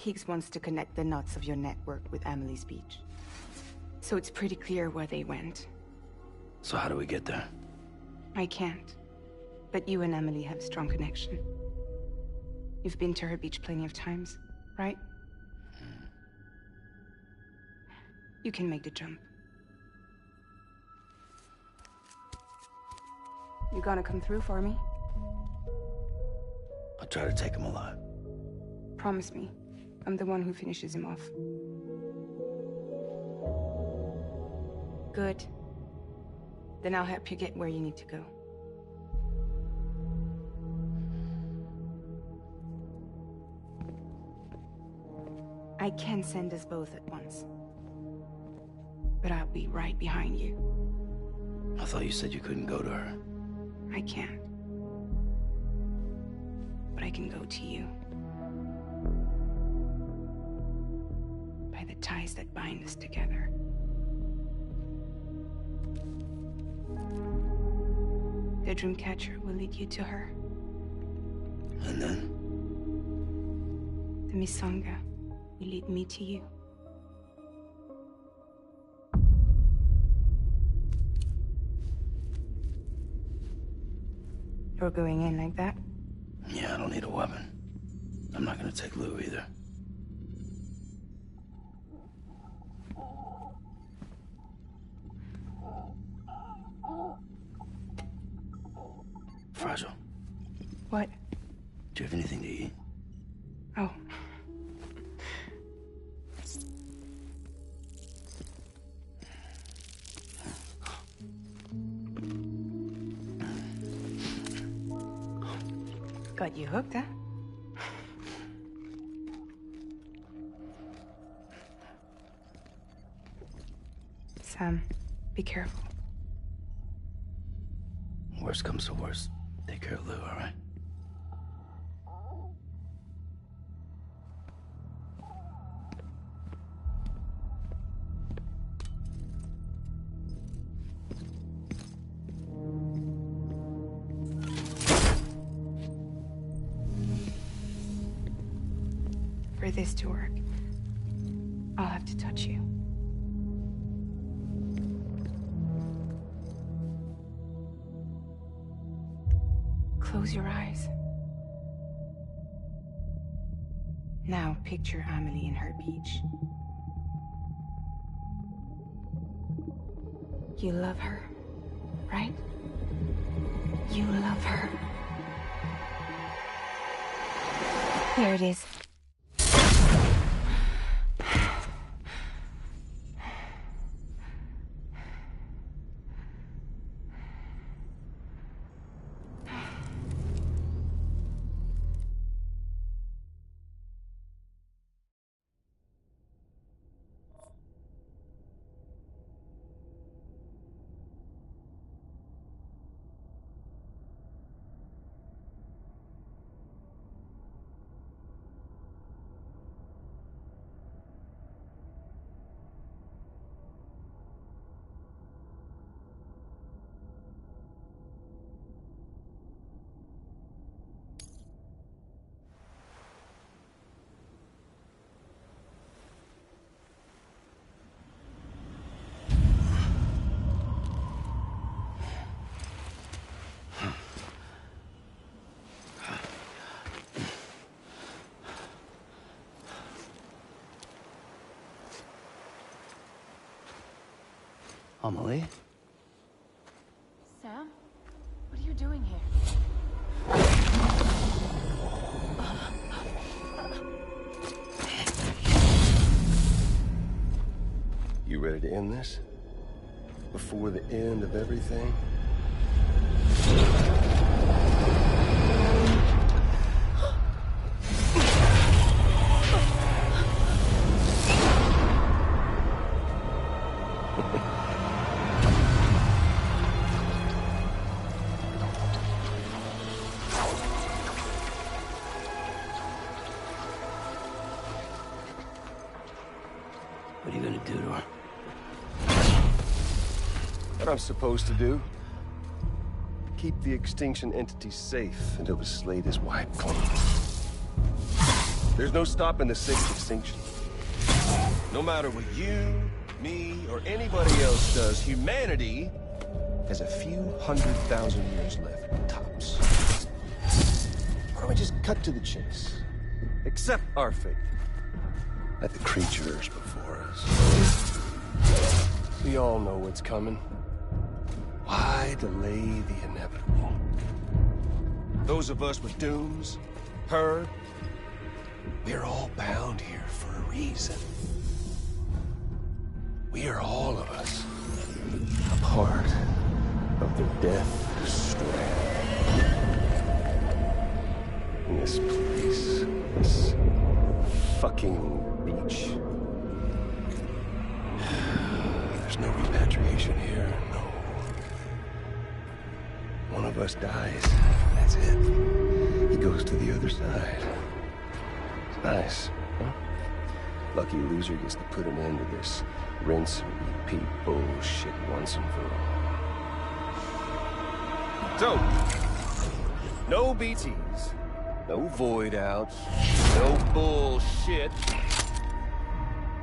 Higgs wants to connect the knots of your network with Amelie's beach. So it's pretty clear where they went. So how do we get there? I can't. But you and Amelie have a strong connection. You've been to her beach plenty of times, right? You can make the jump. You gonna come through for me? I'll try to take him alive. Promise me. I'm the one who finishes him off. Good. Then I'll help you get where you need to go. I can send us both at once. But I'll be right behind you. I thought you said you couldn't go to her. I can't. But I can go to you. By the ties that bind us together. The Dreamcatcher will lead you to her. And then? The Misanga will lead me to you. You're going in like that? Yeah, I don't need a weapon. I'm not gonna take Lou either. Fragile. What? Do you have anything to eat? Oh. Got you hooked, huh? Sam, be careful. Worst comes to worst. Take care of Lou, all right? For this to work, I'll have to touch you. Close your eyes. Now picture Amelie in her beach. You love her, right? You love her. There it is. Amelie? Sam? What are you doing here? You ready to end this? Before the end of everything? What are you gonna do to her? What I'm supposed to do? Keep the extinction entity safe until the slate is wiped clean. There's no stopping the sixth extinction. No matter what you, me, or anybody else does, humanity has a few 100,000 years left, tops. Why don't we just cut to the chase? Accept our fate. Let the creatures before us. We all know what's coming. Why delay the inevitable? Those of us with dooms, her, we're all bound here for a reason. We are all of us a part of the death strand. In this place, this fucking beach. There's no repatriation here, no. One of us dies, that's it. He goes to the other side. It's nice, huh? Lucky loser gets to put an end to this rinse and repeat bullshit once and for all. So, no BTs, no void outs, no bullshit.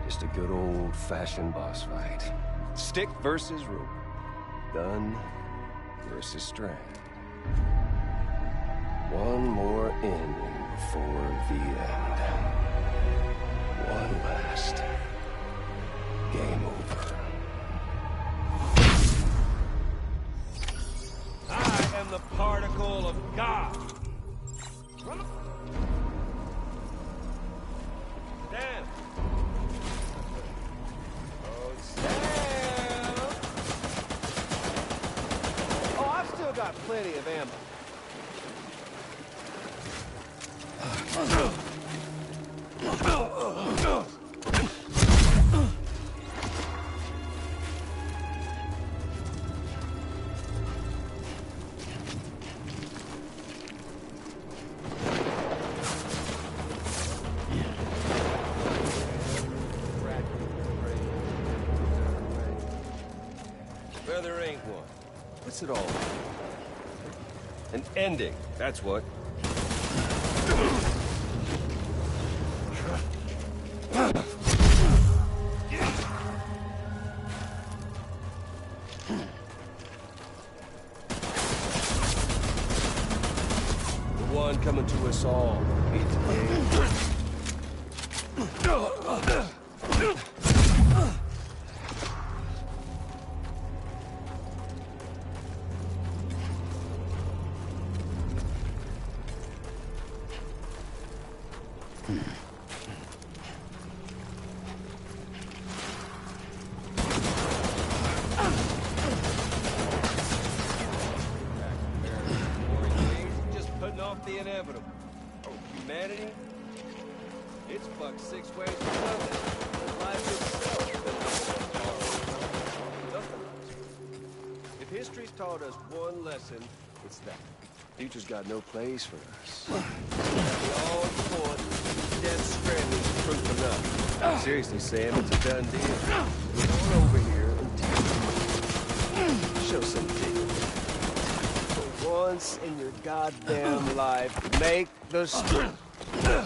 Just a good old-fashioned boss fight. Stick versus rope. Gun versus strand. One more ending before the end. One last game over. I am the particle of God. Damn. Oh, I've still got plenty of ammo. Well, there ain't one. What's it all about? An ending, that's what. The one coming to us all. Just putting off the inevitable. Oh, humanity? It's fucked 6 ways to nothing. Life itself. Nothing else. If history's taught us one lesson, it's that. Future's got no place for us. We all want Death Stranding's proof enough. Seriously, Sam, it's a done deal. Come on over here and show some dignity. For once in your goddamn life, make the street. Shit.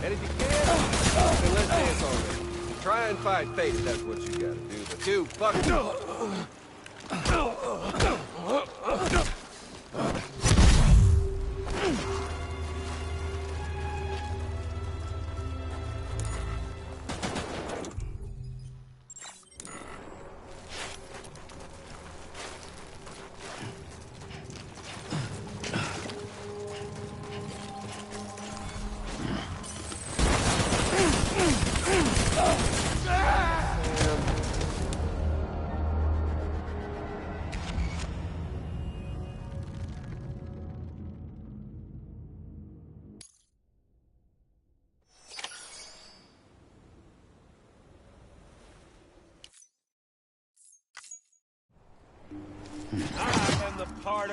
And if you can, then let's dance already. Try and fight fate if that's what you gotta do, but do fuck no.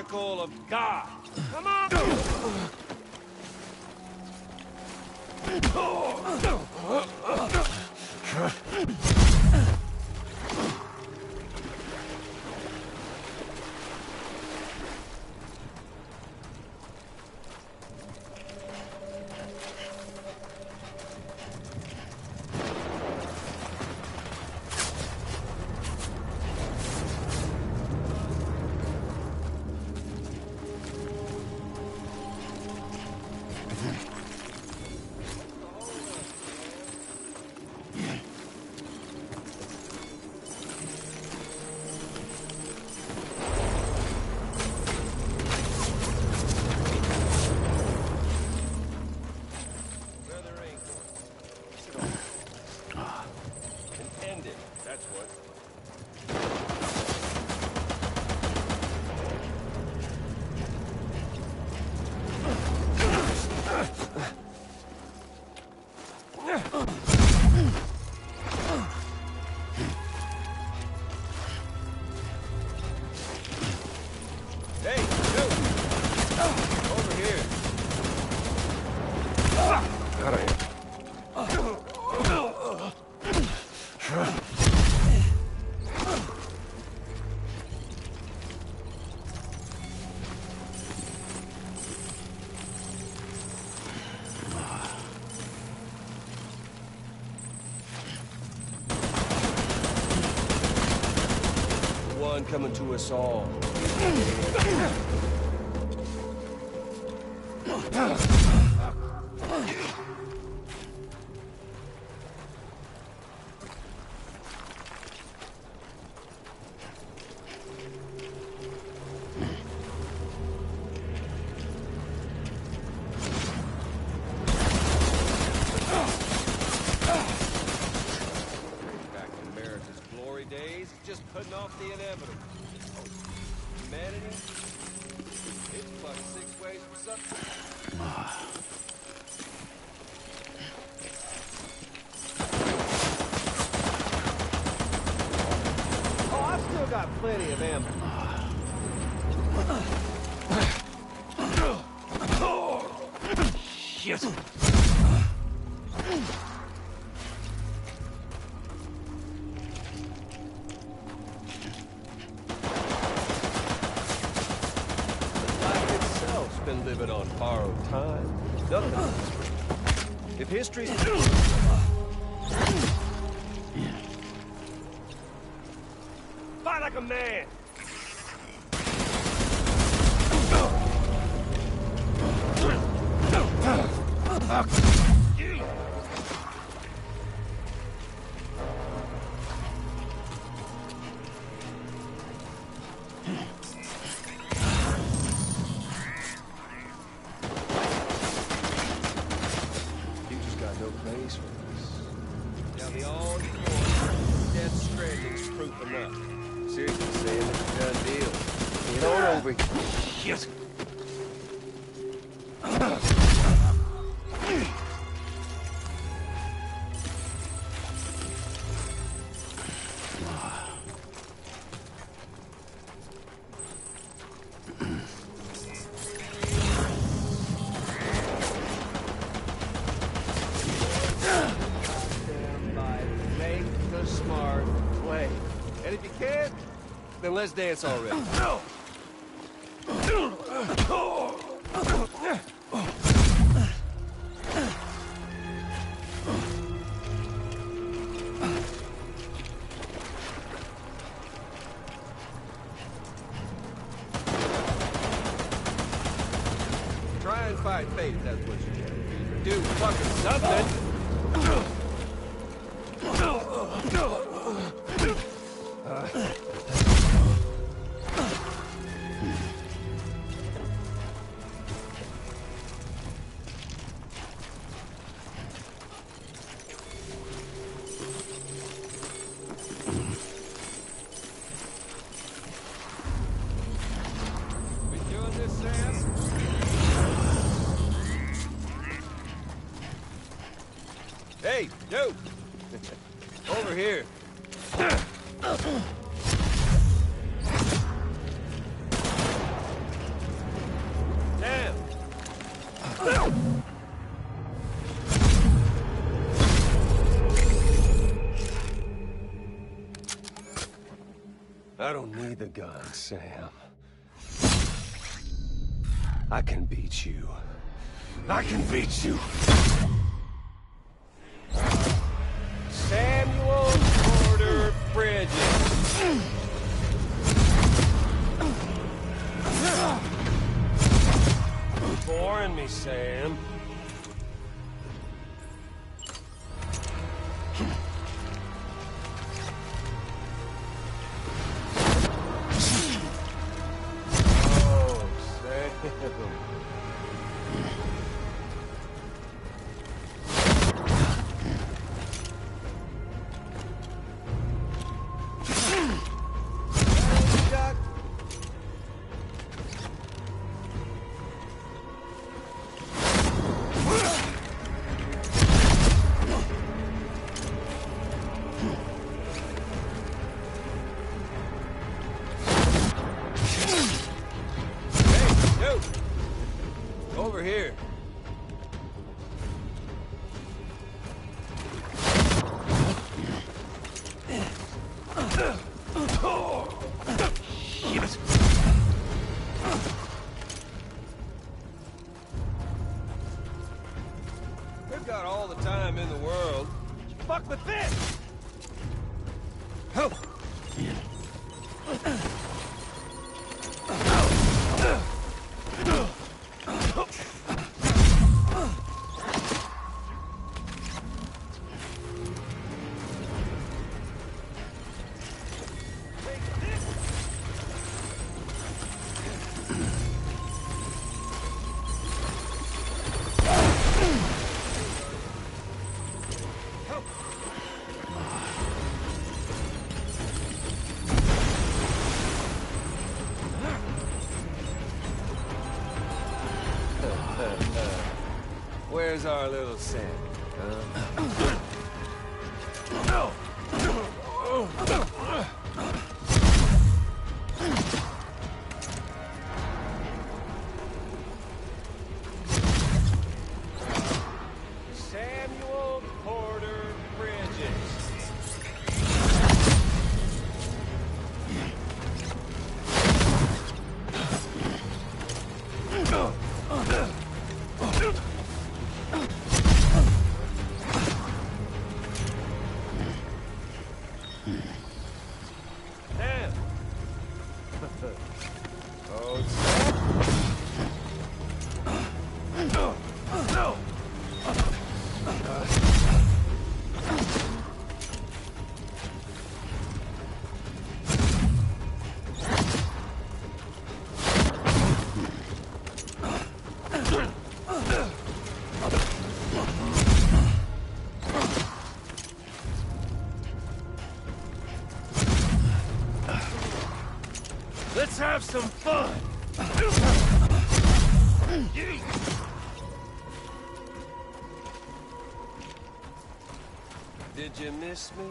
particle of God. Come on! Coming to us all. Putting off the inevitable. Humanity, it's fucked 6 ways from something. Oh, I've still got plenty of ammo. Shit. Been living on borrowed time. Nothing. If history's... Fight like a man! Stranding's proof enough. Seriously, Sam, it's a done deal. Get on over here. Shit. Smart way. And if you can't, then let's dance already. Try and fight fate if that's what you get. Do fucking something. We doing this, Sam? Hey, dude! Over here. I don't need the gun, Sam. I can beat you. I can beat you. Samuel Porter Bridges. Boring me, Sam. Oh, Sam. Over here. Shit. We've got all the time in the world. Fuck with this! Help! Where's our little Sam? Samuel Porter Bridges. Damn. Oh, no. Let's have some fun! Did you miss me?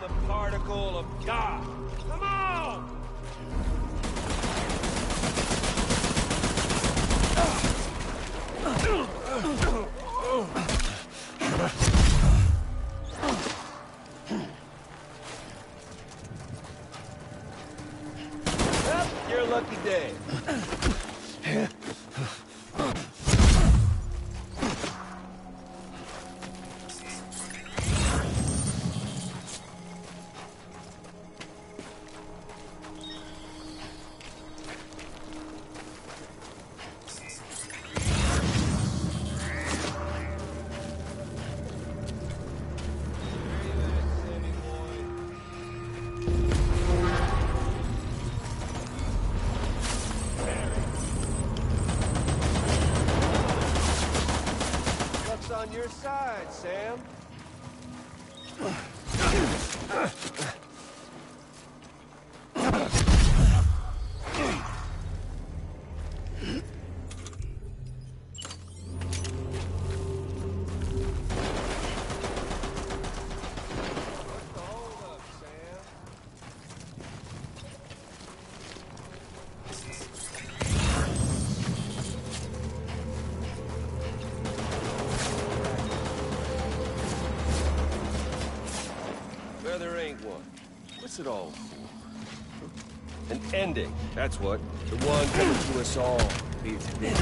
The particle of God. Come on! Well, your lucky day. On your side, Sam. where there ain't one. What's it all for? An ending, that's what. The one coming to us all. Be it today.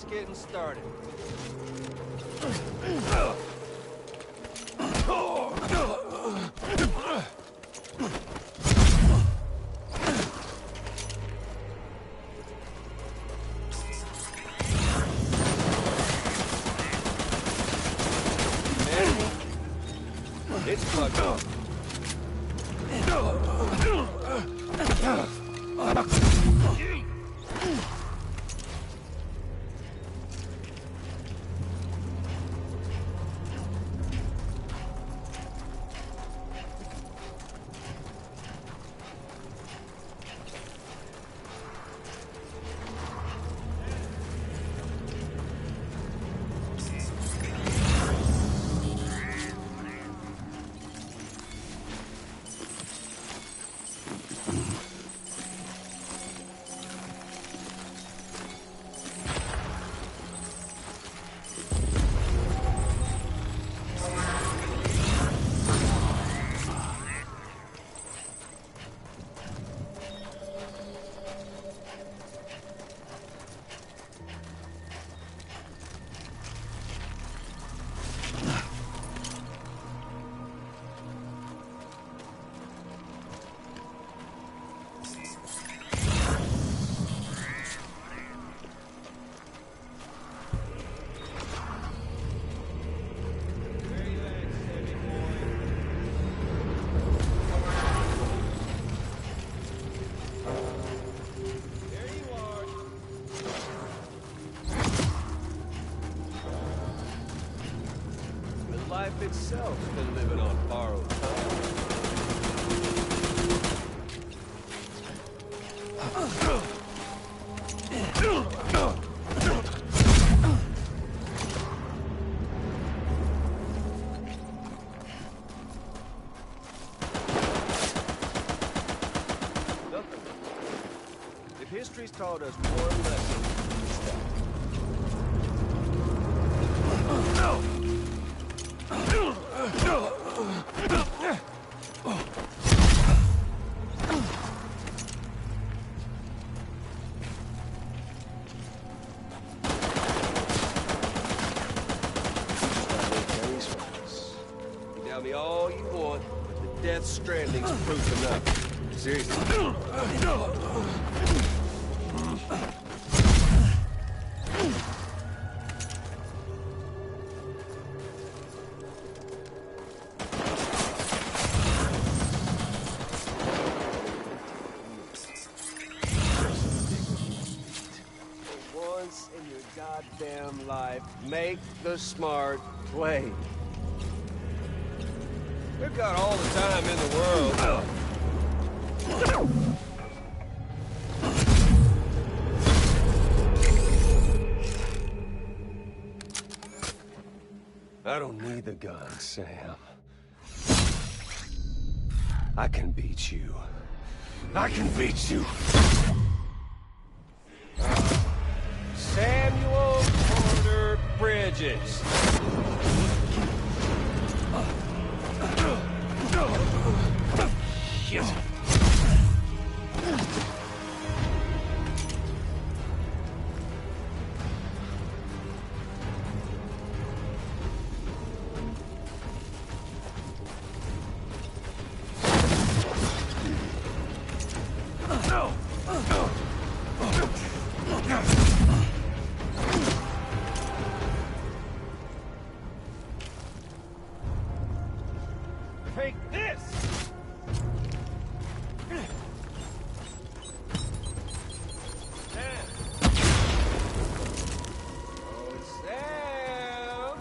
Getting started. It's plugged up. Life itself has been living on borrowed time. Nothing. If history's taught us one lesson, it's that. Tell me all you want, but the death stranding's proof enough. Seriously. Once in your goddamn life, make the smart play. We've got all the time in the world. I don't need the gun, Sam. I can beat you. I can beat you. Samuel Porter Bridges. Shit. Take this! Sam! Oh, Sam!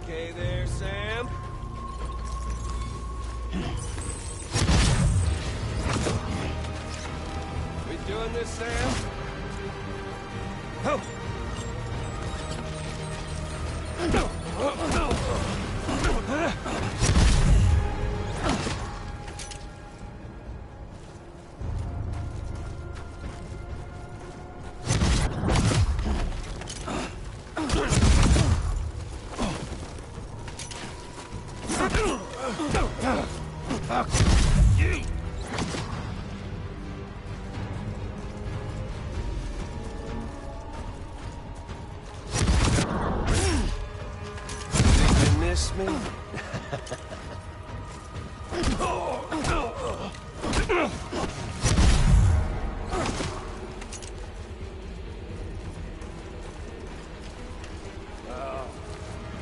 Okay there, Sam? We doing this, Sam? Oh! Me?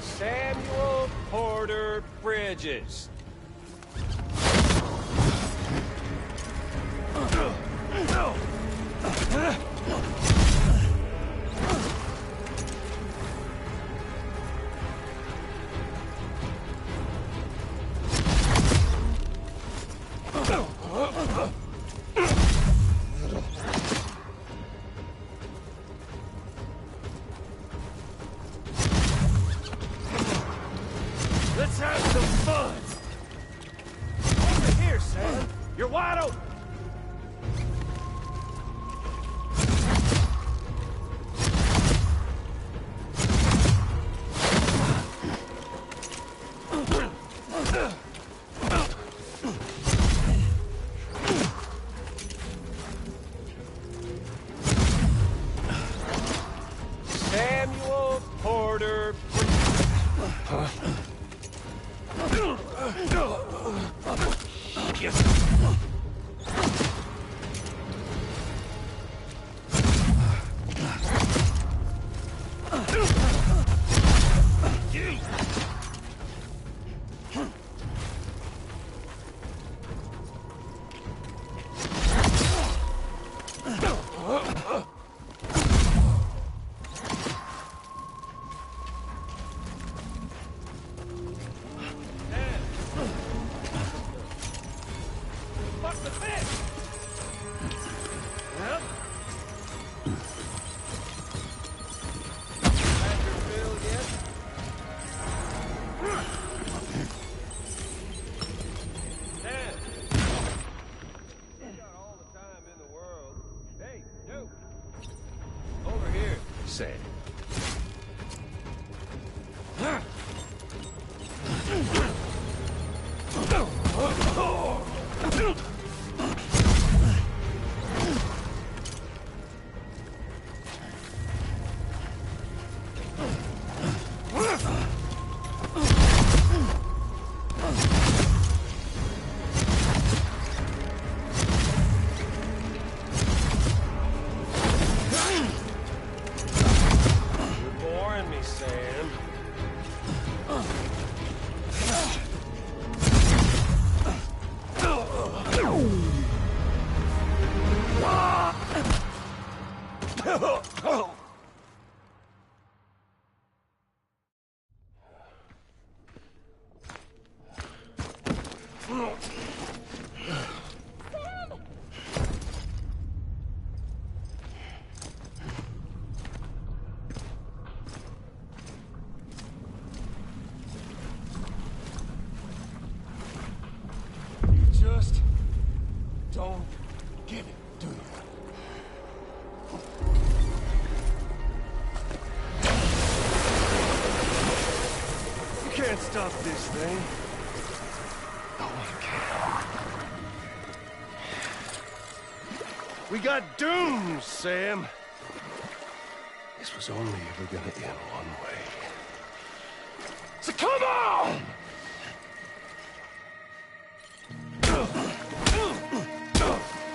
Samuel Porter Bridges. Let's have some fun! Over here, Sam! You're wide open! Samuel Porter. Over here, Sam. stop this thing. No one can. We got dooms, Sam. This was only ever gonna end one way. So come on!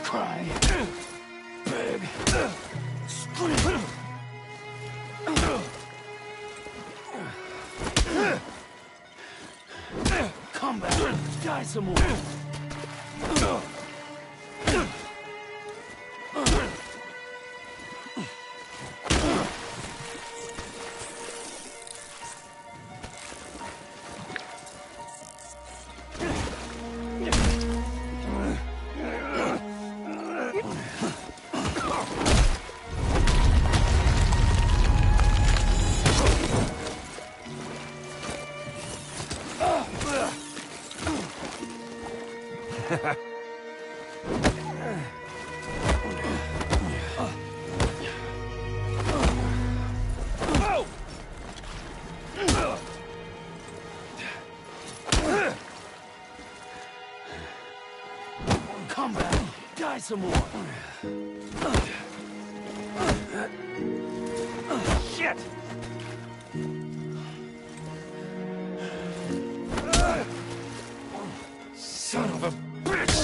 Cry. Beg. Scream. Come back. Die some more. Come back. Die some more. Shit! Son of a bitch!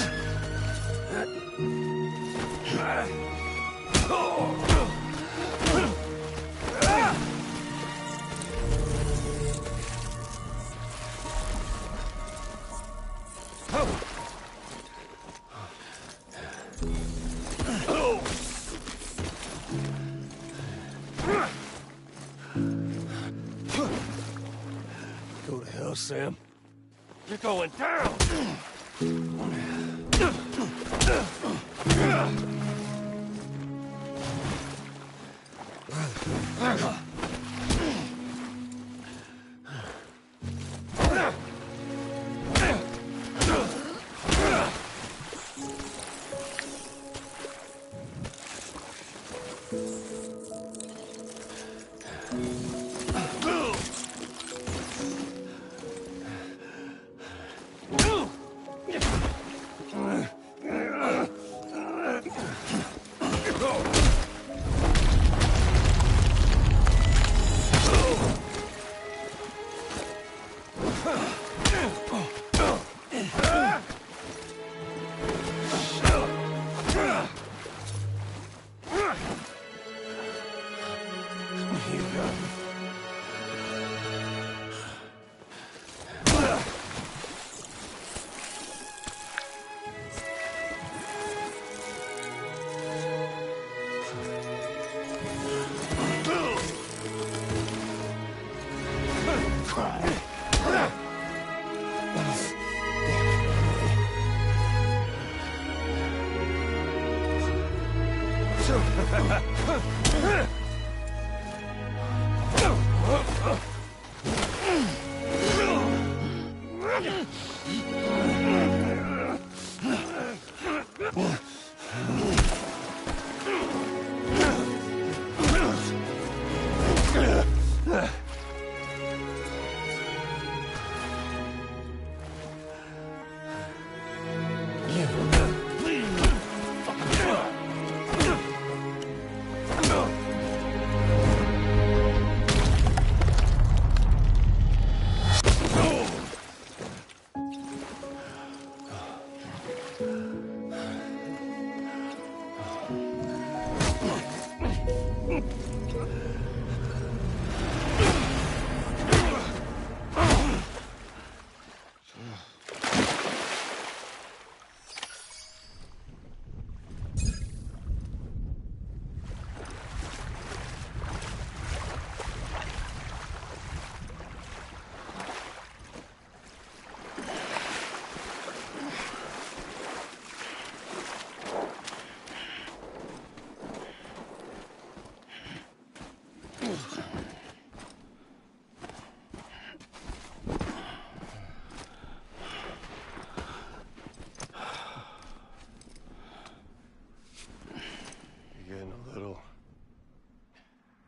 Go to hell, Sam. You're going down!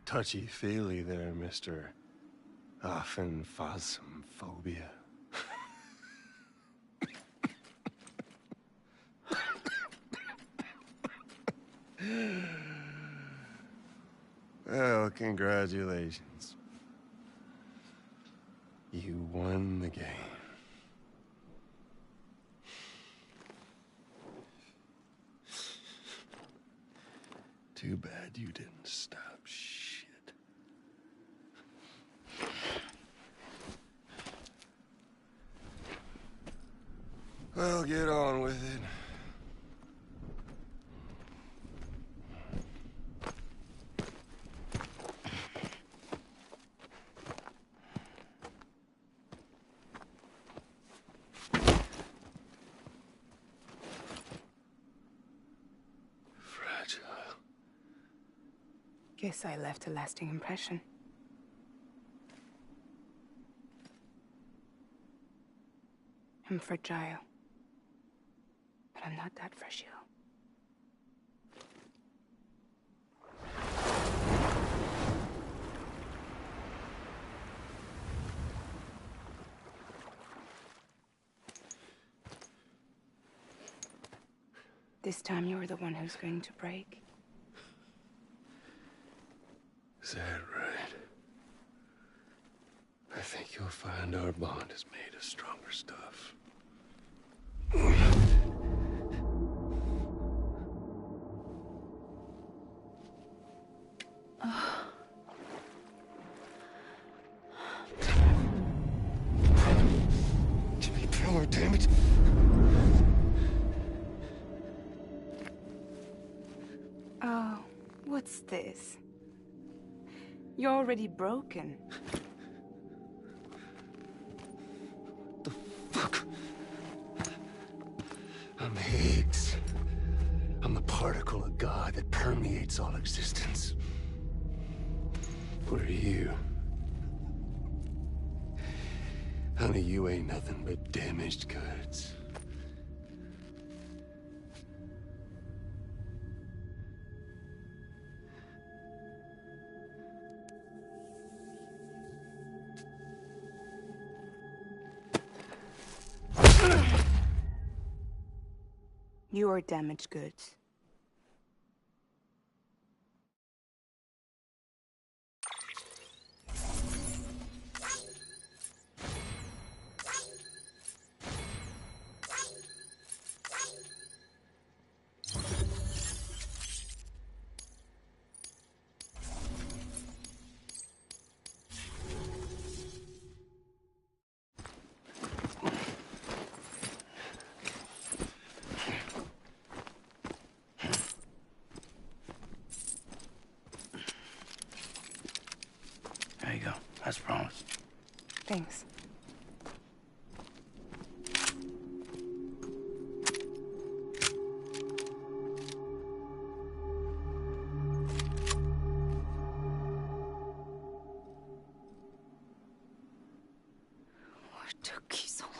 Touchy-feely there, mister. Phasmophobia. Well, congratulations. You won the game. Too bad you didn't stop shit. Well, get on with it. Fragile. Guess I left a lasting impression. I'm fragile. But I'm not that fragile. This time you're the one who's going to break. Is that right? I think you'll find our bond is made of stronger stuff. Jimmy Pillar, damn it! Oh, what's this? You're already broken. The fuck? I'm Higgs. I'm the particle of God that permeates all existence. What are you? Honey, you ain't nothing but damaged goods. You are damaged goods. There you go, as promised. Thanks. What took you so long?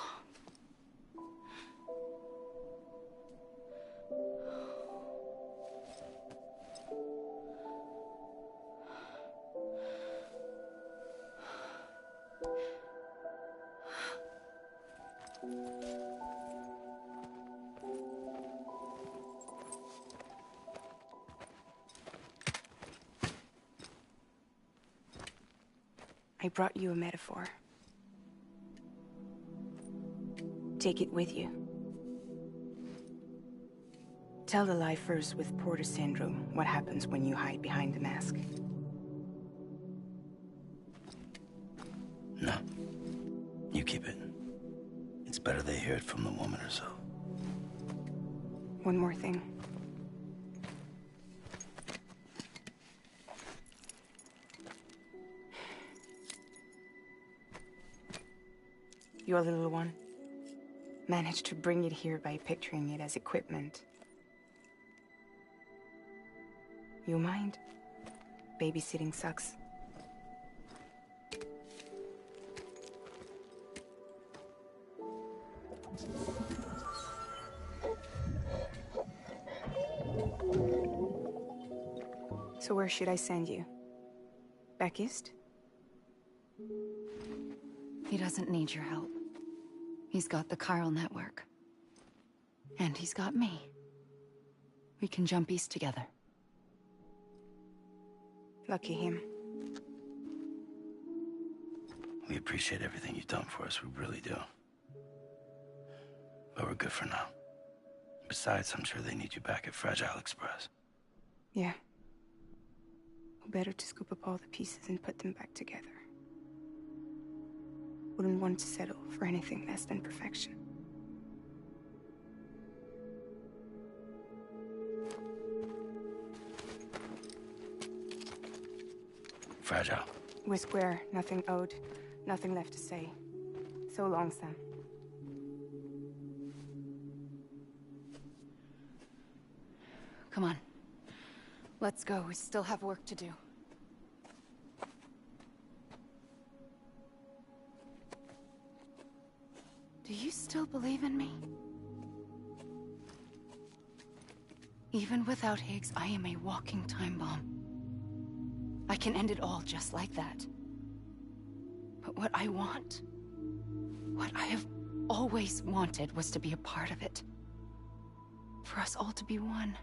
I brought you a metaphor. Take it with you. Tell the lifers with Porter syndrome what happens when you hide behind the mask. No. You keep it. It's better they hear it from the woman herself. One more thing. Your little one managed to bring it here by picturing it as equipment. You mind? Babysitting sucks. So where should I send you? Back east? He doesn't need your help. He's got the chiral network. And he's got me. We can jump east together. Lucky him. We appreciate everything you've done for us, we really do. But we're good for now. Besides, I'm sure they need you back at Fragile Express. Yeah. Better to scoop up all the pieces and put them back together. Wouldn't want to settle for anything less than perfection. Fragile. We're square, nothing owed, nothing left to say. So long, Sam. Come on. Let's go. We still have work to do. Do you still believe in me? Even without Higgs, I am a walking time bomb. I can end it all just like that. But what I want, what I have always wanted, was to be a part of it. For us all to be one.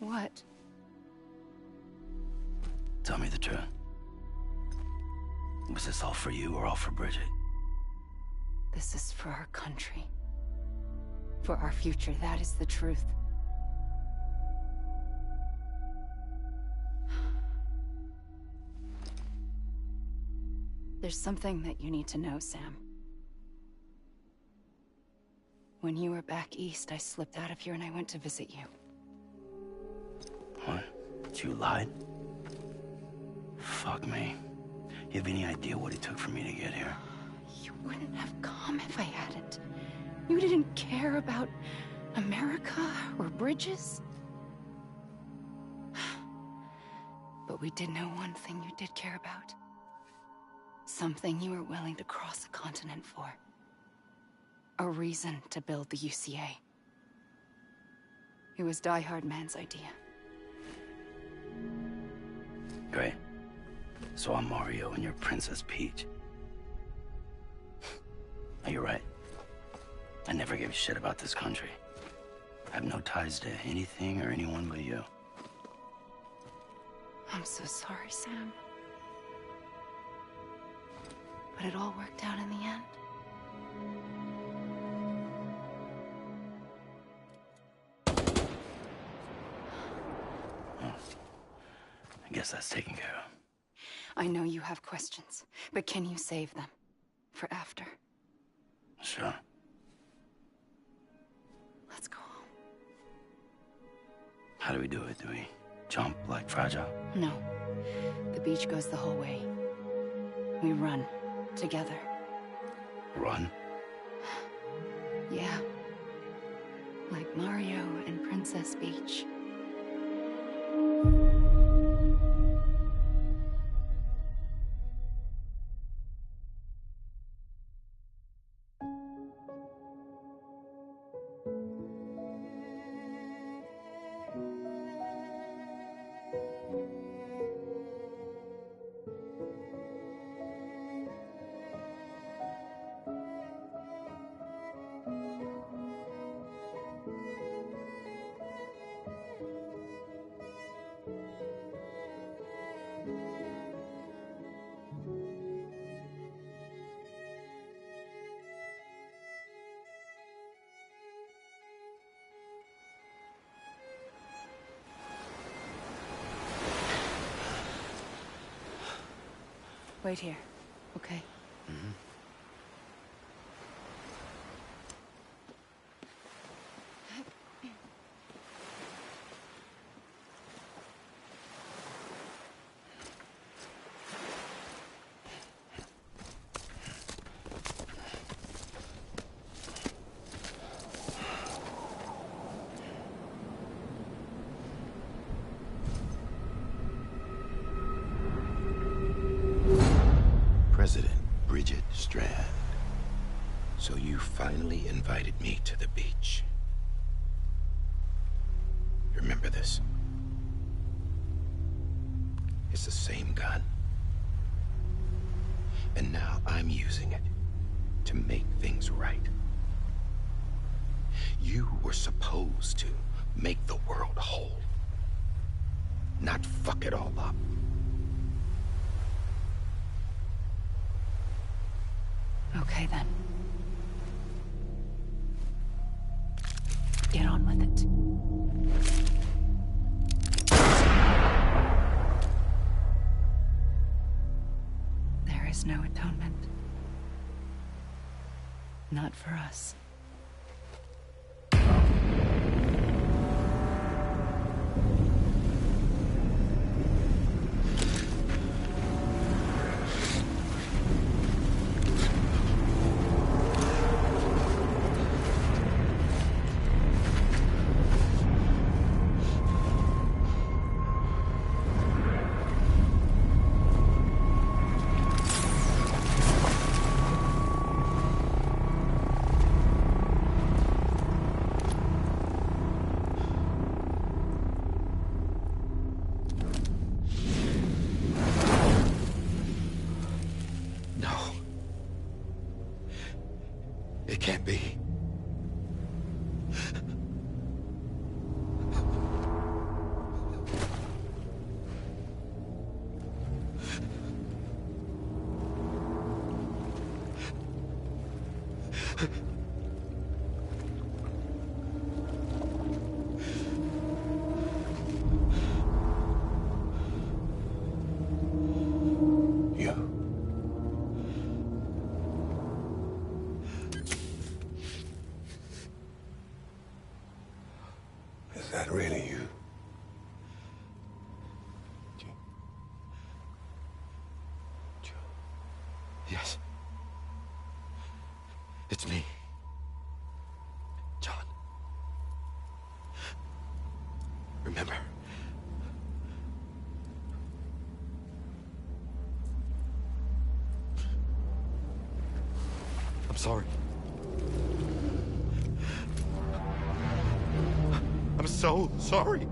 What? Tell me the truth. Was this all for you or all for Bridget? This is for our country. For our future, that is the truth. There's something that you need to know, Sam. When you were back east, I slipped out of here and I went to visit you. What? You lied? Fuck me. You have any idea what it took for me to get here? You wouldn't have come if I hadn't. You didn't care about America or bridges. But we did know one thing you did care about. Something you were willing to cross a continent for. A reason to build the UCA. It was Die Hard Man's idea. Great. So I'm Mario and you're Princess Peach. You're right. I never gave a shit about this country. I have no ties to anything or anyone but you. I'm so sorry, Sam. But it all worked out in the end. Well, I guess that's taken care of. I know you have questions, but can you save them for after? Sure. Let's go home. How do we do it? Do we jump like Fragile? No. The beach goes the whole way. We run together. Run? Yeah. Like Mario and Princess Peach. Wait here, okay? Mm-hmm. President Bridget Strand. So you finally invited me to the beach. Remember this. It's the same gun. And now I'm using it to make things right. You were supposed to make the world whole, not fuck it all up. Okay, then. Get on with it. There is no atonement. Not for us. It can't be. Is that really you? Yes. It's me. John. Remember? I'm sorry. I'm so sorry.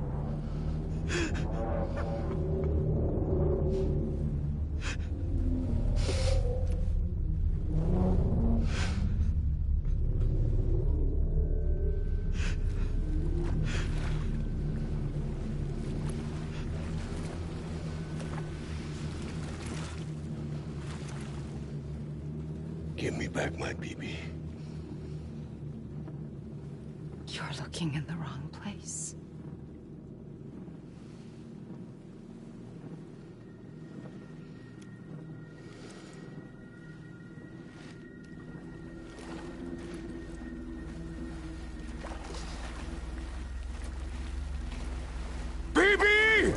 Give me back my BB. You're looking in the wrong place. BB!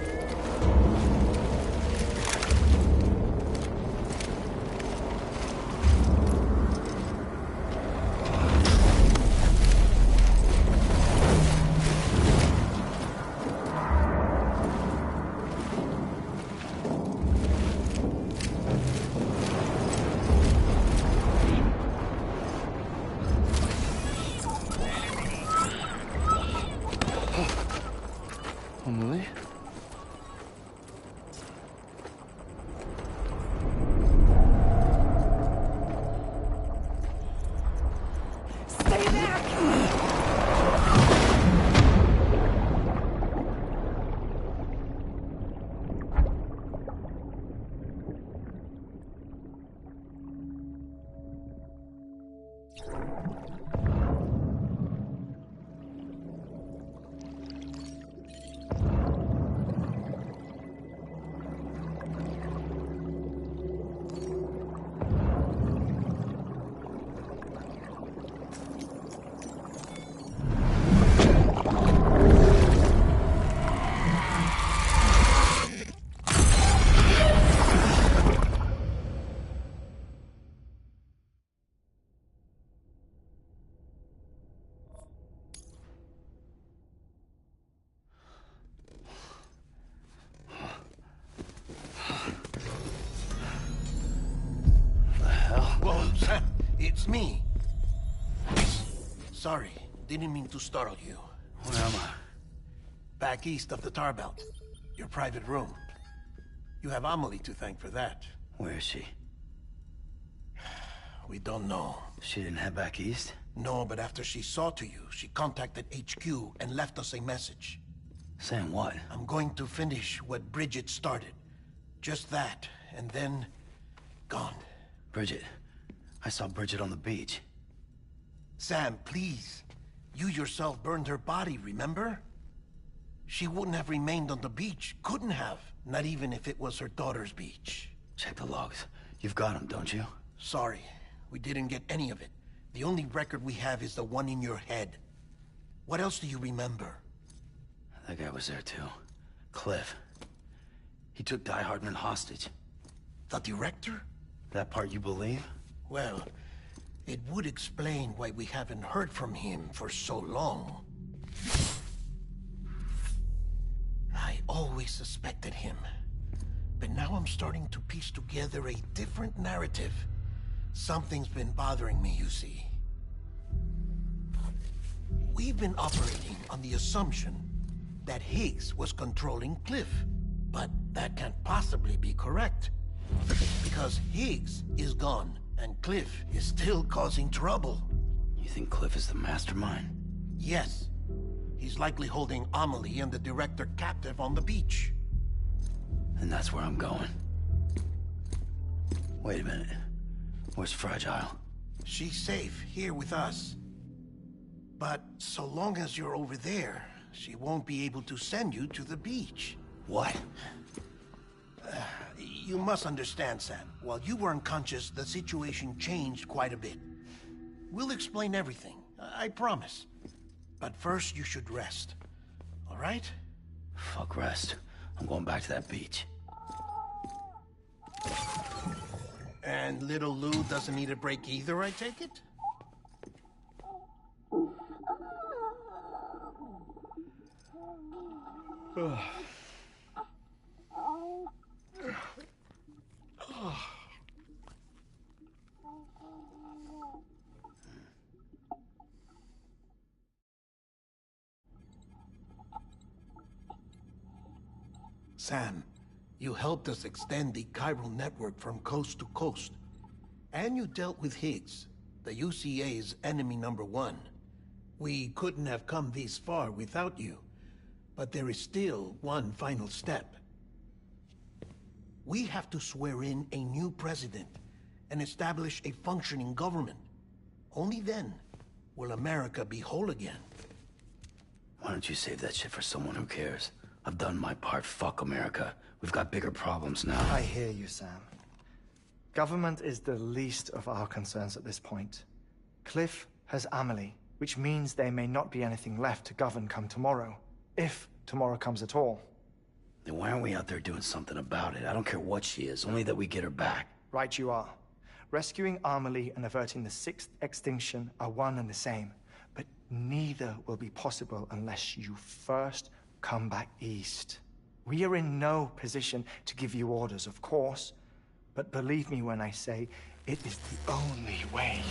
Emily? Stay back! Whoa, Sam, it's me. Sorry, didn't mean to startle you. Where am I? Back east of the tar belt. Your private room. You have Amelie to thank for that. Where is she? We don't know. She didn't head back east? No, but after she saw to you, she contacted HQ and left us a message. Saying what? I'm going to finish what Bridget started. Just that, and then... gone. Bridget. I saw Bridget on the beach. Sam, please. You yourself burned her body, remember? She wouldn't have remained on the beach. Couldn't have. Not even if it was her daughter's beach. Check the logs. You've got them, don't you? Sorry. We didn't get any of it. The only record we have is the one in your head. What else do you remember? That guy was there too. Cliff. He took Die Hardman hostage. The director? That part you believe? Well, it would explain why we haven't heard from him for so long. I always suspected him. But now I'm starting to piece together a different narrative. Something's been bothering me, you see. We've been operating on the assumption that Higgs was controlling Cliff. But that can't possibly be correct. Because Higgs is gone, and Cliff is still causing trouble. You think Cliff is the mastermind? Yes. He's likely holding Amelie and the director captive on the beach. And that's where I'm going. Wait a minute. Where's Fragile? She's safe here with us. But so long as you're over there, she won't be able to send you to the beach. What? You must understand, Sam. While you were unconscious, the situation changed quite a bit. We'll explain everything, I promise. But first, you should rest. All right? Fuck rest. I'm going back to that beach. And little Lou doesn't need a break either, I take it? Sam, you helped us extend the chiral network from coast to coast. And you dealt with Higgs, the UCA's enemy #1. We couldn't have come this far without you. But there is still one final step. We have to swear in a new president and establish a functioning government. Only then will America be whole again. Why don't you save that shit for someone who cares? I've done my part. Fuck America. We've got bigger problems now. I hear you, Sam. Government is the least of our concerns at this point. Cliff has Amelie, which means there may not be anything left to govern come tomorrow. If tomorrow comes at all. Then why aren't we out there doing something about it? I don't care what she is, only that we get her back. Right you are. Rescuing Amelie and averting the 6th extinction are one and the same. But neither will be possible unless you first come back east. We are in no position to give you orders, of course. But believe me when I say, it is the only way.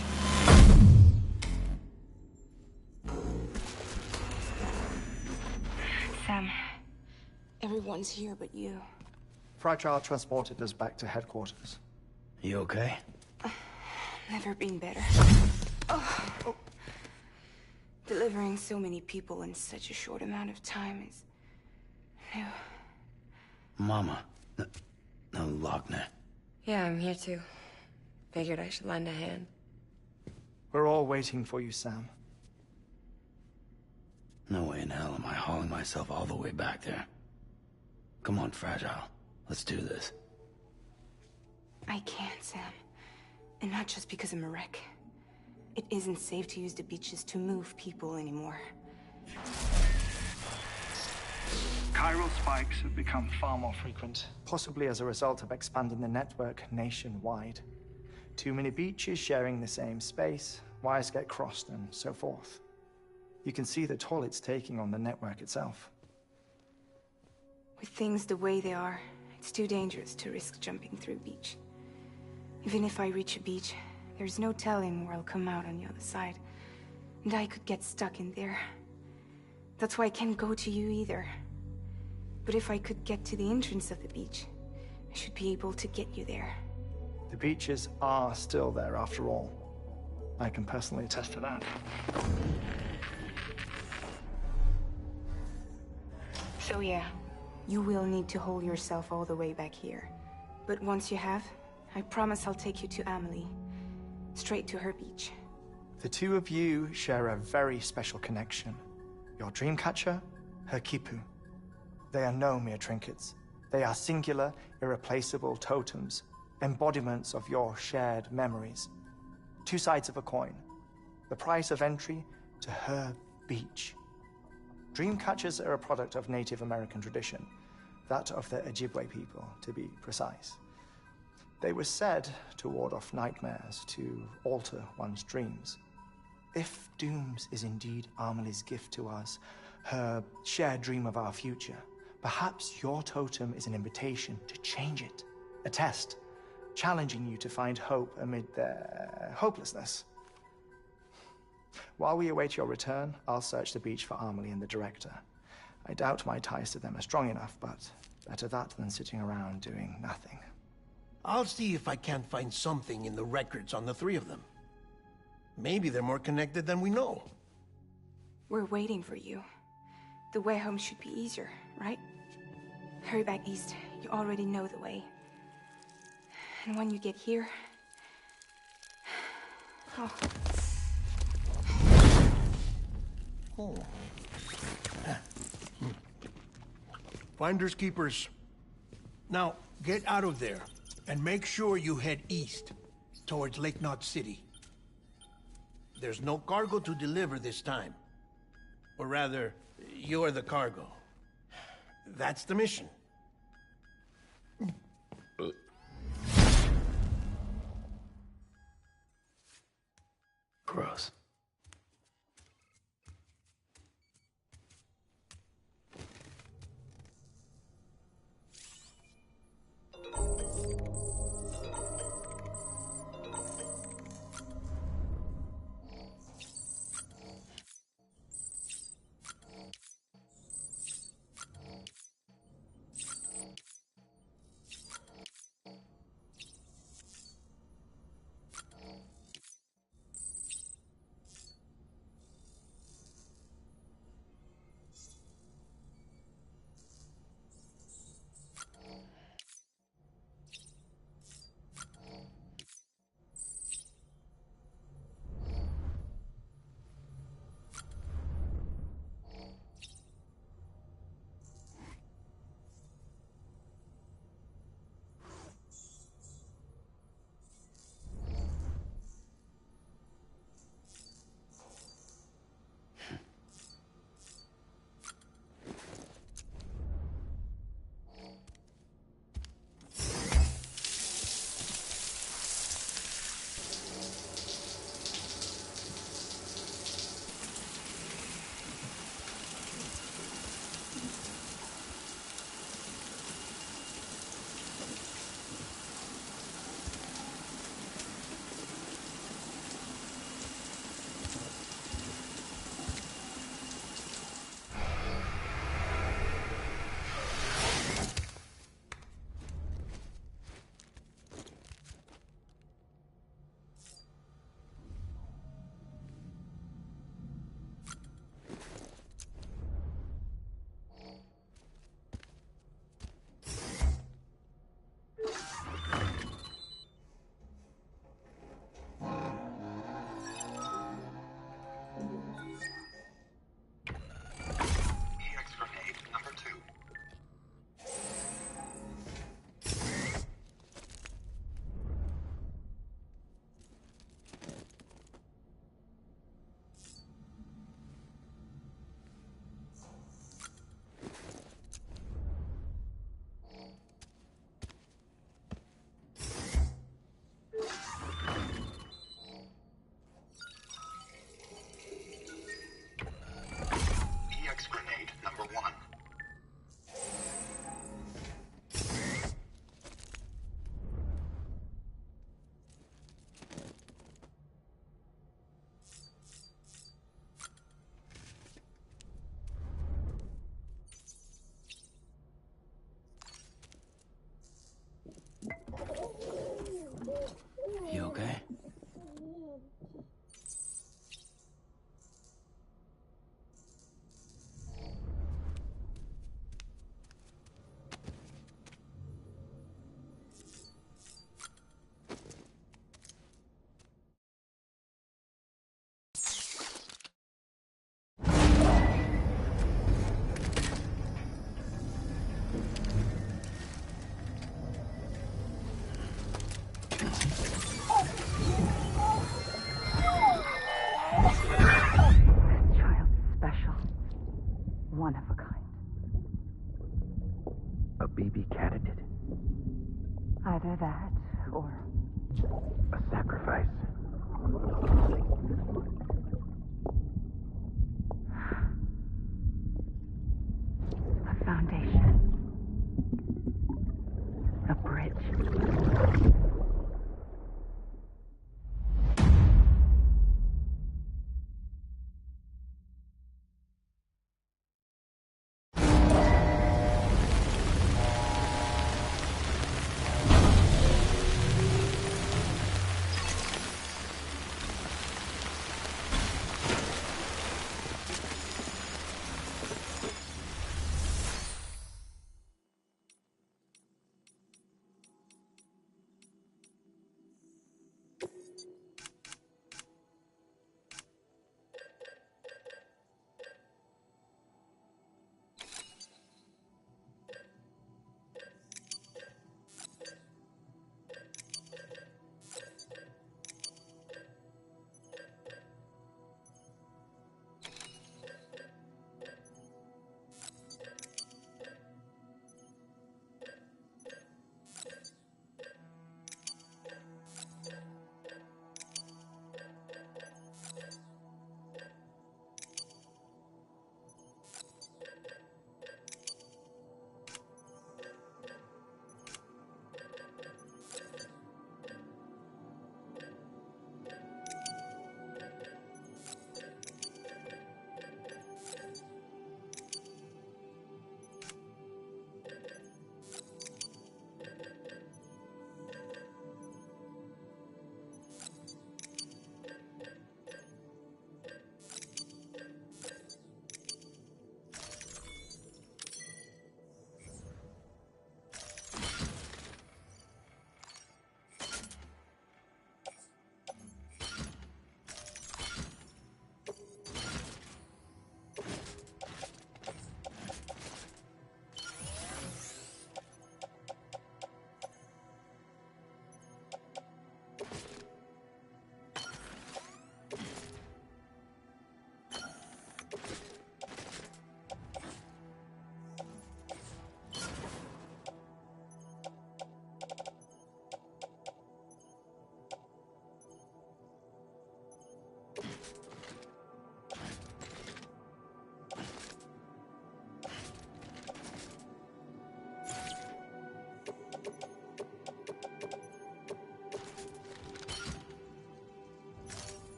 Sam, everyone's here but you. Fragile transported us back to headquarters. You okay? Never been better. Oh. Delivering so many people in such a short amount of time is new. Mama. No, Lochner. Yeah, I'm here too. Figured I should lend a hand. We're all waiting for you, Sam. No way in hell am I hauling myself all the way back there. Come on, Fragile. Let's do this. I can't, Sam. And not just because I'm a wreck. It isn't safe to use the beaches to move people anymore. Chiral spikes have become far more frequent. Possibly as a result of expanding the network nationwide. Too many beaches sharing the same space, wires get crossed, and so forth. You can see the toll it's taking on the network itself. With things the way they are, it's too dangerous to risk jumping through a beach. Even if I reach a beach, there's no telling where I'll come out on the other side. And I could get stuck in there. That's why I can't go to you either. But if I could get to the entrance of the beach, I should be able to get you there. The beaches are still there after all. I can personally attest to that. So yeah, you will need to hold yourself all the way back here. But once you have, I promise I'll take you to Amelie. Straight to her beach. The two of you share a very special connection. Your dreamcatcher, her quipu. They are no mere trinkets. They are singular, irreplaceable totems, embodiments of your shared memories. Two sides of a coin. The price of entry to her beach. Dreamcatchers are a product of Native American tradition, that of the Ojibwe people, to be precise. They were said to ward off nightmares, to alter one's dreams. If Dooms is indeed Amelie's gift to us, her shared dream of our future, perhaps your totem is an invitation to change it, a test, challenging you to find hope amid their hopelessness. While we await your return, I'll search the beach for Amelie and the director. I doubt my ties to them are strong enough, but better that than sitting around doing nothing. I'll see if I can't find something in the records on the three of them. Maybe they're more connected than we know. We're waiting for you. The way home should be easier, right? Hurry back east. You already know the way. And when you get here... Oh. Oh. Finders keepers. Now, get out of there, and make sure you head east, towards Lake Knot City. There's no cargo to deliver this time. Or rather, you're the cargo. That's the mission. Gross.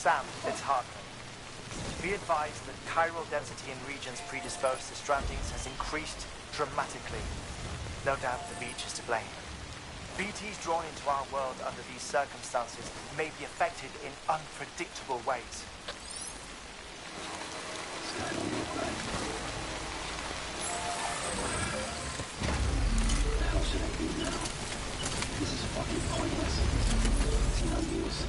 Sam, it's Hartman. Be advised that chiral density in regions predisposed to strandings has increased dramatically. No doubt the beach is to blame. BTs drawn into our world under these circumstances may be affected in unpredictable ways. I don't look right. What the hell should I do now? This is fucking pointless. It's no use.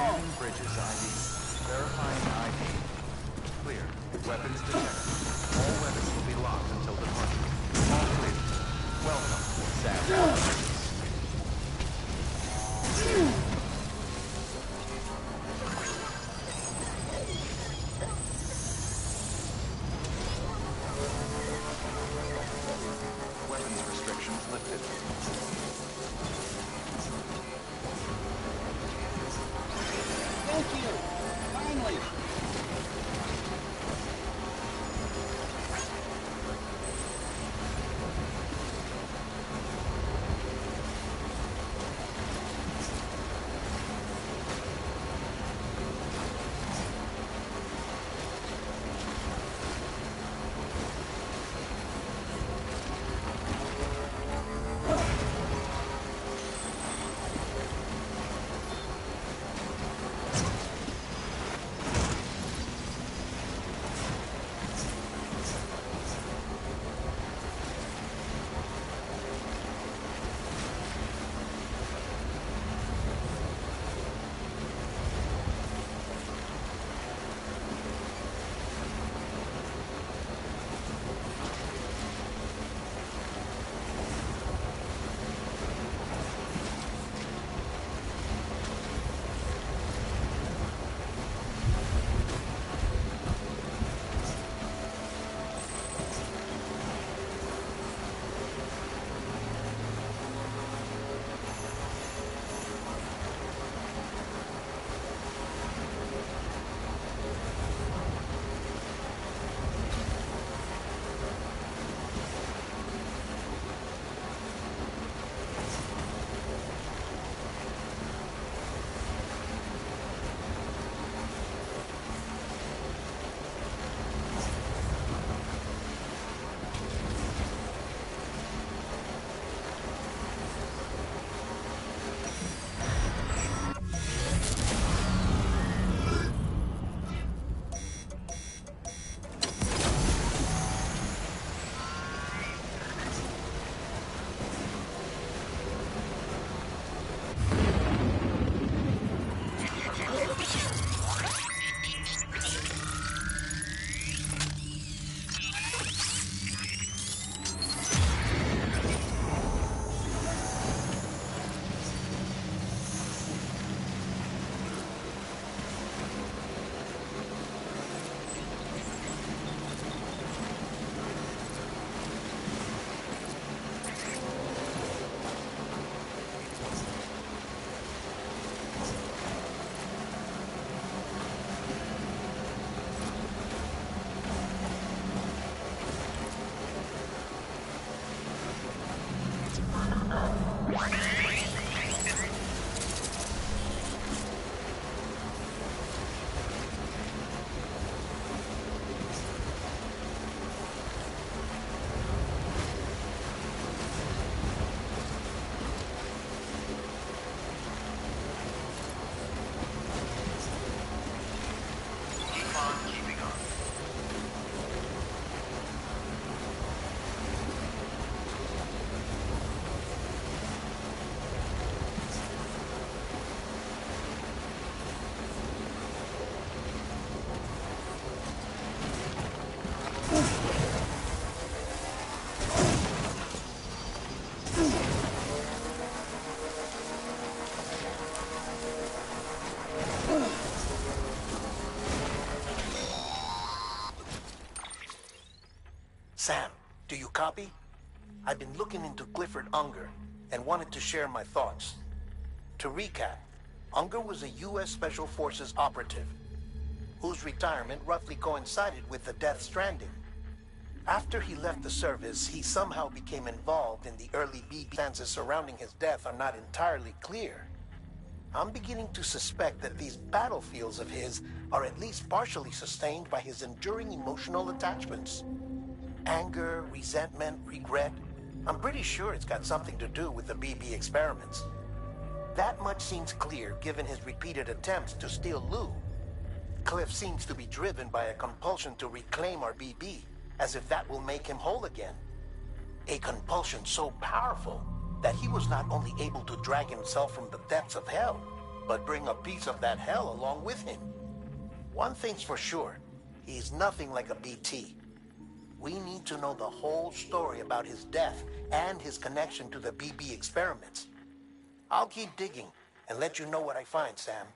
Reviewing Bridges ID. Verifying ID. Clear. Weapons detected. All weapons will be locked until departure. All clear. Welcome, Sam. Weapons restrictions lifted. Thank you! Finally! Sam, do you copy? I've been looking into Clifford Unger and wanted to share my thoughts. To recap, Unger was a U.S. Special Forces operative whose retirement roughly coincided with the Death Stranding. After he left the service, he somehow became involved in the early BB. Circumstances surrounding his death are not entirely clear. I'm beginning to suspect that these battlefields of his are at least partially sustained by his enduring emotional attachments. Anger, resentment, regret. I'm pretty sure it's got something to do with the BB experiments. That much seems clear given his repeated attempts to steal Lou. Cliff seems to be driven by a compulsion to reclaim our BB, as if that will make him whole again. A compulsion so powerful that he was not only able to drag himself from the depths of hell, but bring a piece of that hell along with him. One thing's for sure, he's nothing like a BT. We need to know the whole story about his death and his connection to the BB experiments. I'll keep digging and let you know what I find, Sam.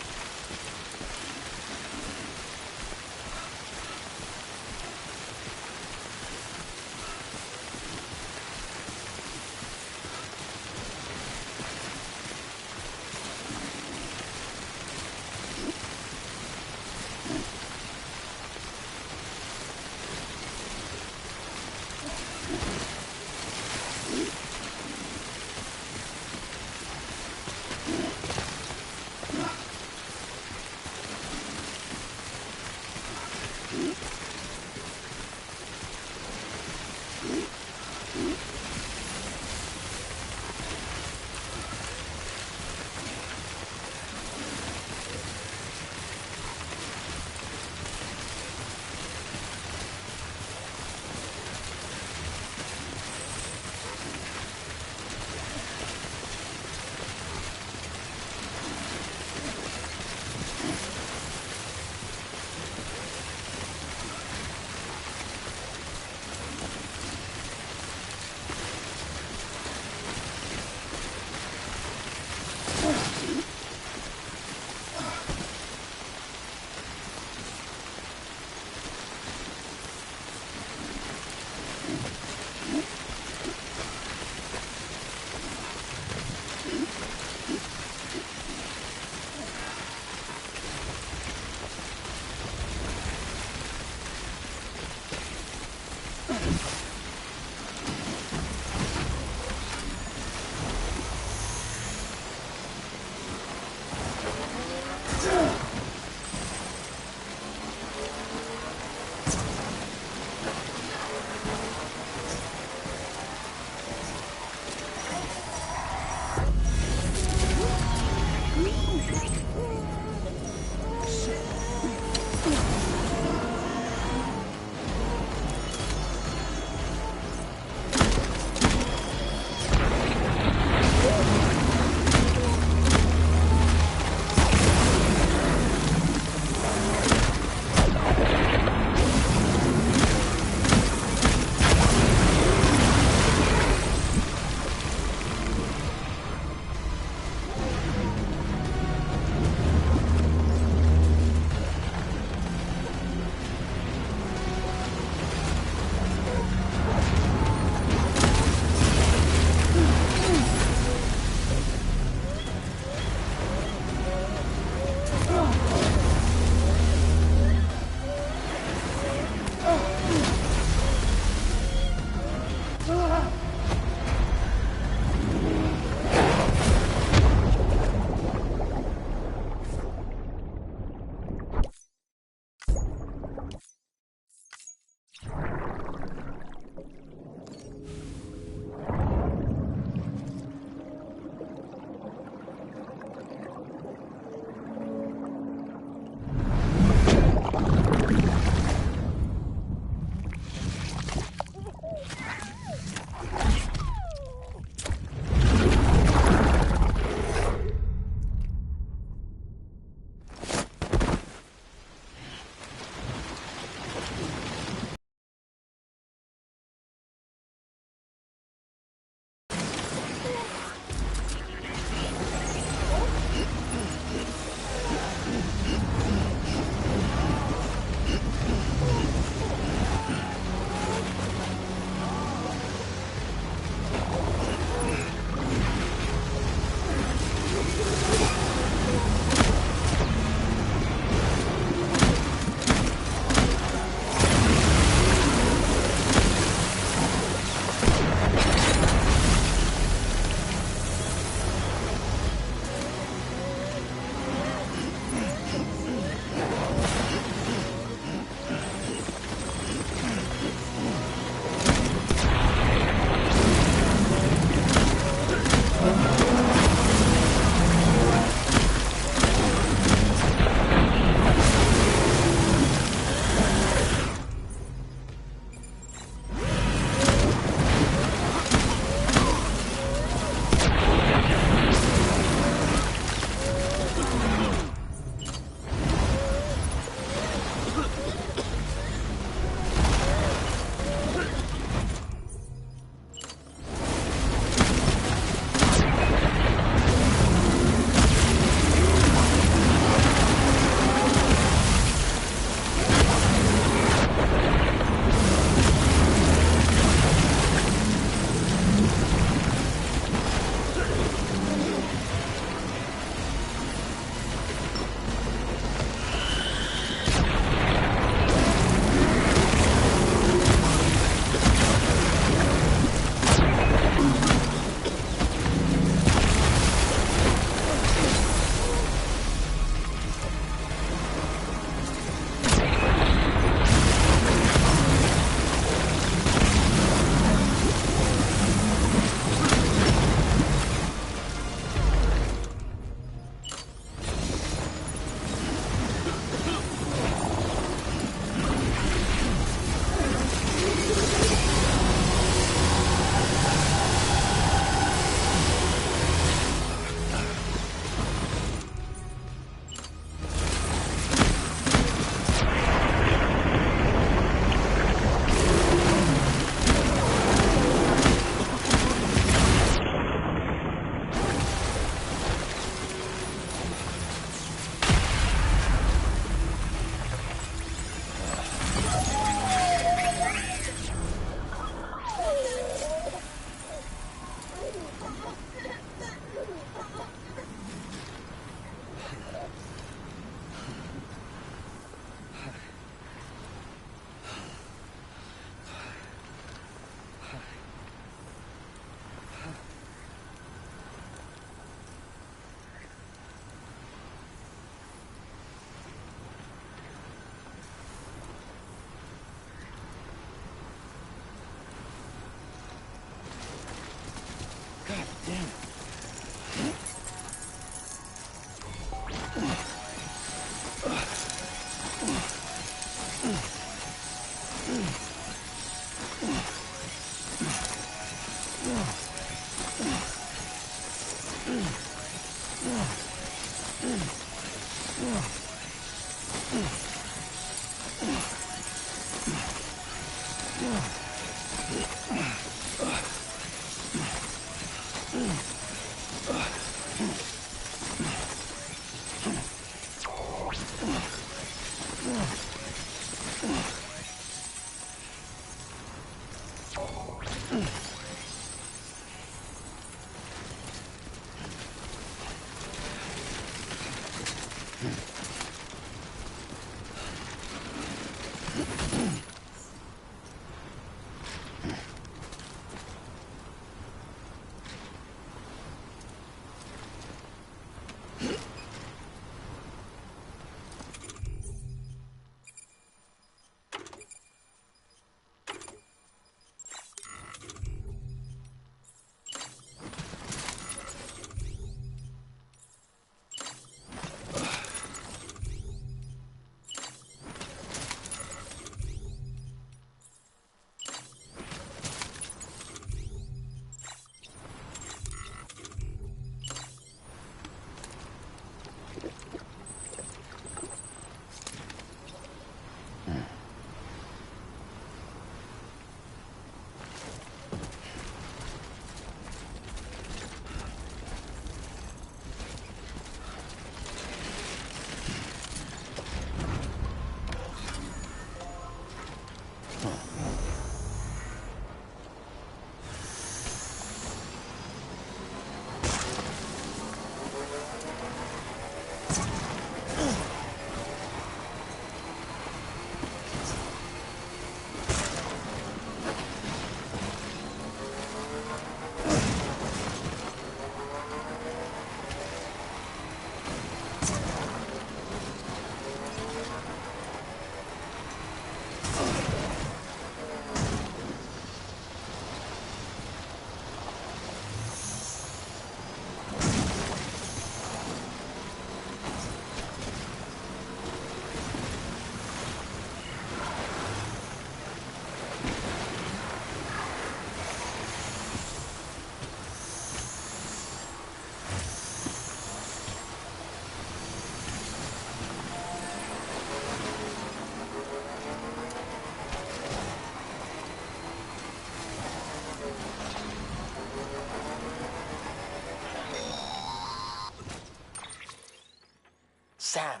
Sam,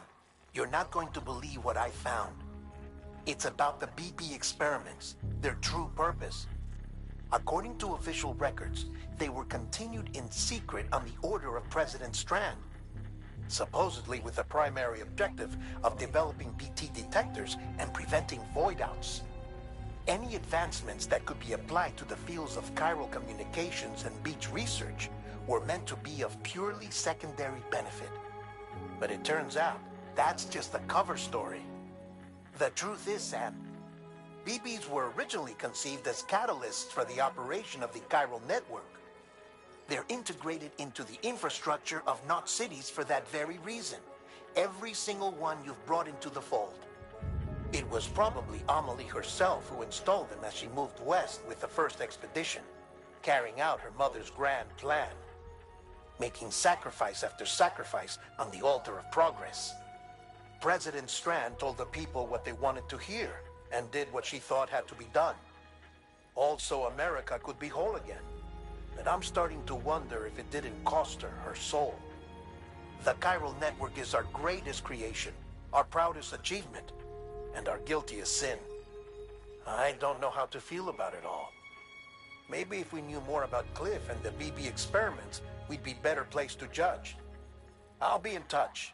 you're not going to believe what I found. It's about the BP experiments, their true purpose. According to official records, they were continued in secret on the order of President Strand, supposedly with the primary objective of developing BT detectors and preventing void-outs. Any advancements that could be applied to the fields of chiral communications and beach research were meant to be of purely secondary benefit. But it turns out, that's just a cover story. The truth is, Sam, BBs were originally conceived as catalysts for the operation of the chiral network. They're integrated into the infrastructure of Knot cities for that very reason. Every single one you've brought into the fold. It was probably Amelie herself who installed them as she moved west with the first expedition, carrying out her mother's grand plan, making sacrifice after sacrifice on the altar of progress. President Strand told the people what they wanted to hear and did what she thought had to be done. Also, America could be whole again. But I'm starting to wonder if it didn't cost her her soul. The chiral network is our greatest creation, our proudest achievement, and our guiltiest sin. I don't know how to feel about it all. Maybe if we knew more about Cliff and the BB experiments, we'd be better placed to judge. I'll be in touch.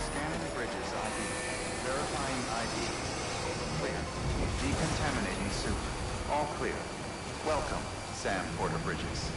Scanning bridges ID. Verifying ID. Clear. Welcome, Sam Porter Bridges.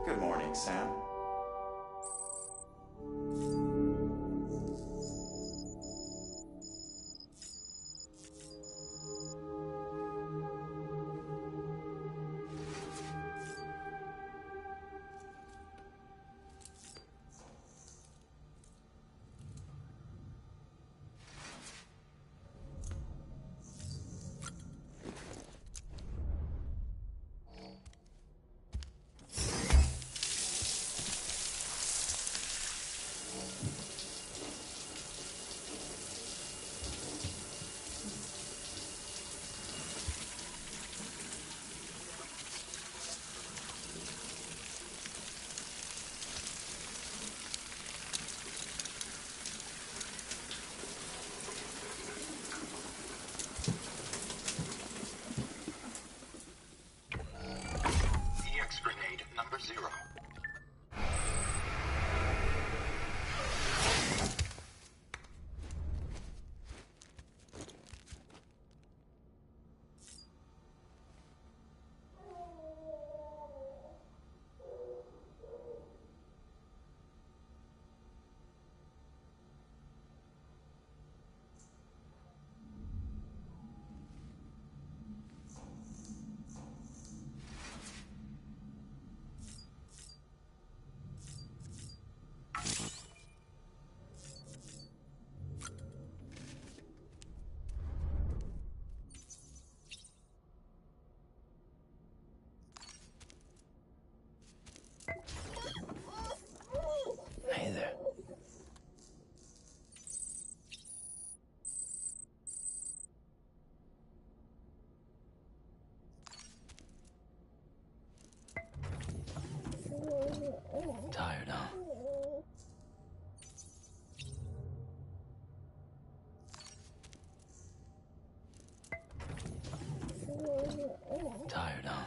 Good morning, Sam. Grenade number 0. Hey there. Tired, huh? Tired, huh?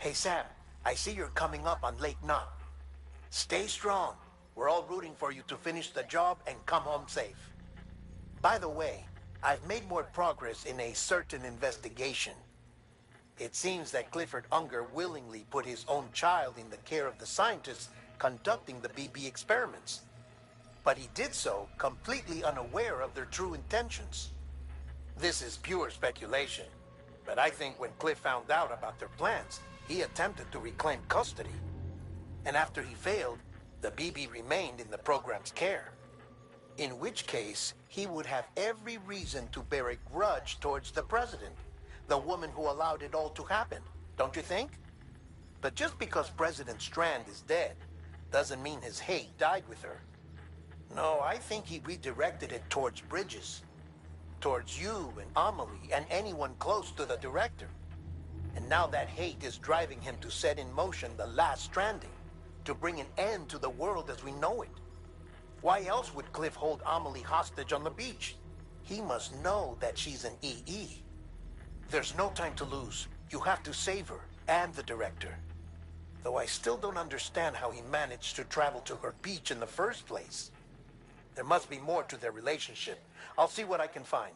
Hey, Sam, I see you're coming up on Lake Knot. Stay strong. We're all rooting for you to finish the job and come home safe. By the way, I've made more progress in a certain investigation. It seems that Clifford Unger willingly put his own child in the care of the scientists conducting the BB experiments. But he did so completely unaware of their true intentions. This is pure speculation, but I think when Cliff found out about their plans, he attempted to reclaim custody. And after he failed, the BB remained in the program's care. In which case, he would have every reason to bear a grudge towards the president, the woman who allowed it all to happen, don't you think? But just because President Strand is dead, doesn't mean his hate died with her. No, I think he redirected it towards Bridges. Towards you and Amelie and anyone close to the director. And now that hate is driving him to set in motion the last Stranding, to bring an end to the world as we know it. Why else would Cliff hold Amelie hostage on the beach? He must know that she's an EE. There's no time to lose. You have to save her, and the director. Though I still don't understand how he managed to travel to her beach in the first place. There must be more to their relationship. I'll see what I can find.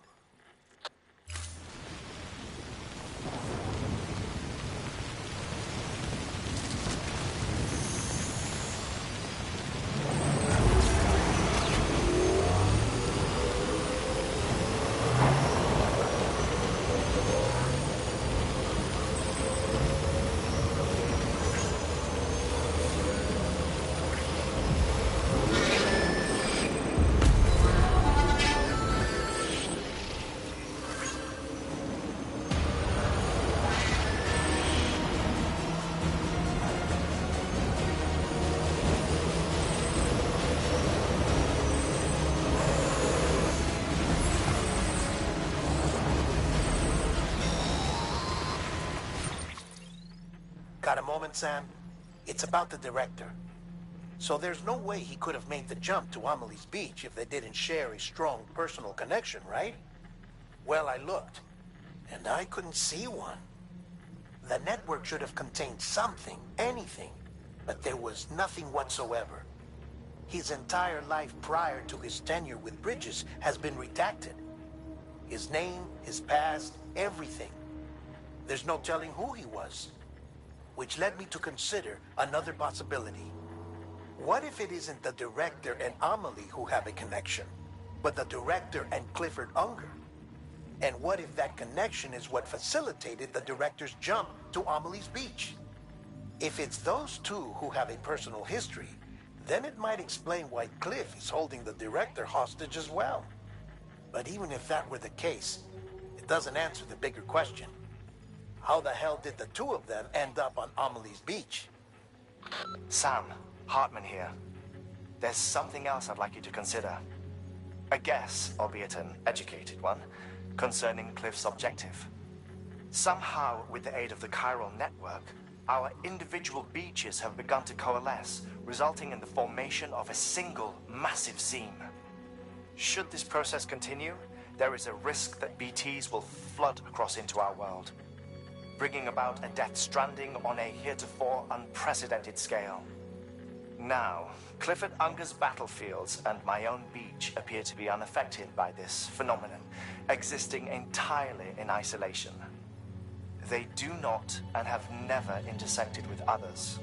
Got a moment, Sam? It's about the director. So there's no way he could have made the jump to Amelie's beach if they didn't share a strong personal connection, right? Well, I looked, and I couldn't see one. The network should have contained something, anything, but there was nothing whatsoever. His entire life prior to his tenure with Bridges has been redacted. His name, his past, everything. There's no telling who he was. Which led me to consider another possibility. What if it isn't the director and Amelie who have a connection, but the director and Clifford Unger? And what if that connection is what facilitated the director's jump to Amelie's beach? If it's those two who have a personal history, then it might explain why Cliff is holding the director hostage as well. But even if that were the case, it doesn't answer the bigger question. How the hell did the two of them end up on Amelie's beach? Sam, Hartman here. There's something else I'd like you to consider. A guess, albeit an educated one, concerning Cliff's objective. Somehow, with the aid of the chiral network, our individual beaches have begun to coalesce, resulting in the formation of a single massive seam. Should this process continue, there is a risk that BTs will flood across into our world, bringing about a death stranding on a heretofore unprecedented scale. Now, Clifford Unger's battlefields and my own beach appear to be unaffected by this phenomenon, existing entirely in isolation. They do not and have never intersected with others.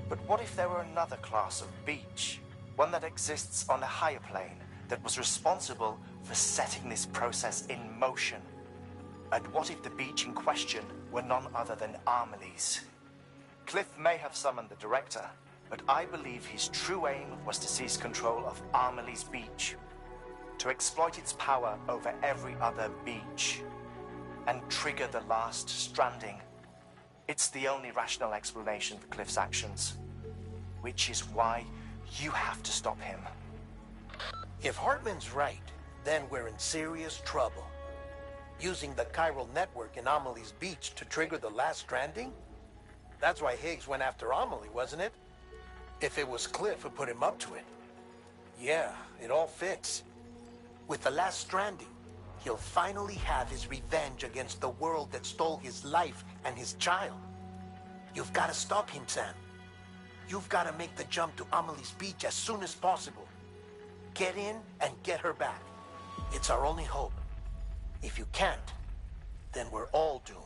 But what if there were another class of beach, one that exists on a higher plane, that was responsible for setting this process in motion? And what if the beach in question were none other than Amelie's? Cliff may have summoned the director, but I believe his true aim was to seize control of Amelie's beach, to exploit its power over every other beach, and trigger the last stranding. It's the only rational explanation for Cliff's actions, which is why you have to stop him. If Hartman's right, then we're in serious trouble. Using the chiral network in Amelie's beach to trigger the last stranding? That's why Higgs went after Amelie, wasn't it? If it was Cliff who put him up to it. Yeah, it all fits. With the last stranding, he'll finally have his revenge against the world that stole his life and his child. You've got to stop him, Sam. You've got to make the jump to Amelie's beach as soon as possible. Get in and get her back. It's our only hope. If you can't, then we're all doomed.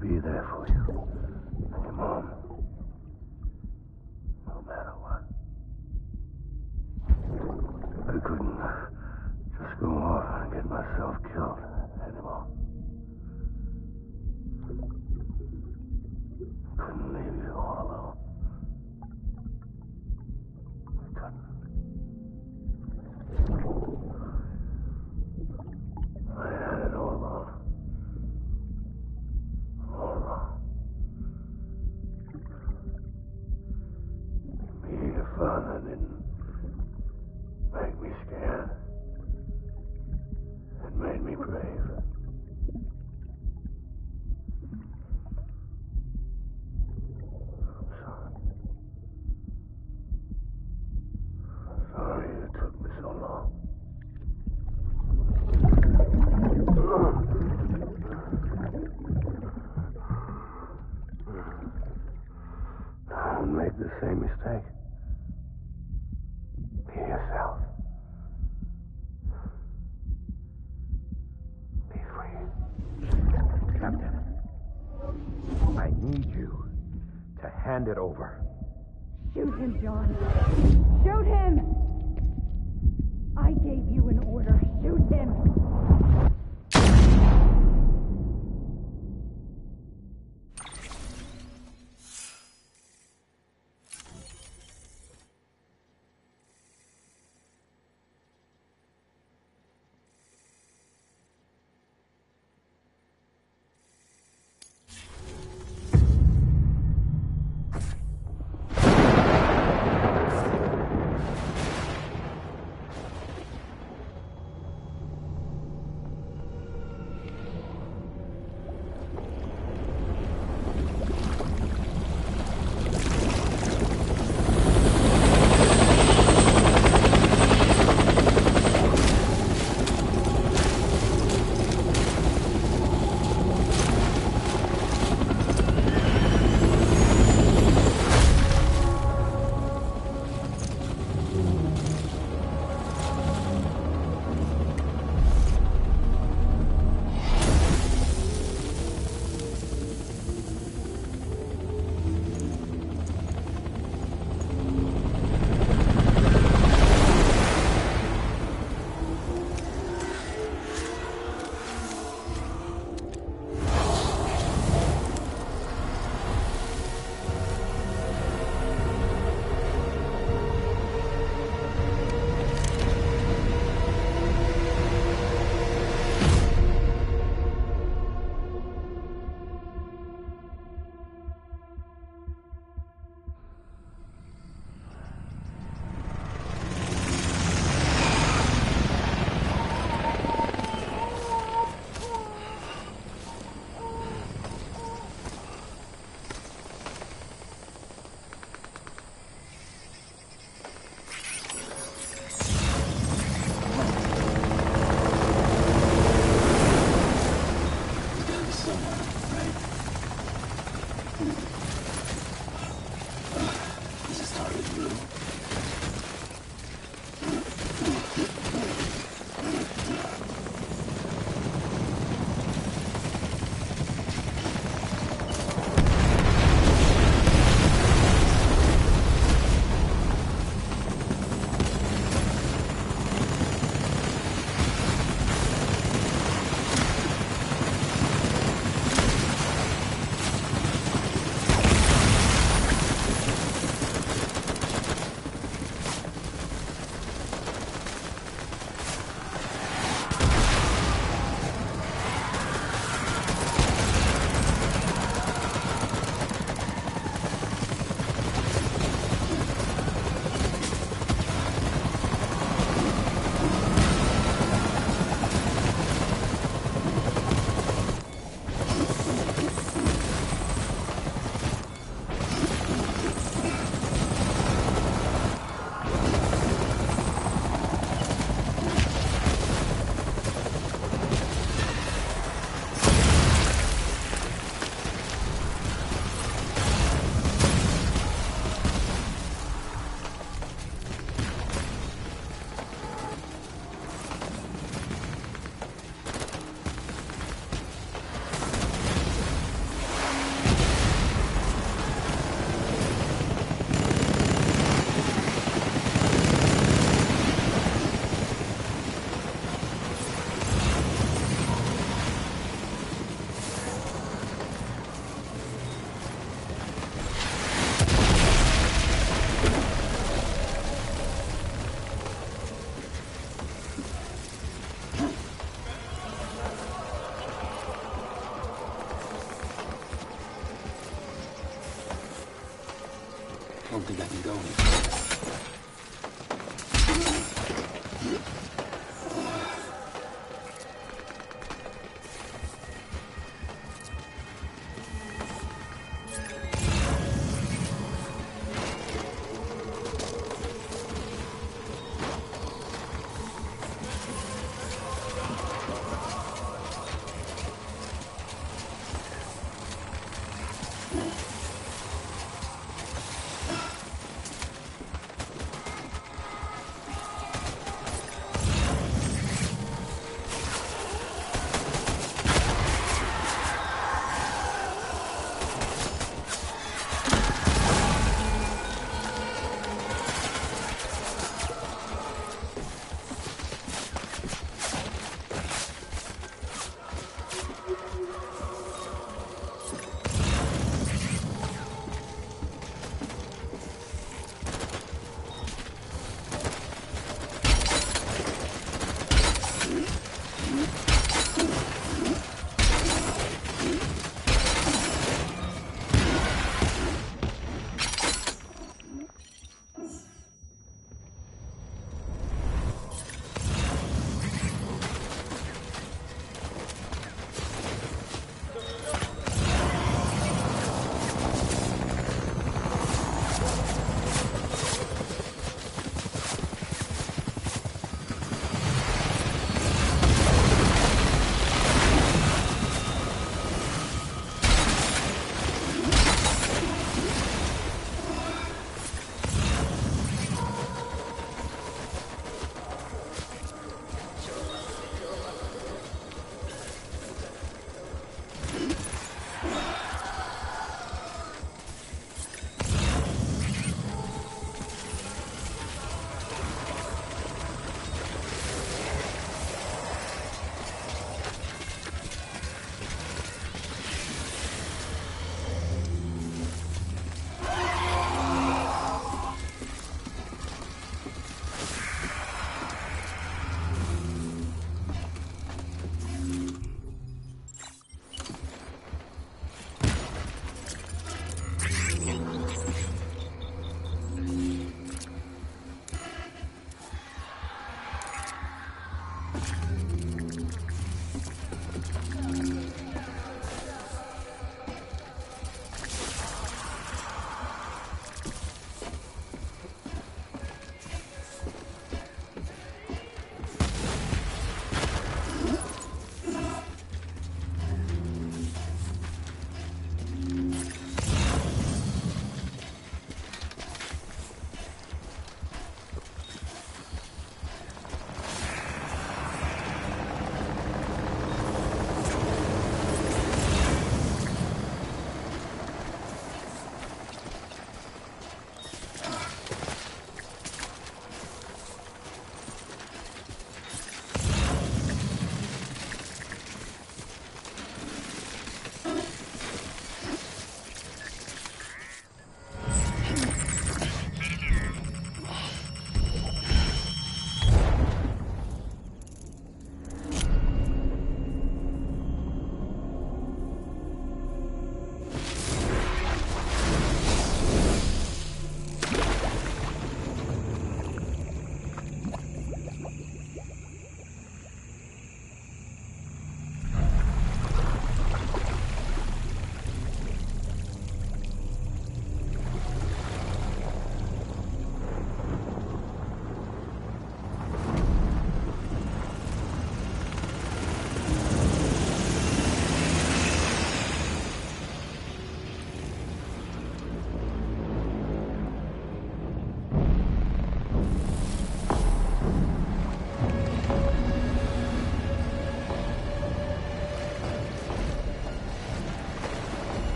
Be there for you and your mom, no matter what. I couldn't just go off and get myself killed anymore. Couldn't leave you all alone. I couldn't. I had it all wrong. Being a father didn't make me scared. It made me brave. I'm sorry. I'm sorry it took me so long. Don't make the same mistake. Be yourself. Be free. Captain, I need you to hand it over. Shoot him, John. Shoot him! I gave you an order. Shoot him!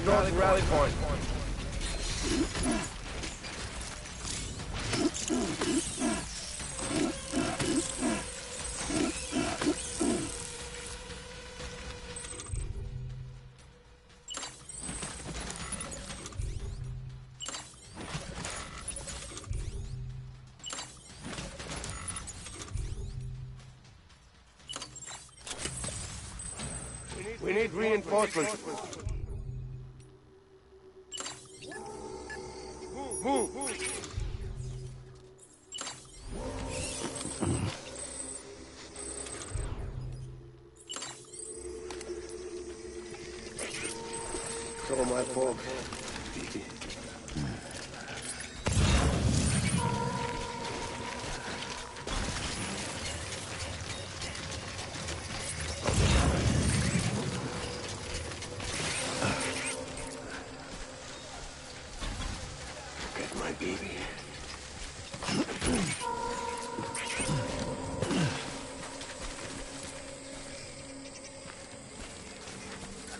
North rally point. We need reinforcements. Move! It's all my fault.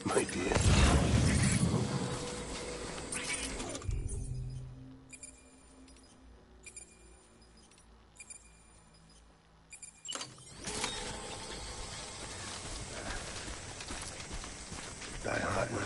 My dear. Die hard, man.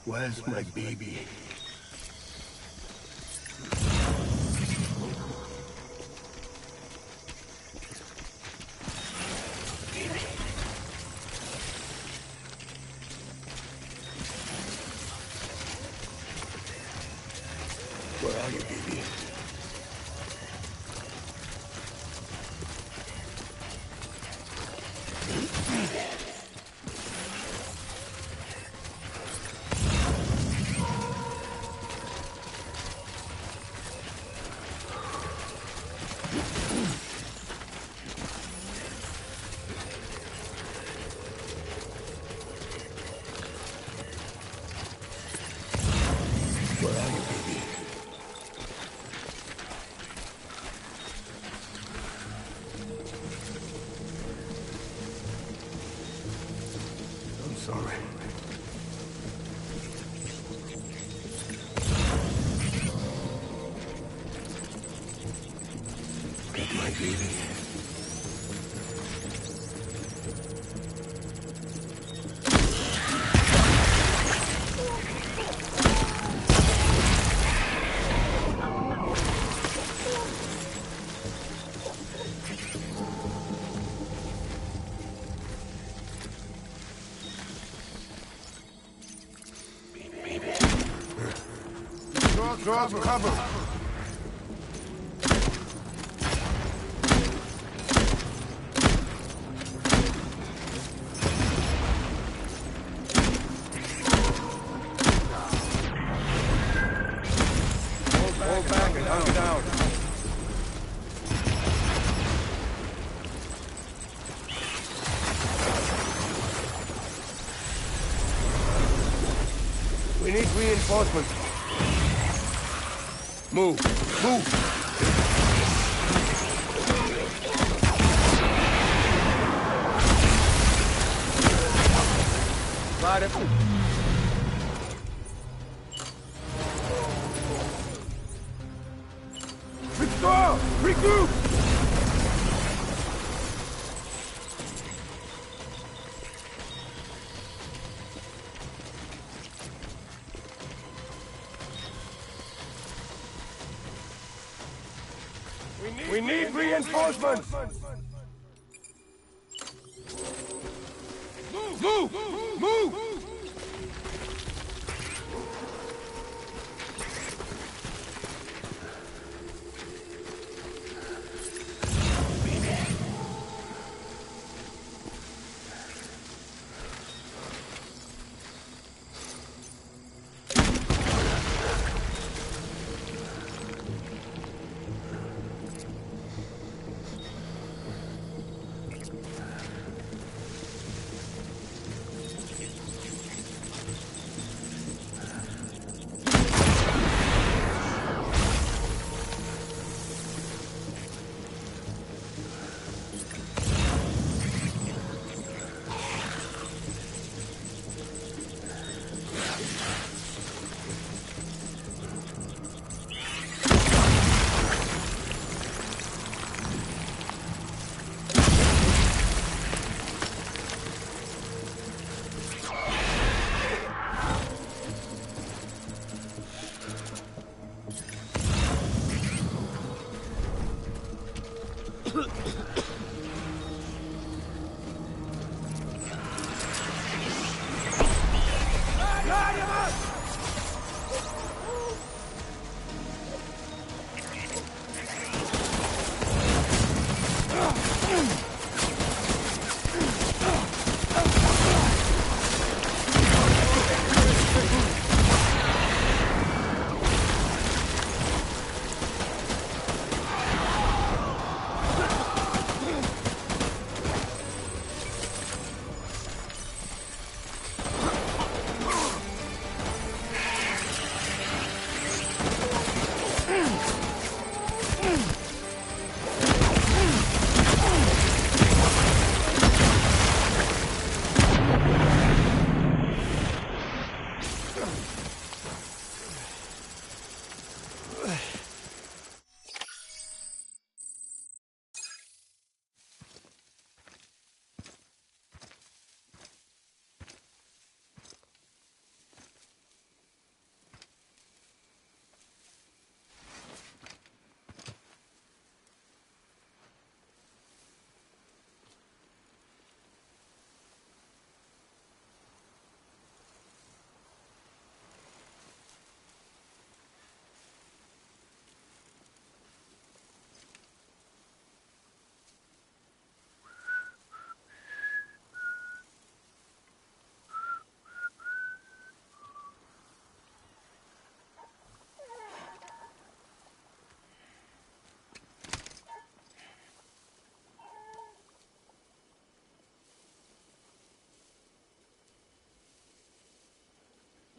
Where's my baby? Baby. Where are you, baby? Where are you, baby? I'm sorry. Get my baby. Draw for cover. Hold back and hunker down. We need reinforcements. Move! Move! Slide it. Withdraw! Regroup! We need reinforcements! Move! Move!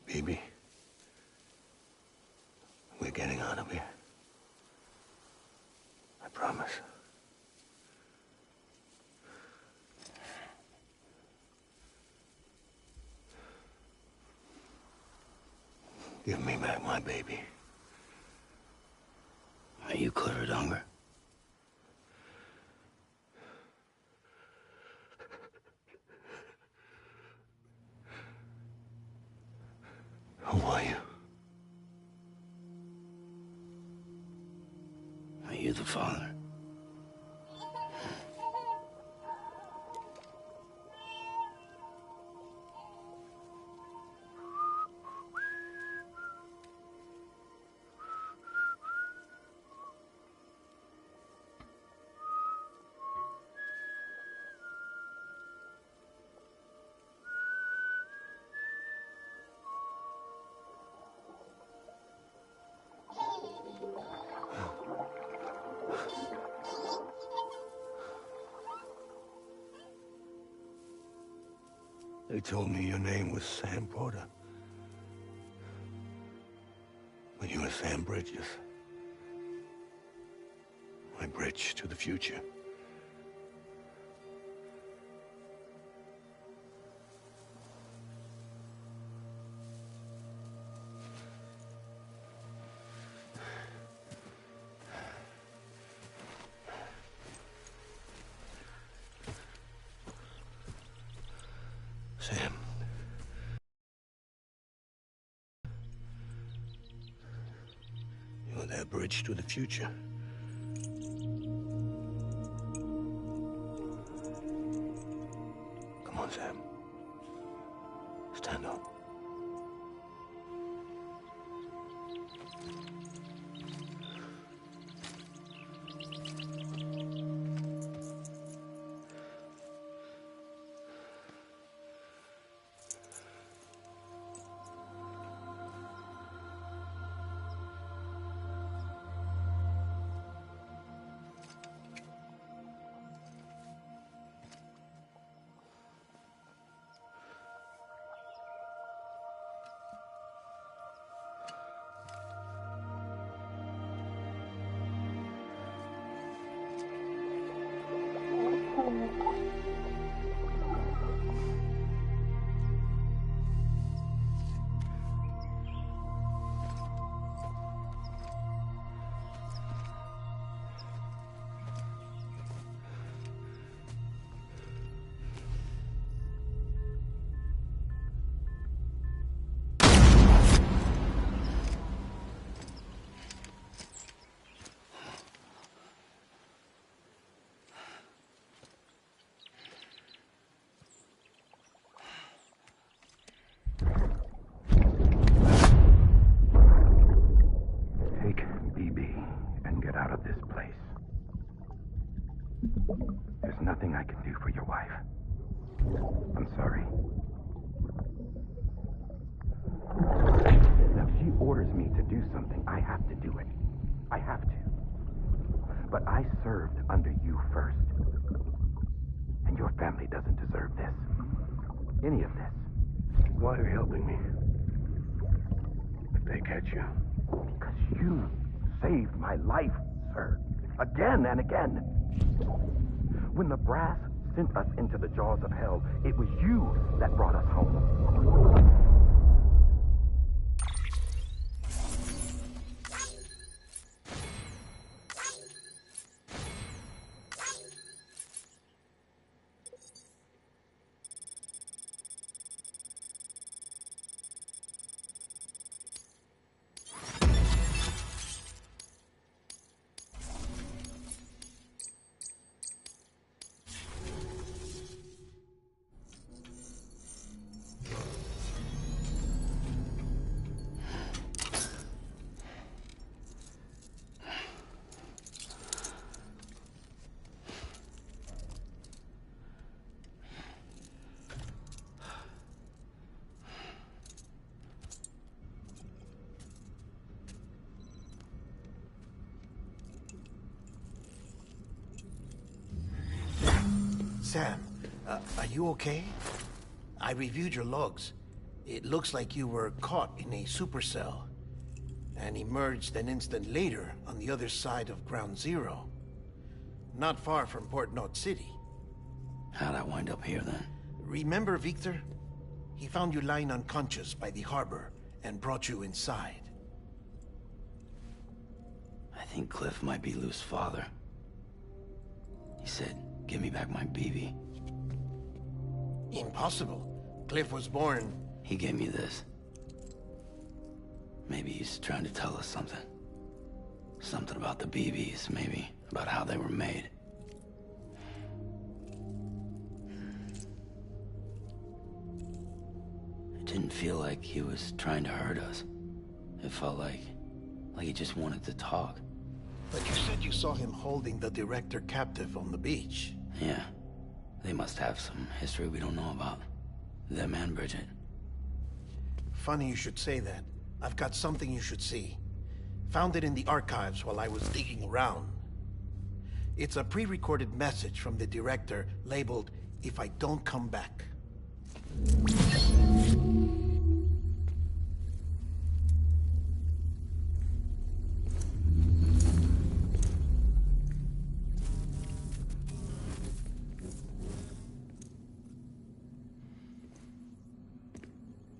Baby, we're getting out of here. I promise. Give me back my baby. Are you clear of hunger? Who are you? Are you the father? They told me your name was Sam Porter. But you were Sam Bridges. My bridge to the future. Sam. You're that bridge to the future. on, Sam. Stand up. There's nothing I can do for your wife. I'm sorry. Now, if she orders me to do something, I have to do it. I have to. But I served under you first. And your family doesn't deserve this. Any of this. Why are you helping me? If they catch you. Because you saved my life, sir. Again and again. When the brass sent us into the jaws of hell, it was you that brought us home. Sam, are you okay? I reviewed your logs. It looks like you were caught in a supercell and emerged an instant later on the other side of Ground Zero. Not far from Port Knot City. How'd I wind up here then? Remember Victor? He found you lying unconscious by the harbor and brought you inside. I think Cliff might be Lou's father. He said, "Give me back my BB." Impossible. Cliff was born... He gave me this. Maybe he's trying to tell us something. Something about the BBs, maybe. About how they were made. It didn't feel like he was trying to hurt us. It felt like he just wanted to talk. But you said you saw him holding the director captive on the beach. Yeah. They must have some history we don't know about. Them and Bridget. Funny you should say that. I've got something you should see. Found it in the archives while I was digging around. It's a pre-recorded message from the director labeled, "If I don't come back."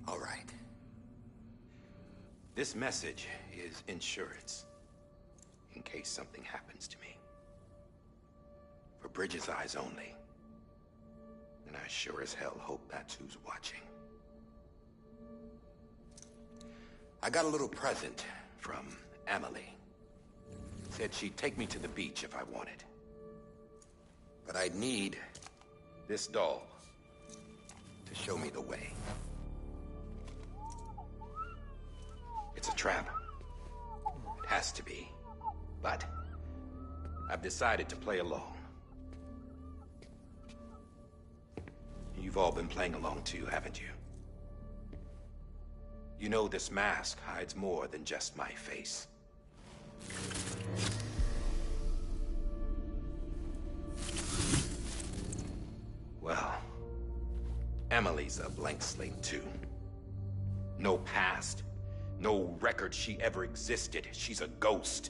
All right. This message is insurance, in case something happens to me. For Bridget's eyes only. And I sure as hell hope that's who's watching. I got a little present from Emily. Said she'd take me to the beach if I wanted. But I'd need this doll. to show me the way. It's a trap. It has to be. But I've decided to play along. You've all been playing along too, haven't you? You know this mask hides more than just my face. Well, Emily's a blank slate too. No past, no record she ever existed. She's a ghost.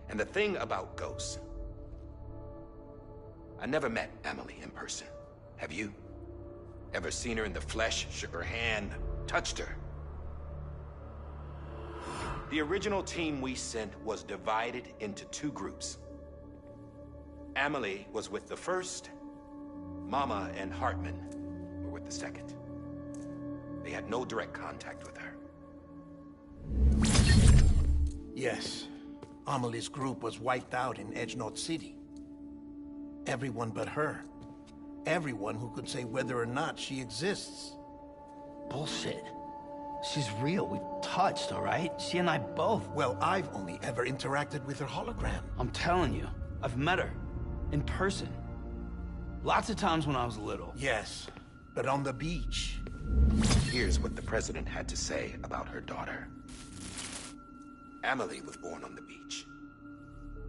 And the thing about ghosts, I never met Emily in person. Have you? Ever seen her in the flesh, shook her hand, touched her? The original team we sent was divided into two groups. Emily was with the first, Mama and Hartman were with the second. They had no direct contact with her. Yes. Amelie's group was wiped out in Edgenort City. Everyone but her. Everyone who could say whether or not she exists. Bullshit. She's real. We've touched, all right? She and I both. Well, I've only ever interacted with her hologram. I'm telling you, I've met her. In person. Lots of times when I was little. Yes, but on the beach. Here's what the president had to say about her daughter. Emily was born on the beach.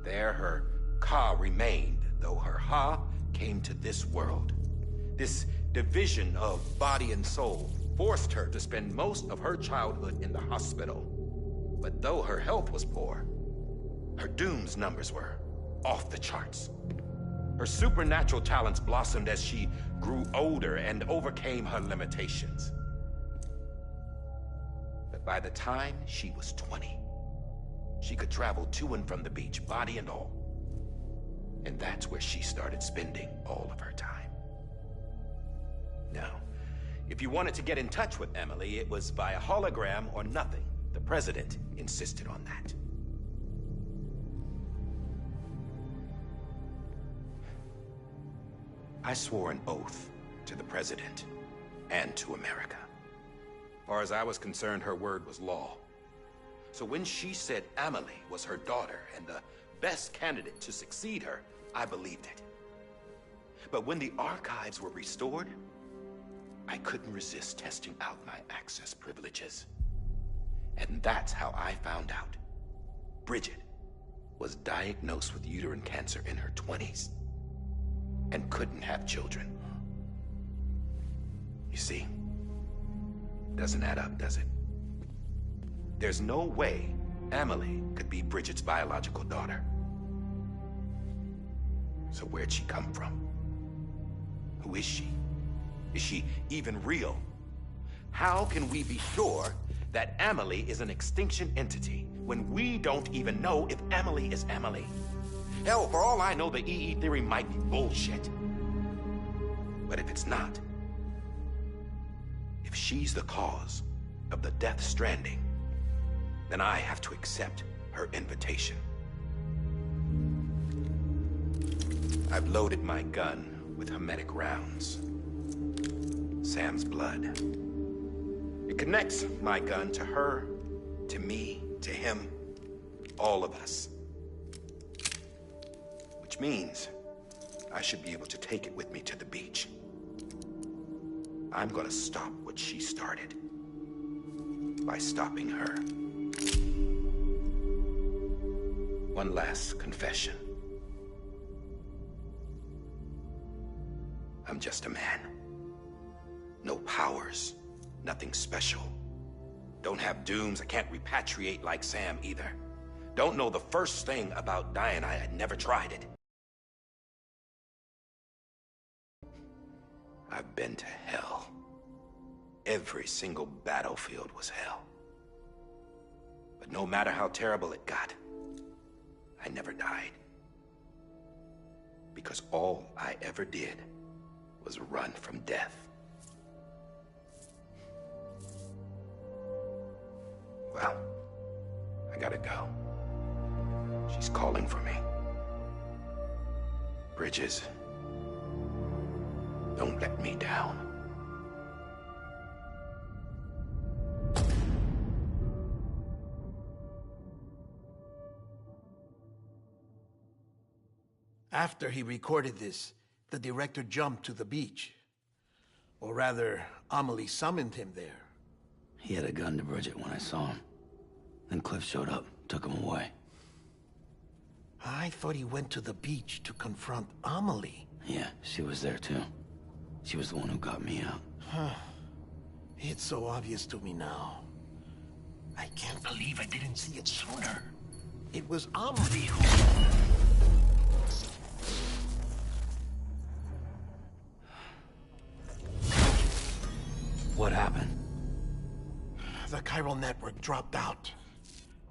There her Ka remained, though her Ha came to this world. This division of body and soul forced her to spend most of her childhood in the hospital. But though her health was poor, her Doom's numbers were off the charts. Her supernatural talents blossomed as she grew older and overcame her limitations. But by the time she was 20, she could travel to and from the beach, body and all. And that's where she started spending all of her time. Now, if you wanted to get in touch with Emily, it was via hologram or nothing. The president insisted on that. I swore an oath to the president and to America. As far as I was concerned, her word was law. So when she said Emily was her daughter and the best candidate to succeed her, I believed it. But when the archives were restored, I couldn't resist testing out my access privileges. And that's how I found out Bridget was diagnosed with uterine cancer in her 20s and couldn't have children. You see, doesn't add up, does it? There's no way Emily could be Bridget's biological daughter. So where'd she come from? Who is she? Is she even real? How can we be sure that Emily is an extinction entity when we don't even know if Emily is Emily? Hell, for all I know, the EE theory might be bullshit. But if it's not, if she's the cause of the death stranding, then I have to accept her invitation. I've loaded my gun with hermetic rounds. Sam's blood. It connects my gun to her, to me, to him, all of us. Which means I should be able to take it with me to the beach. I'm gonna stop what she started by stopping her. One last confession. I'm just a man. No powers, nothing special. Don't have dooms, I can't repatriate like Sam either. Don't know the first thing about dying, I had never tried it. I've been to hell. Every single battlefield was hell. But no matter how terrible it got, I never died. Because all I ever did was run from death. Well, I gotta go. She's calling for me. Bridges, don't let me down. After he recorded this, the director jumped to the beach. Or rather, Amelie summoned him there. He had a gun to Bridget when I saw him. Then Cliff showed up, took him away. I thought he went to the beach to confront Amelie. Yeah, she was there too. She was the one who got me out. It's so obvious to me now. I can't believe I didn't see it sooner. It was Amelie who... What happened? The chiral network dropped out.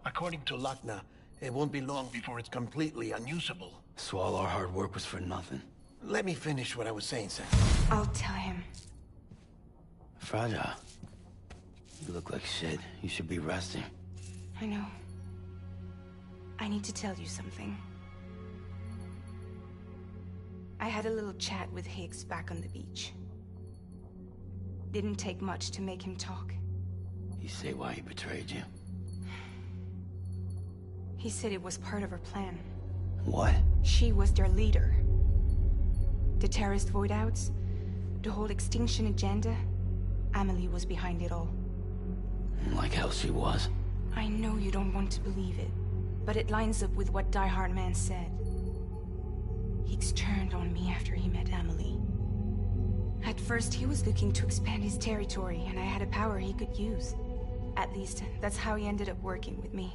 According to Lakna, it won't be long before it's completely unusable. So all our hard work was for nothing. Let me finish what I was saying, Sam. I'll tell him. Fragile. You look like shit. You should be resting. I know. I need to tell you something. I had a little chat with Higgs back on the beach. Didn't take much to make him talk. You say why he betrayed you? He said it was part of her plan. What? She was their leader. The terrorist void-outs, the whole extinction agenda, Amelie was behind it all. Like hell she was. I know you don't want to believe it, but it lines up with what Die Hard Man said. Higgs turned on me after he met Amelie. At first, he was looking to expand his territory, and I had a power he could use. At least, that's how he ended up working with me.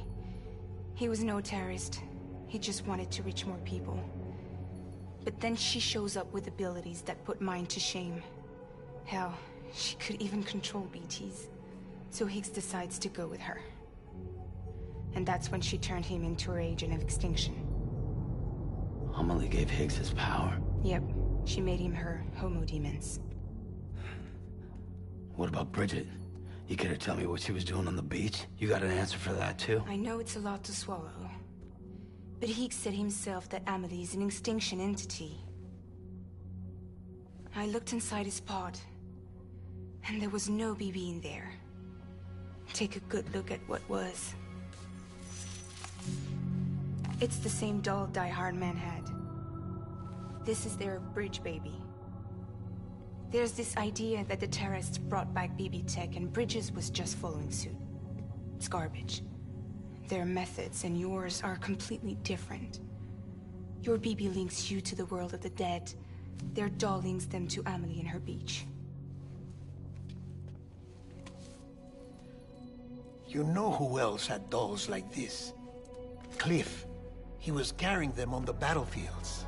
He was no terrorist. He just wanted to reach more people. But then she shows up with abilities that put mine to shame. Hell, she could even control BTs. So Higgs decides to go with her. And that's when she turned him into her agent of extinction. Amelie gave Higgs his power. Yep, she made him her Homo Demens. What about Bridget? You care to tell me what she was doing on the beach? You got an answer for that too? I know it's a lot to swallow. But Higgs said himself that Amelie is an extinction entity. I looked inside his pod, and there was no BB in there. Take a good look at what was. It's the same doll Die Hard Man had. This is their bridge baby. There's this idea that the terrorists brought back BB tech and Bridges was just following suit. It's garbage. Their methods and yours are completely different. Your BB links you to the world of the dead. Their doll links them to Amelie and her beach. You know who else had dolls like this? Cliff. He was carrying them on the battlefields.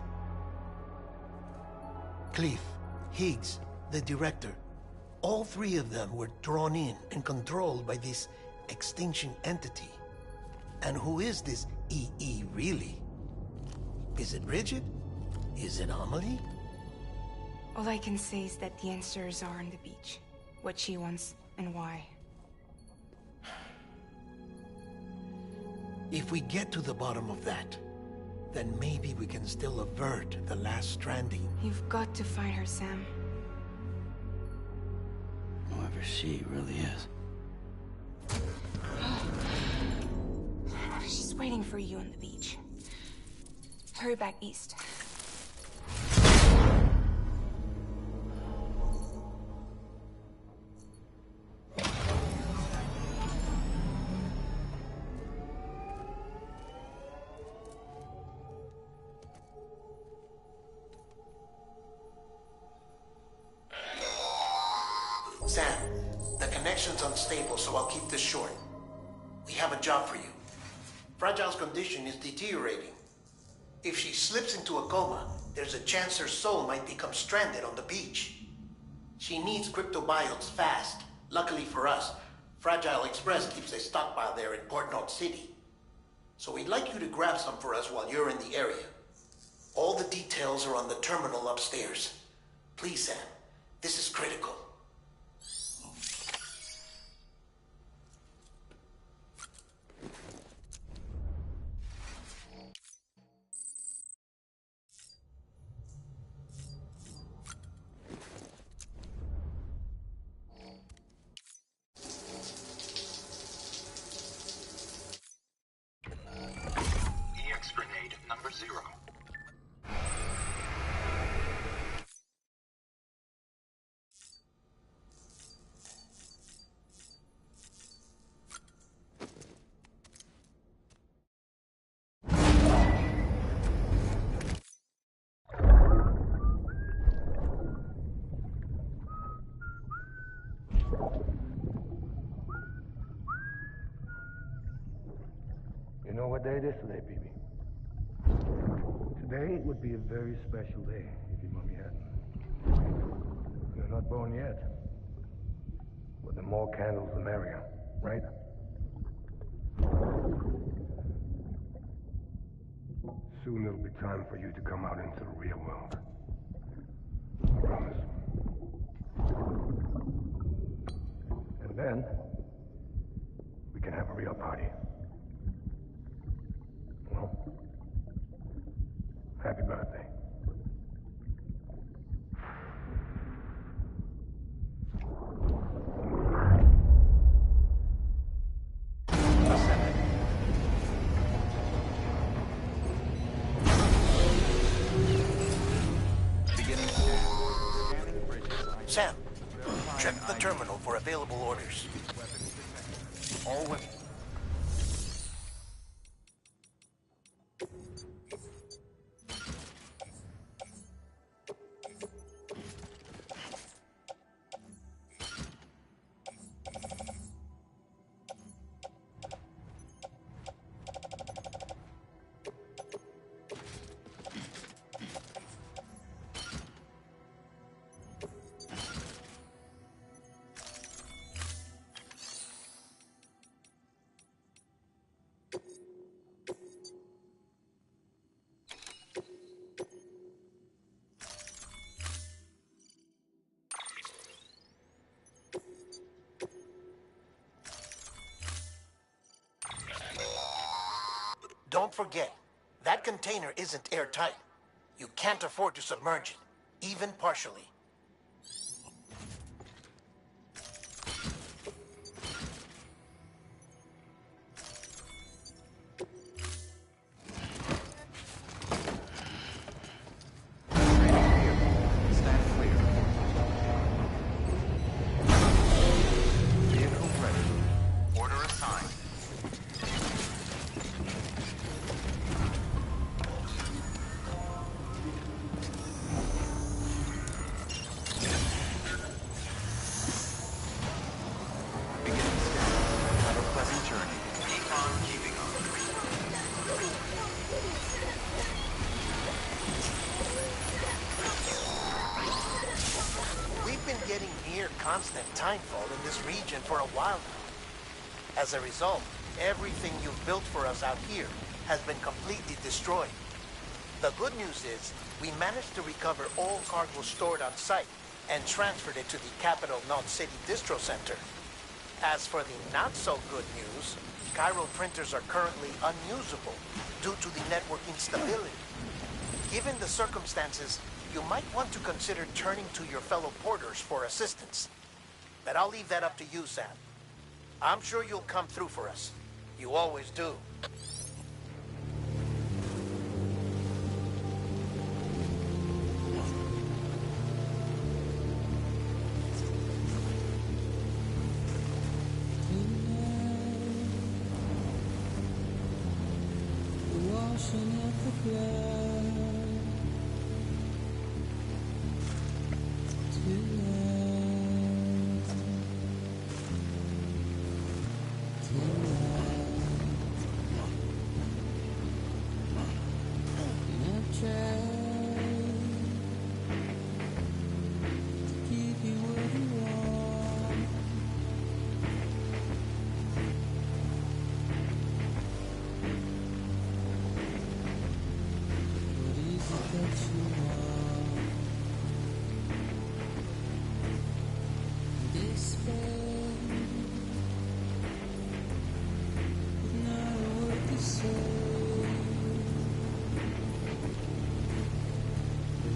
Cliff, Higgs, the director. All three of them were drawn in and controlled by this extinction entity. And who is this EE really? Is it Bridget? Is it Amelie? All I can say is that the answers are on the beach. What she wants and why. If we get to the bottom of that, then maybe we can still avert the last stranding. You've got to find her, Sam. Whoever she really is. She's waiting for you on the beach. Hurry back east. Sam, the connection's unstable, so I'll keep this short. We have a job for you. Fragile's condition is deteriorating. If she slips into a coma, there's a chance her soul might become stranded on the beach. She needs cryptobiotes fast. Luckily for us, Fragile Express keeps a stockpile there in Port North City. So we'd like you to grab some for us while you're in the area. All the details are on the terminal upstairs. Please, Sam, this is critical. EX grenade number 0. it is today, baby. Today would be a very special day if your mommy hadn't. You're not born yet. But the more candles, the merrier, right? Soon it'll be time for you to come out into the real world. I promise. And then, we can have a real party. Well, happy birthday. Sam, check the terminal for available orders. All weapons. Don't forget, that container isn't airtight. You can't afford to submerge it, even partially. Stand clear. Vehicle ready. Order assigned. Beginning scan. Have a pleasant journey. Keep on keeping on. We've been getting near constant timefall in this region for a while now. As a result, everything you've built for us out here has been completely destroyed. The good news is, we managed to recover all cargo stored on site and transferred it to the Capital Knot City Distro Center. As for the not-so-good news, chiral printers are currently unusable due to the network instability. Given the circumstances, you might want to consider turning to your fellow porters for assistance. But I'll leave that up to you, Sam. I'm sure you'll come through for us. You always do. Washing up the blood tonight, and I've tried to keep you where you are. What is it that you want? Despair, but not a word to say.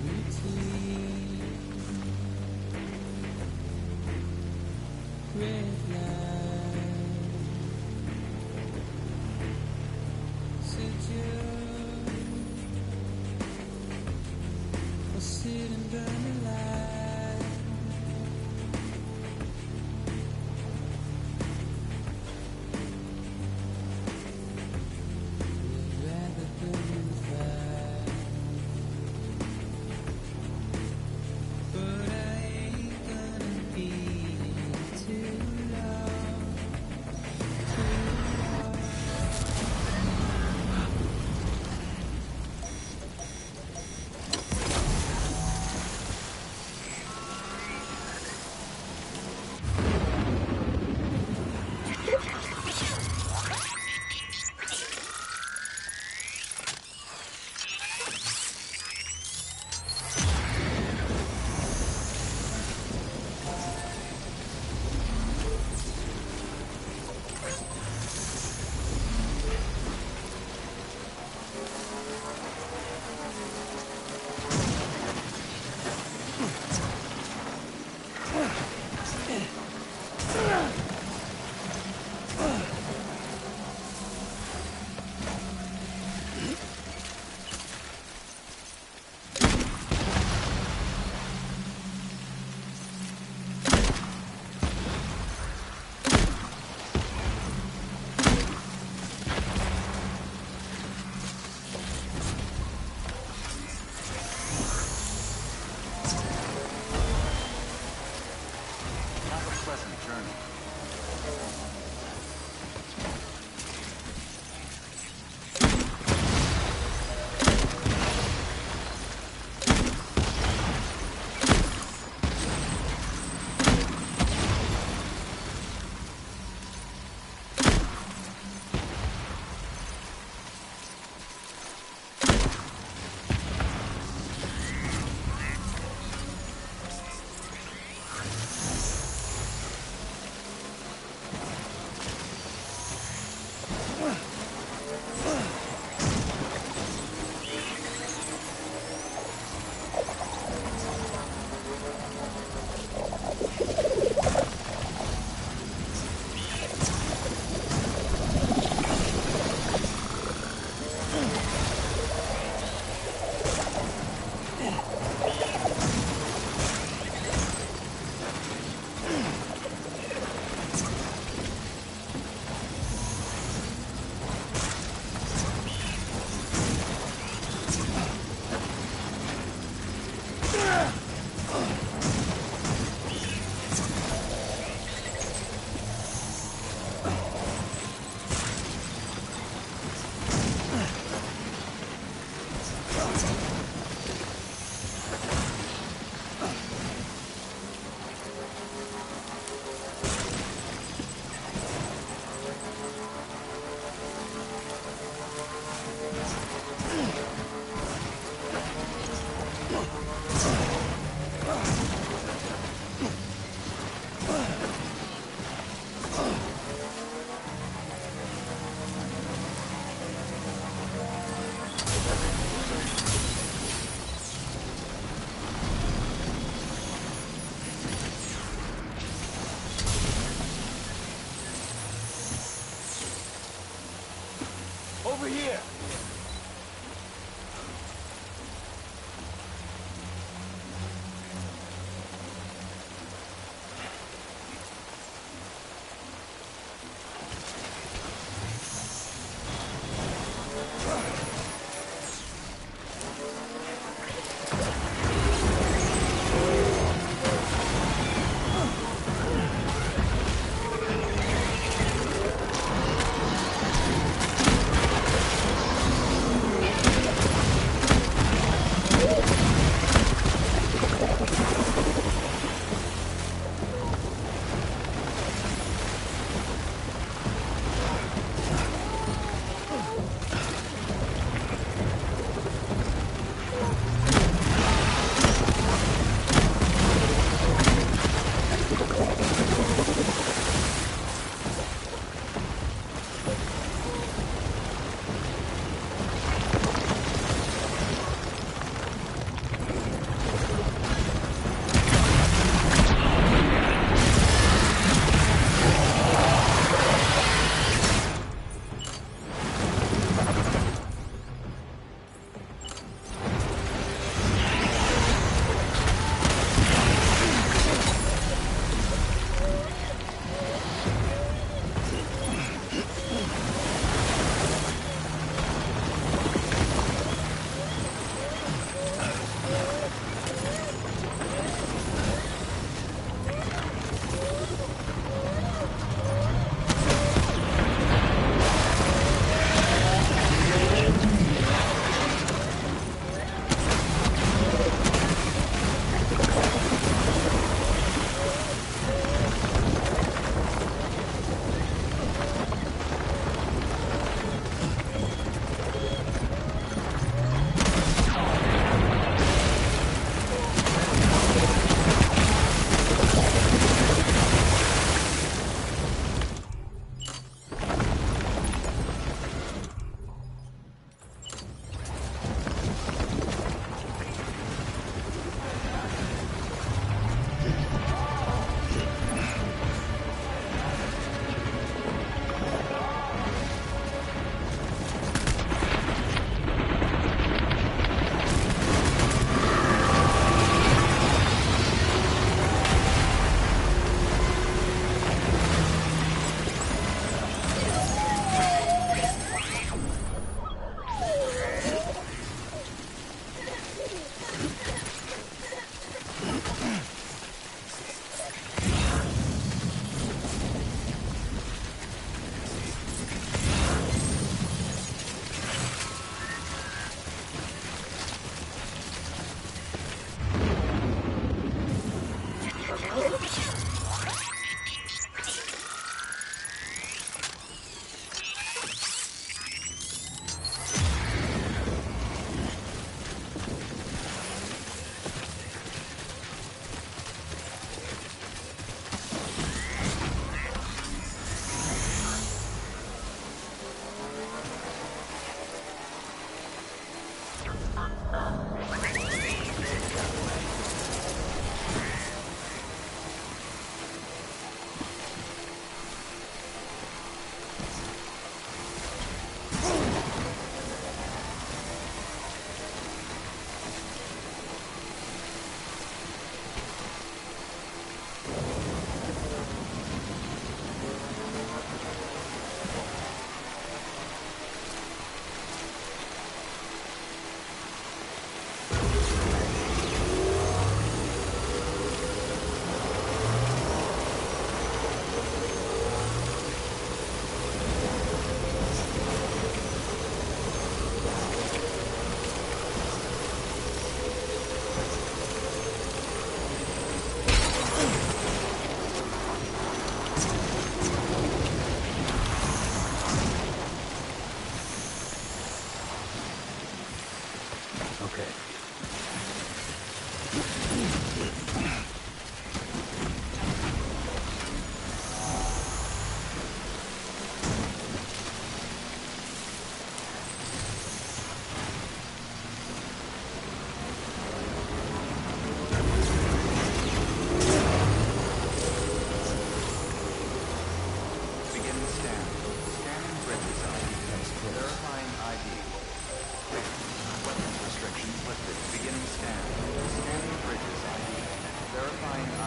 Routine, red light, seduce, or sit and burn the light. We'd rather burn in fire, but I ain't gonna be too long, too long.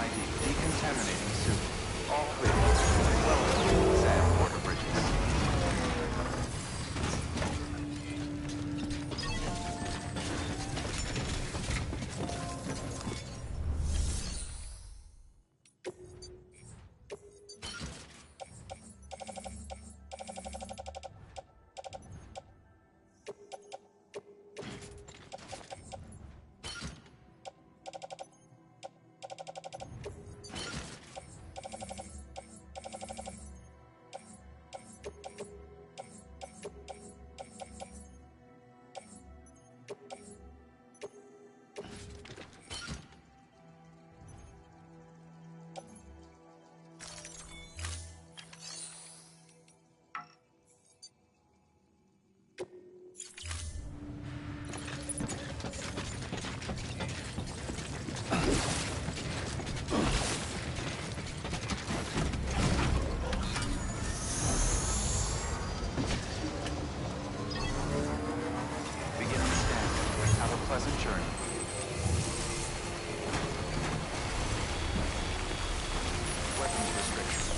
ID. Decontaminating suit. All clear. Welcome, Sam Porter Bridges. Pleasant journey. Weapons restrictions.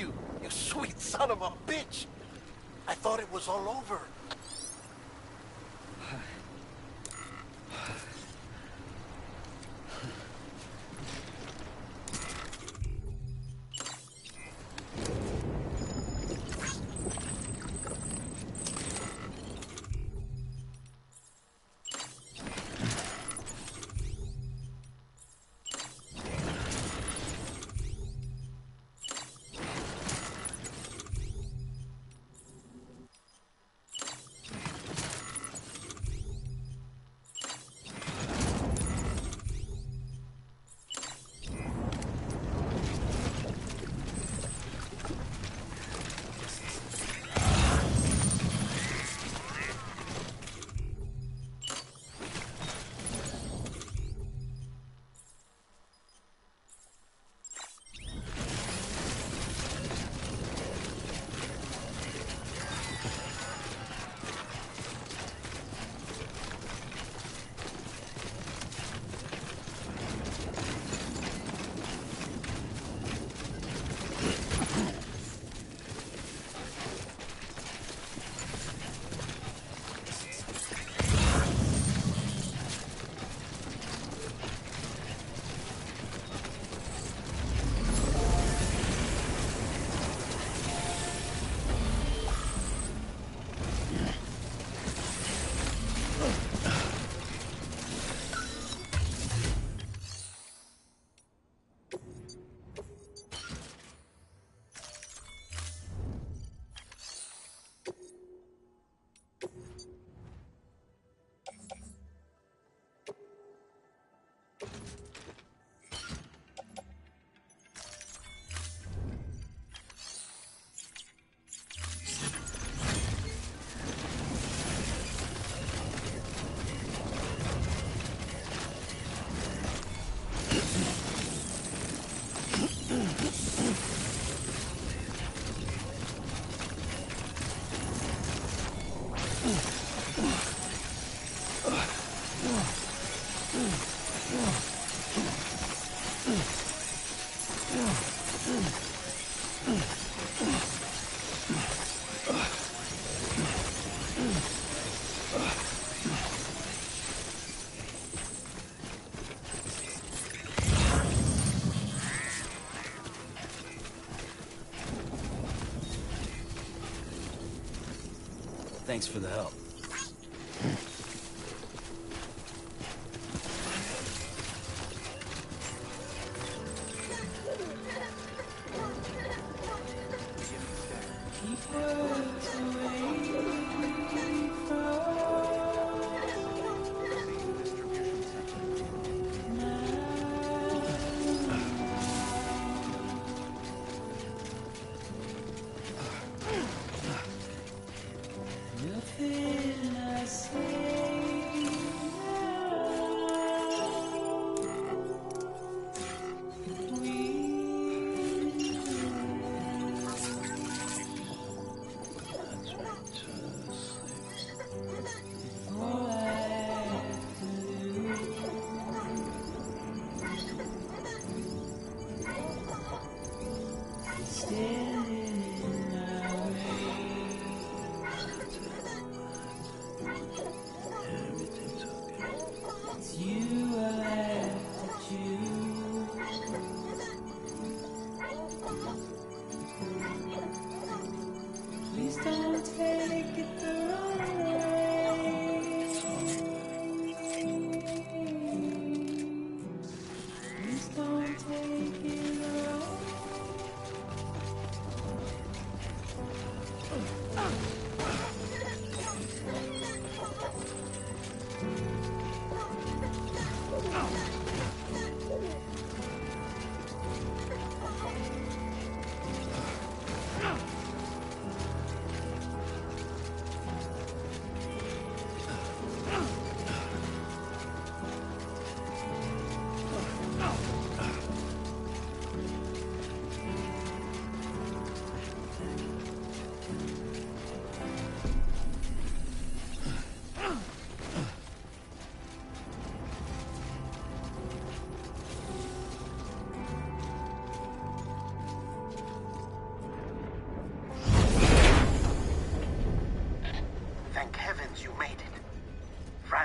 you sweet son of a bitch! I thought it was all over. Thanks for the help.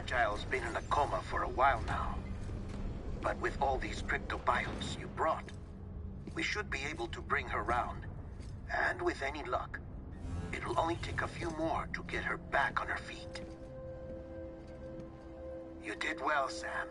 Fragile's been in a coma for a while now. But with all these cryptobiotes you brought, we should be able to bring her round. And with any luck, it'll only take a few more to get her back on her feet. You did well, Sam.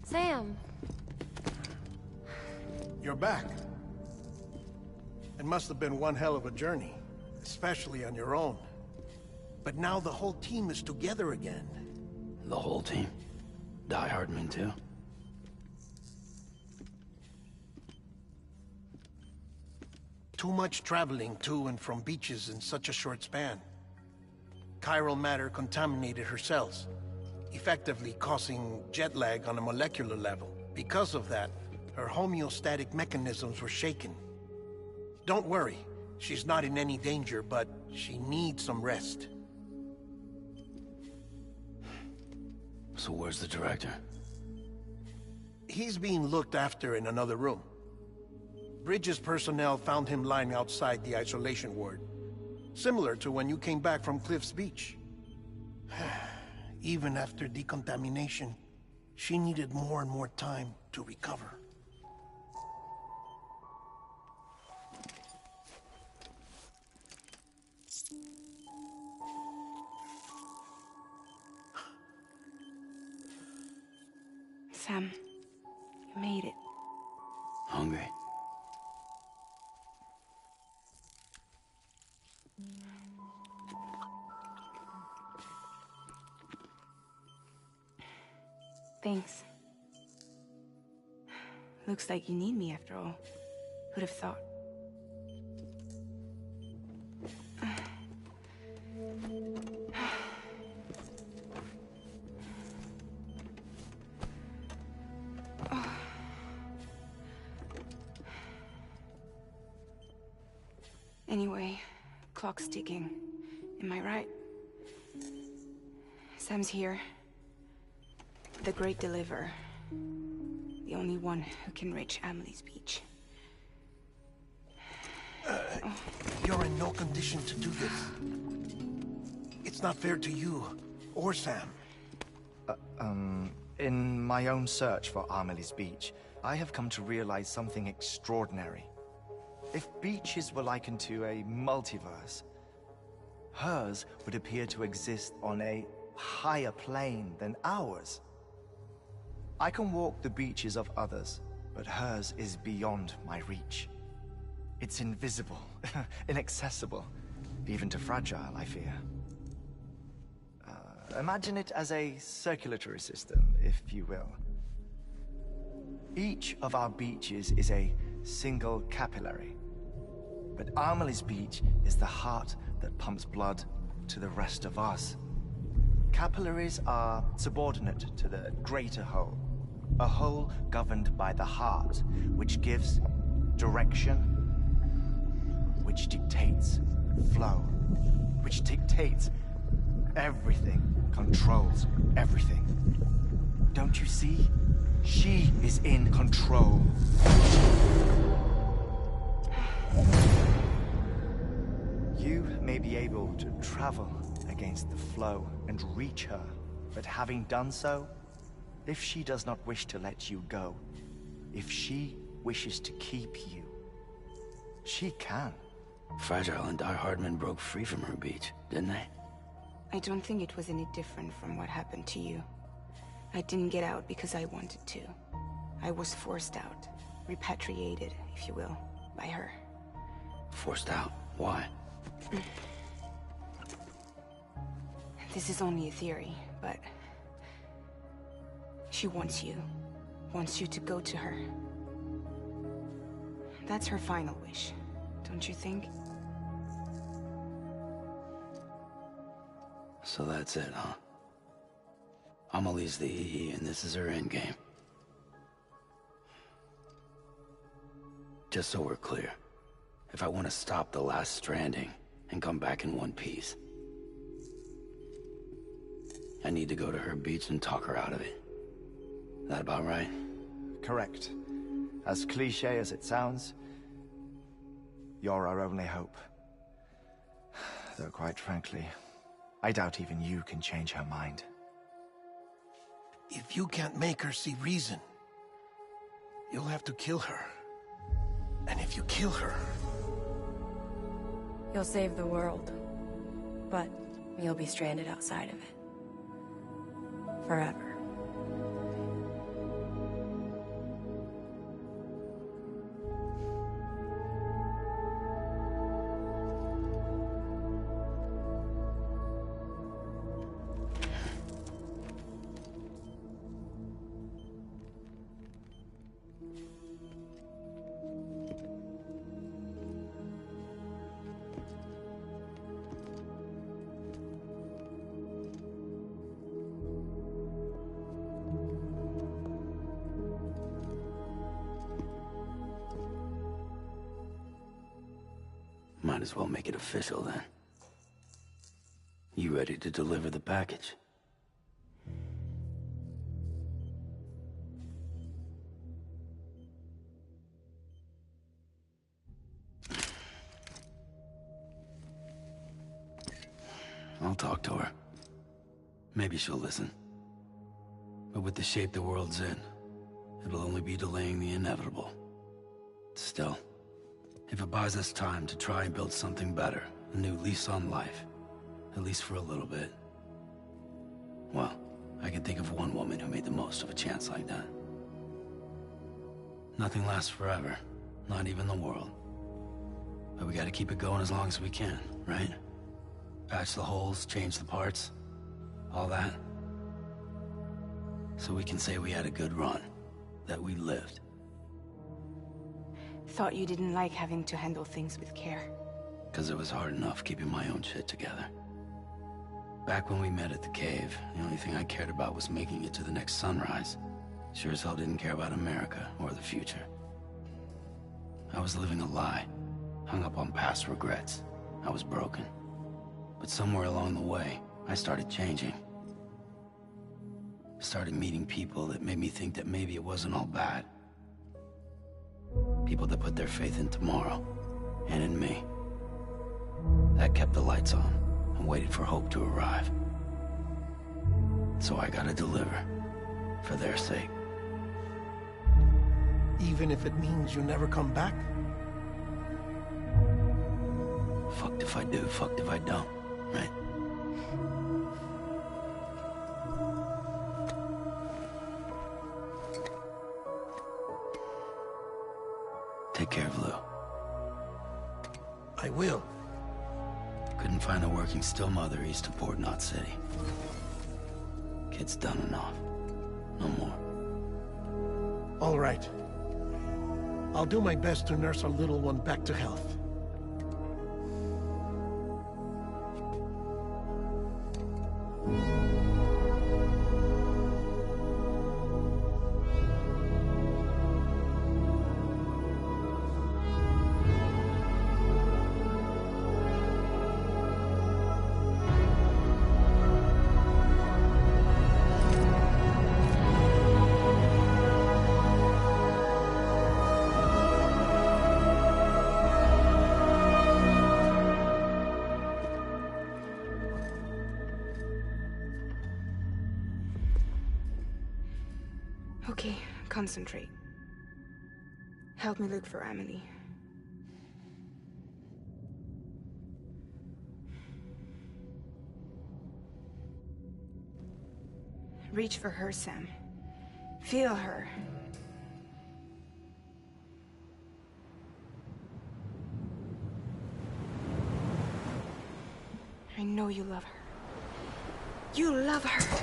Sam. You're back. It must have been one hell of a journey, especially on your own. But now the whole team is together again. The whole team? Die Hardman too? Too much traveling to and from beaches in such a short span. Chiral matter contaminated her cells, effectively causing jet lag on a molecular level. Because of that, her homeostatic mechanisms were shaken. Don't worry, she's not in any danger, but she needs some rest. So where's the director? He's being looked after in another room. Bridges personnel found him lying outside the isolation ward. Similar to when you came back from Cliff's Beach. Even after decontamination, she needed more and more time to recover. Sam, you made it. Hungry? Thanks. Looks like you need me after all. Who'd have thought? Anyway, clock's ticking. Am I right? Sam's here. The Great Deliverer. The only one who can reach Amelie's Beach. You're in no condition to do this. It's not fair to you, or Sam. In my own search for Amelie's Beach, I have come to realize something extraordinary. If beaches were likened to a multiverse, hers would appear to exist on a higher plane than ours. I can walk the beaches of others, but hers is beyond my reach. It's invisible, inaccessible, even to Fragile, I fear. Imagine it as a circulatory system, if you will. Each of our beaches is a single capillary. But Amelie's Beach is the heart that pumps blood to the rest of us. Capillaries are subordinate to the greater whole. A whole governed by the heart, which gives direction, which dictates flow, which dictates everything, controls everything. Don't you see? She is in control. You may be able to travel against the flow and reach her, but having done so, if she does not wish to let you go, if she wishes to keep you, she can. Fragile and Die Hardman broke free from her beach, didn't they? I don't think it was any different from what happened to you. I didn't get out because I wanted to. I was forced out, repatriated, if you will, by her. Forced out? Why? This is only a theory, but she wants you to go to her. That's her final wish, don't you think? So that's it, huh? Amelie's the EE, and this is her endgame. Just so we're clear, if I want to stop the last Stranding and come back in one piece, I need to go to her beach and talk her out of it. That about right? Correct. As cliché as it sounds, you're our only hope. Though quite frankly, I doubt even you can change her mind. If you can't make her see reason, you'll have to kill her. And if you kill her... You'll save the world, but you'll be stranded outside of it. Forever. Might as well make it official then. You ready to deliver the package? I'll talk to her. Maybe she'll listen. But with the shape the world's in, it'll only be delaying the inevitable. Still, if it buys us time to try and build something better, a new lease on life, at least for a little bit, well, I can think of one woman who made the most of a chance like that. Nothing lasts forever, not even the world. But we gotta keep it going as long as we can, right? Patch the holes, change the parts, all that. So we can say we had a good run, that we lived. Thought you didn't like having to handle things with care. 'Cause it was hard enough keeping my own shit together. Back when we met at the cave, the only thing I cared about was making it to the next sunrise. Sure as hell didn't care about America or the future. I was living a lie, hung up on past regrets. I was broken. But somewhere along the way, I started changing. Started meeting people that made me think that maybe it wasn't all bad. People that put their faith in tomorrow, and in me. That kept the lights on, and waited for hope to arrive. So I gotta deliver, for their sake. Even if it means you never come back? Fucked if I do, fucked if I don't, right? Take care of Lou. I will. Couldn't find a working still mother east of Port Knot City. Kid's done enough. No more. All right. I'll do my best to nurse our little one back to health. Okay, concentrate. Help me look for Amelie. Reach for her, Sam. Feel her. I know you love her. You love her!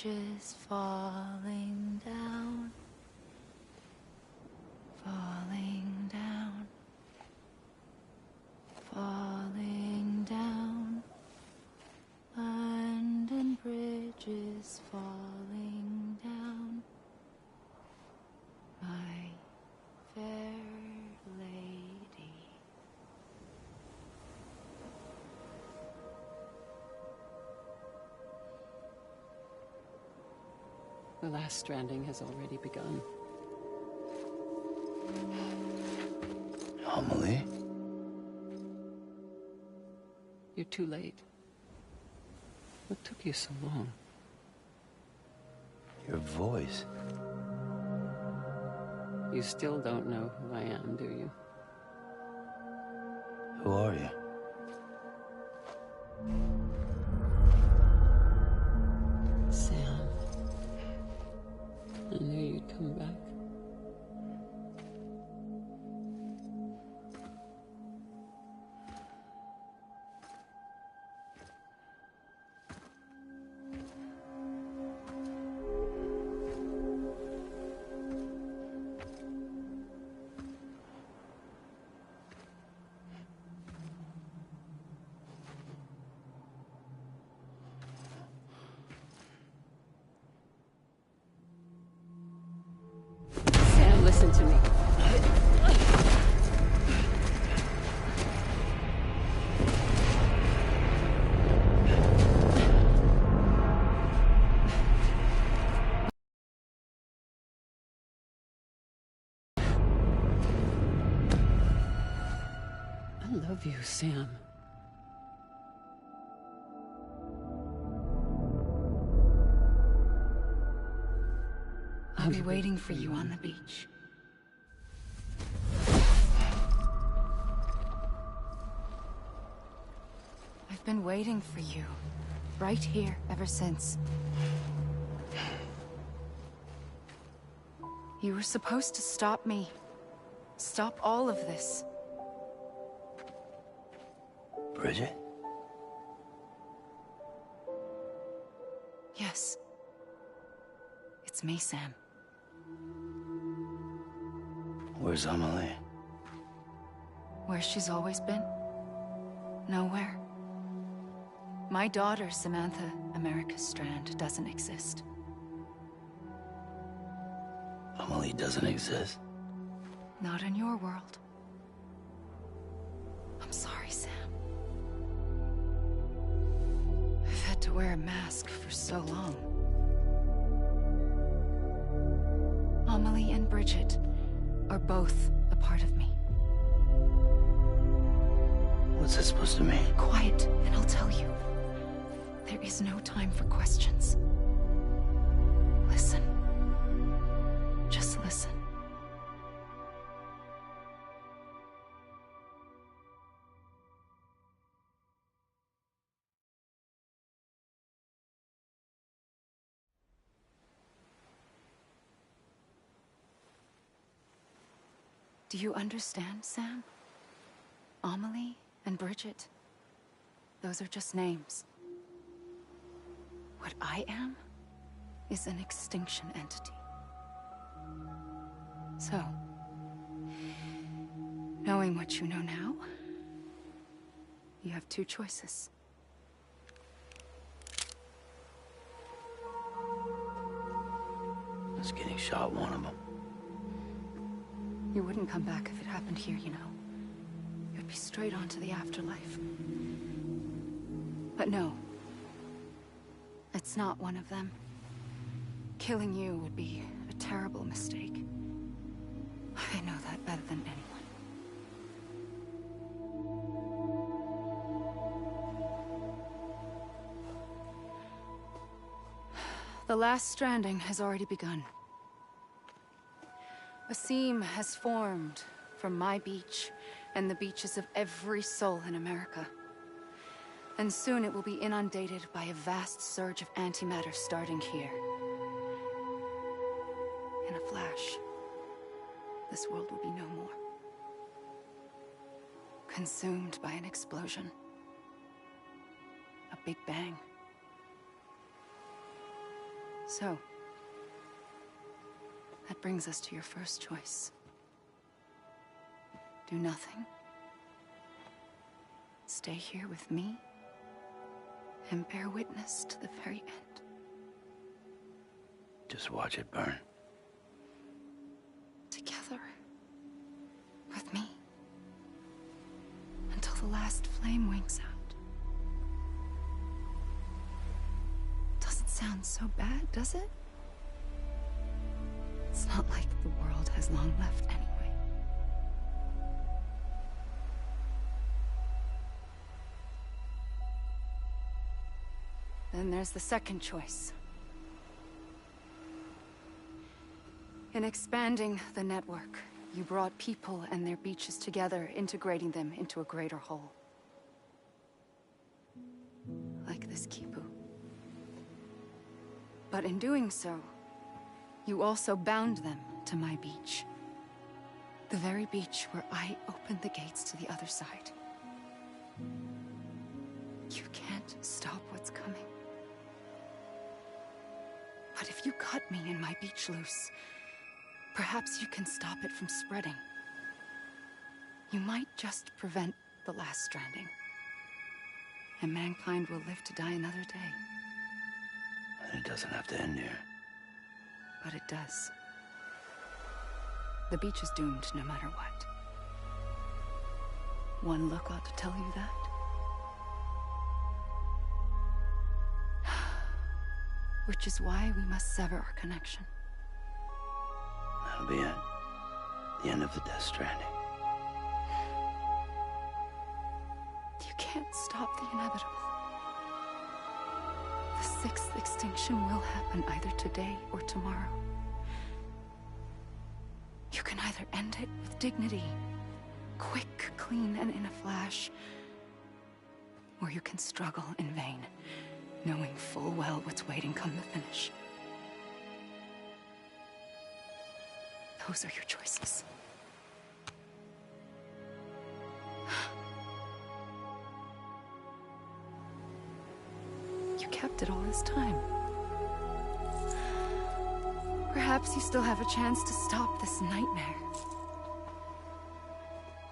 bridges falling down, falling down, falling down. London Bridge is falling down, my fair lady. The last stranding has already begun. Amelie? You're too late. What took you so long? Your voice. You still don't know who I am, do you? Who are you? Sam. I knew you'd come back. Sam, listen to me. I love you, Sam. I'll be waiting for you on the beach. I've been waiting for you, right here, ever since. You were supposed to stop me. Stop all of this. Bridget? Yes. It's me, Sam. Where's Amelie? Where she's always been. Nowhere. My daughter, Samantha America Strand, doesn't exist. Amelie doesn't exist? Not in your world. I'm sorry, Sam. I've had to wear a mask for so long. Amelie and Bridget are both a part of me. What's that supposed to mean? Quiet, and I'll tell you. There is no time for questions. Listen. Just listen. Do you understand, Sam? Amelie and Bridget, those are just names. What I am is an extinction entity. So, knowing what you know now, you have two choices. Is getting shot one of them? You wouldn't come back if it happened here, you know. You'd be straight on to the afterlife. But no. It's not one of them. Killing you would be a terrible mistake. I know that better than anyone. The last stranding has already begun. A seam has formed from my beach and the beaches of every soul in America. And soon it will be inundated by a vast surge of antimatter starting here. In a flash, this world will be no more. Consumed by an explosion. A big bang. So, that brings us to your first choice. Do nothing. Stay here with me and bear witness to the very end. Just watch it burn. Together. With me. Until the last flame winks out. Doesn't sound so bad, does it? It's not like the world has long left anyway. Then there's the second choice. In expanding the network, you brought people and their beaches together, integrating them into a greater whole. Like this Kipu. But in doing so, you also bound them to my beach. The very beach where I opened the gates to the other side. You can't stop what's coming. But if you cut me and my beach loose, perhaps you can stop it from spreading. You might just prevent the last stranding. And mankind will live to die another day. And it doesn't have to end here. But it does. The beach is doomed no matter what. One look ought to tell you that. Which is why we must sever our connection. That'll be it. The end of the Death Stranding. You can't stop the inevitable. The sixth extinction will happen either today or tomorrow. You can either end it with dignity, quick, clean, and in a flash, or you can struggle in vain, knowing full well what's waiting come the finish. Those are your choices. You kept it all this time. Perhaps you still have a chance to stop this nightmare.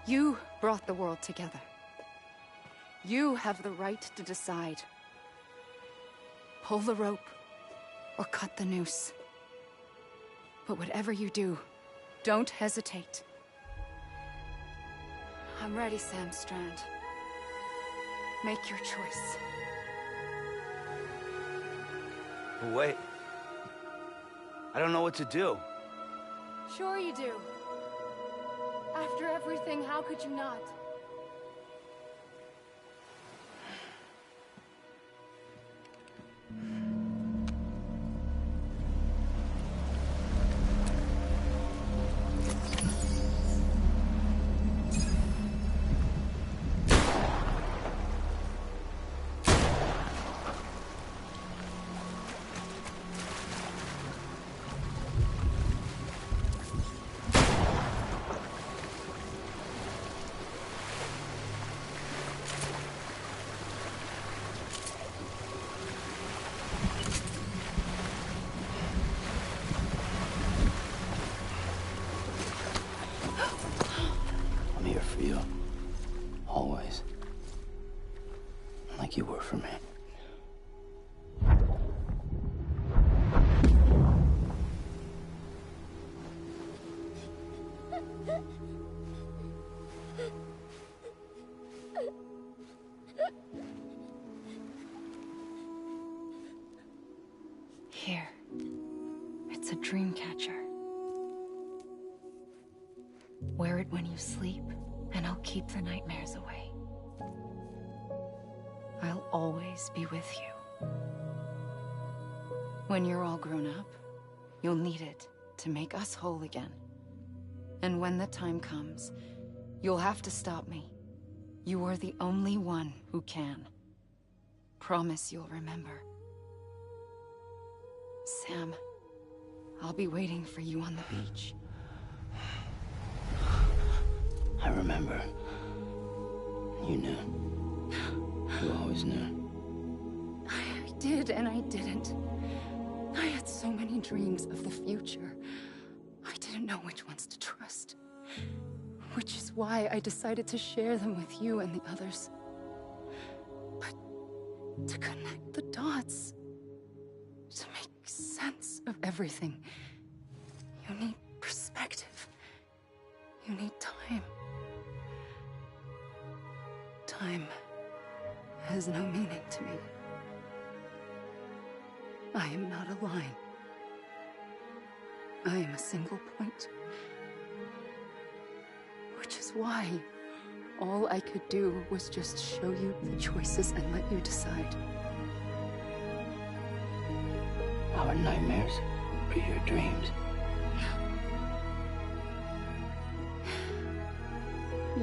You brought the world together. You have the right to decide. Pull the rope or cut the noose. But whatever you do, don't hesitate. I'm ready, Sam Strand. Make your choice. But wait. I don't know what to do. Sure you do. After everything, how could you not? I'm here for you. Always. Like you were for me. Here. It's a dream catcher. Wear it when you sleep, and I'll keep the nightmares away. I'll always be with you. When you're all grown up, you'll need it to make us whole again. And when the time comes, you'll have to stop me. You are the only one who can. Promise you'll remember. Sam, I'll be waiting for you on the beach. I remember. You knew. You always knew. I did and I didn't. I had many dreams of the future. I didn't know which ones to trust. Which is why I decided to share them with you and the others. But to connect the dots, to make sense of everything, you need perspective. You need time. Time has no meaning to me. I am not a line. I am a single point. Which is why all I could do was just show you the choices and let you decide. Our nightmares are your dreams.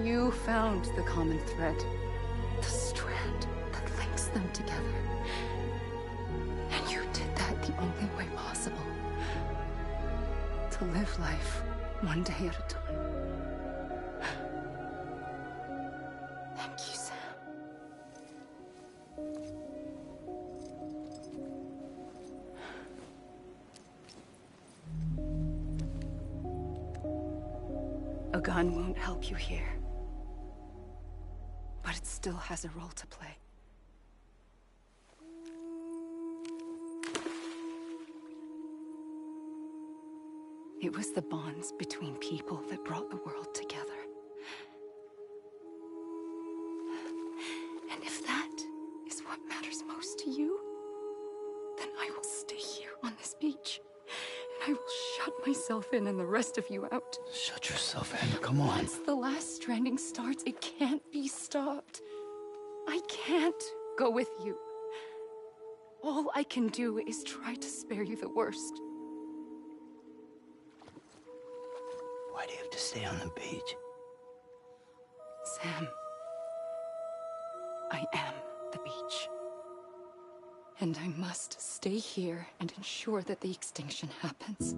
You found the common thread, the strand that links them together. And you did that the only way possible. To live life one day at a time. Thank you, Sam. A gun won't help you here. But it still has a role to play. It was the bonds between people that brought the world together. And if that is what matters most to you, then I will stay here on this beach. And I will shut myself in and the rest of you out. Shut yourself in, come on. Once the last stranding starts, it can't be stopped. I can't go with you. All I can do is try to spare you the worst. Why do you have to stay on the beach? Sam, I am the beach. And I must stay here and ensure that the extinction happens.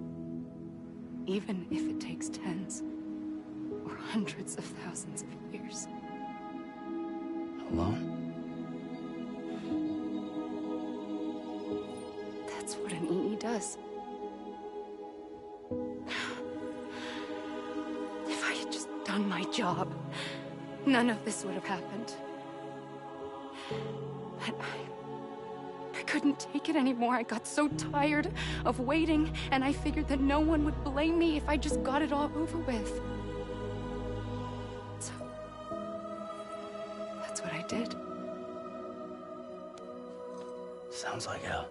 Even if it takes tens or hundreds of thousands of years. Alone? That's what an EE does. If I had just done my job, none of this would have happened. But I couldn't take it anymore. I got so tired of waiting, and I figured that no one would blame me if I just got it all over with. So, that's what I did. Sounds like hell.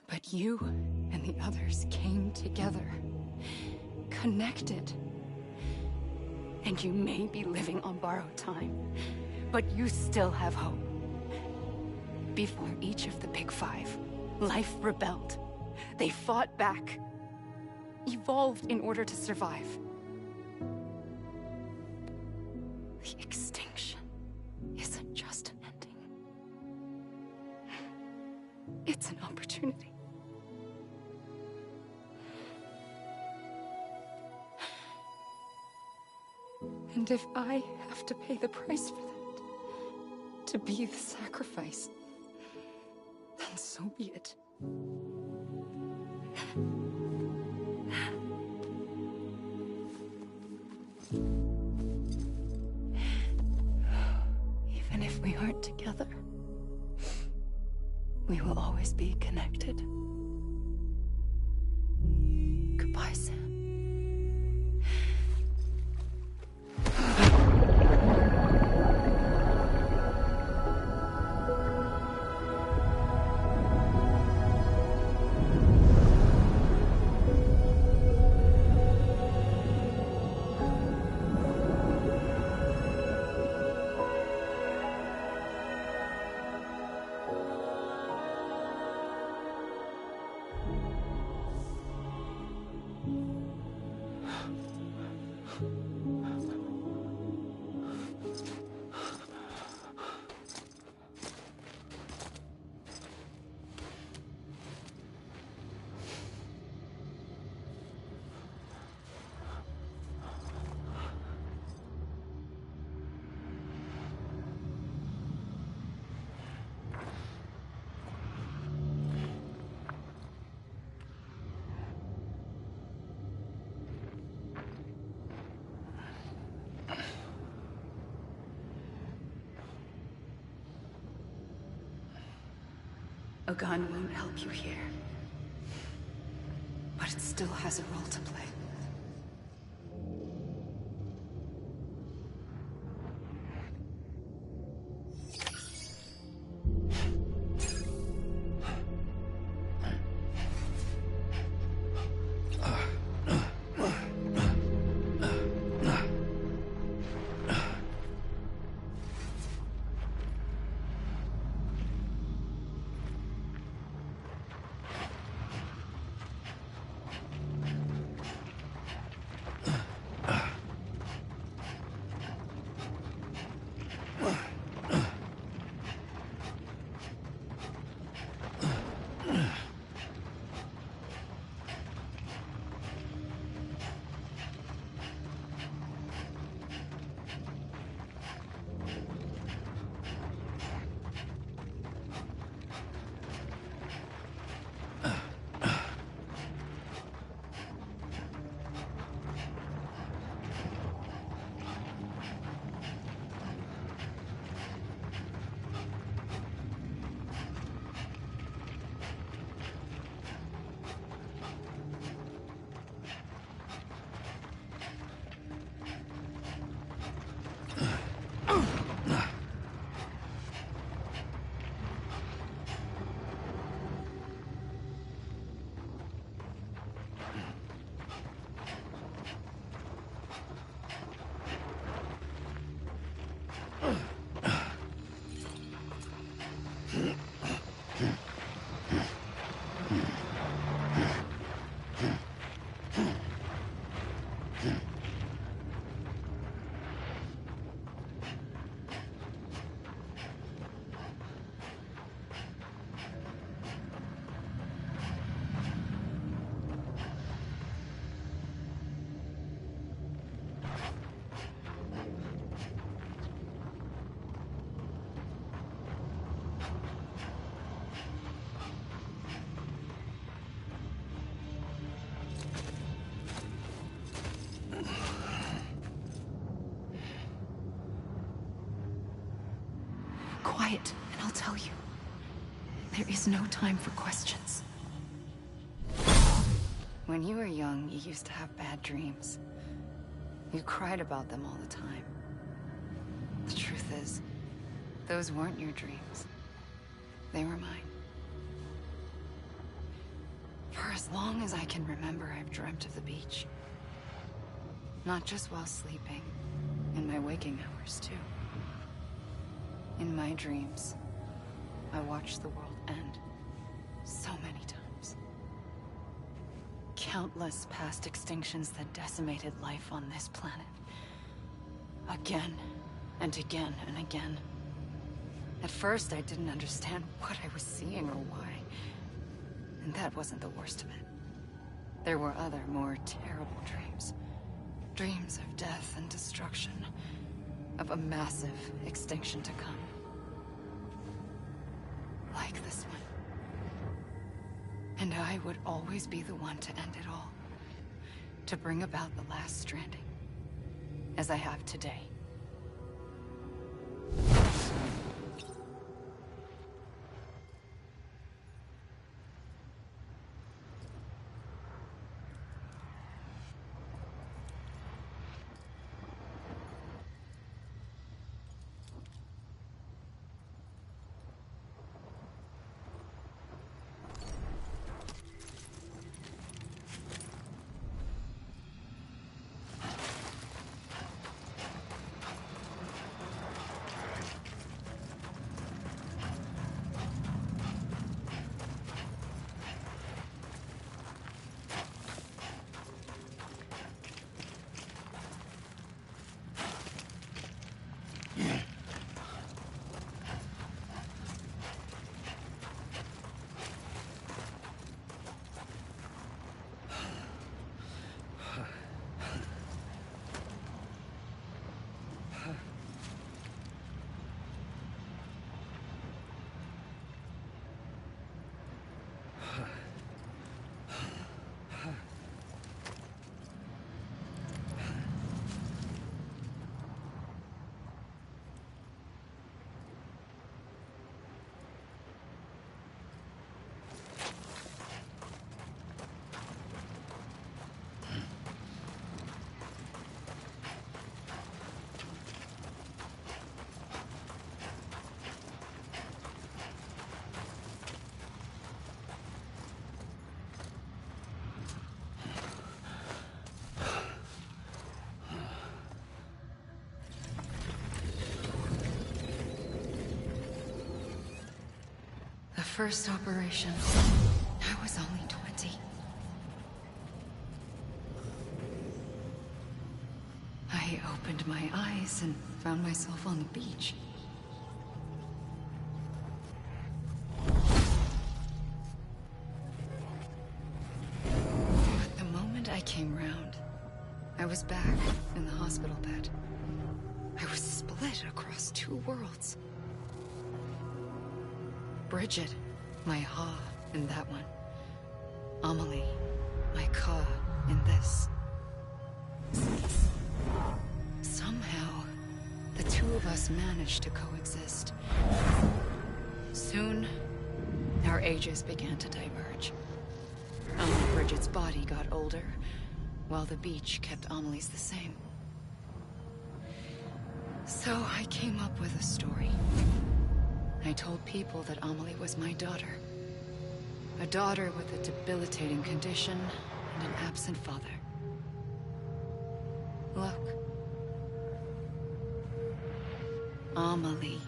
But you and the others came together, connected. And you may be living on borrowed time, but you still have hope. Before each of the Big Five, life rebelled. They fought back, evolved in order to survive. The extinction isn't just an ending. It's an opportunity. And if I have to pay the price for that, to be the sacrifice, then so be it. Even if we aren't together, we will always be connected. Goodbye, Sam. A gun won't help you here. But it still has a role to play. Quiet, and I'll tell you. There is no time for questions. When you were young, you used to have bad dreams. You cried about them all the time. The truth is, those weren't your dreams. They were mine. For as long as I can remember, I've dreamt of the beach. Not just while sleeping, in my waking hours, too. In my dreams, I watched the world end so many times. Countless past extinctions that decimated life on this planet. Again, and again, and again. At first, I didn't understand what I was seeing or why. And that wasn't the worst of it. There were other, more terrible dreams. Dreams of death and destruction. Of a massive extinction to come. Like this one. And I would always be the one to end it all. To bring about the last stranding. As I have today. first operation, I was only 20. I opened my eyes and found myself on the beach. But the moment I came round, I was back in the hospital bed. I was split across two worlds. Bridget, my Ha in that one. Amelie, my Ka in this. Somehow, the two of us managed to coexist. Soon, our ages began to diverge. Only Bridget's body got older, while the beach kept Amelie's the same. So I came up with a story. I told people that Amelie was my daughter. A daughter with a debilitating condition and an absent father. Look. Amelie.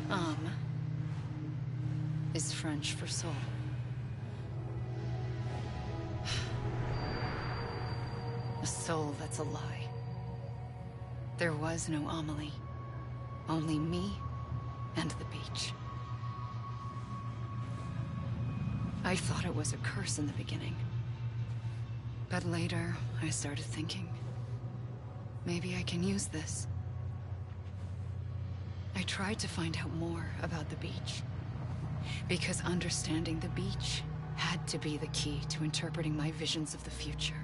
Âme is French for soul. A soul that's a lie. There was no Amelie. Only me and the beach. I thought it was a curse in the beginning. But later, I started thinking, maybe I can use this. I tried to find out more about the beach. Because understanding the beach had to be the key to interpreting my visions of the future.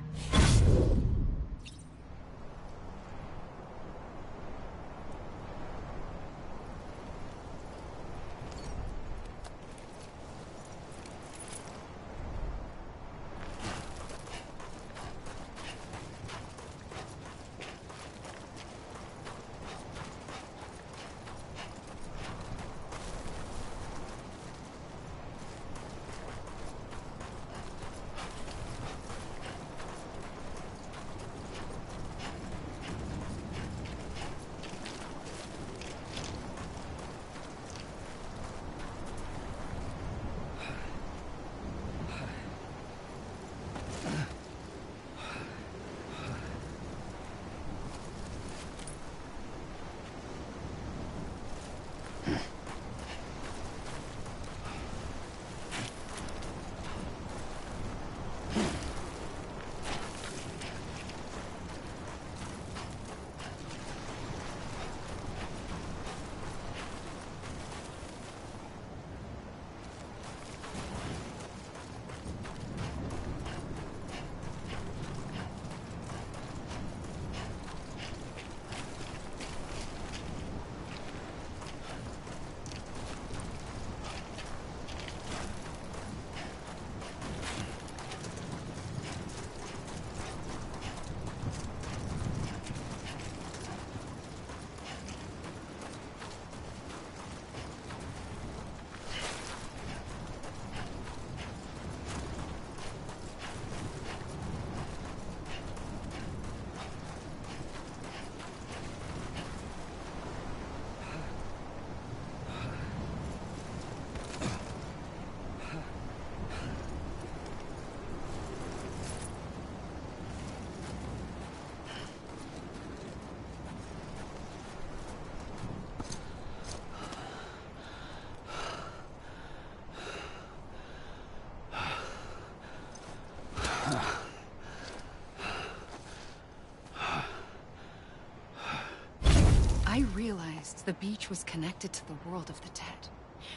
I realized the beach was connected to the world of the dead,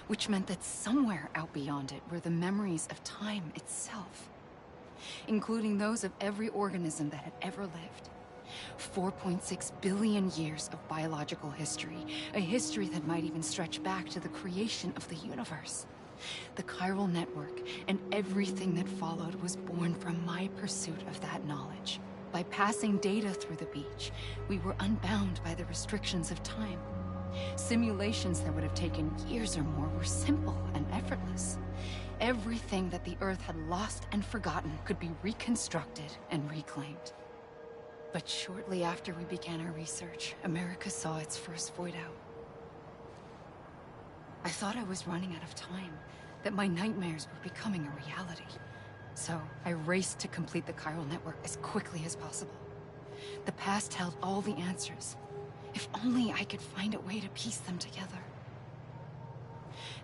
which meant that somewhere out beyond it were the memories of time itself, including those of every organism that had ever lived. 4.6 billion years of biological history, a history that might even stretch back to the creation of the universe. The chiral network and everything that followed was born from my pursuit of that knowledge. By passing data through the beach, we were unbound by the restrictions of time. Simulations that would have taken years or more were simple and effortless. Everything that the Earth had lost and forgotten could be reconstructed and reclaimed. But shortly after we began our research, America saw its first void out. I thought I was running out of time, that my nightmares were becoming a reality. So I raced to complete the chiral network as quickly as possible. The past held all the answers. If only I could find a way to piece them together.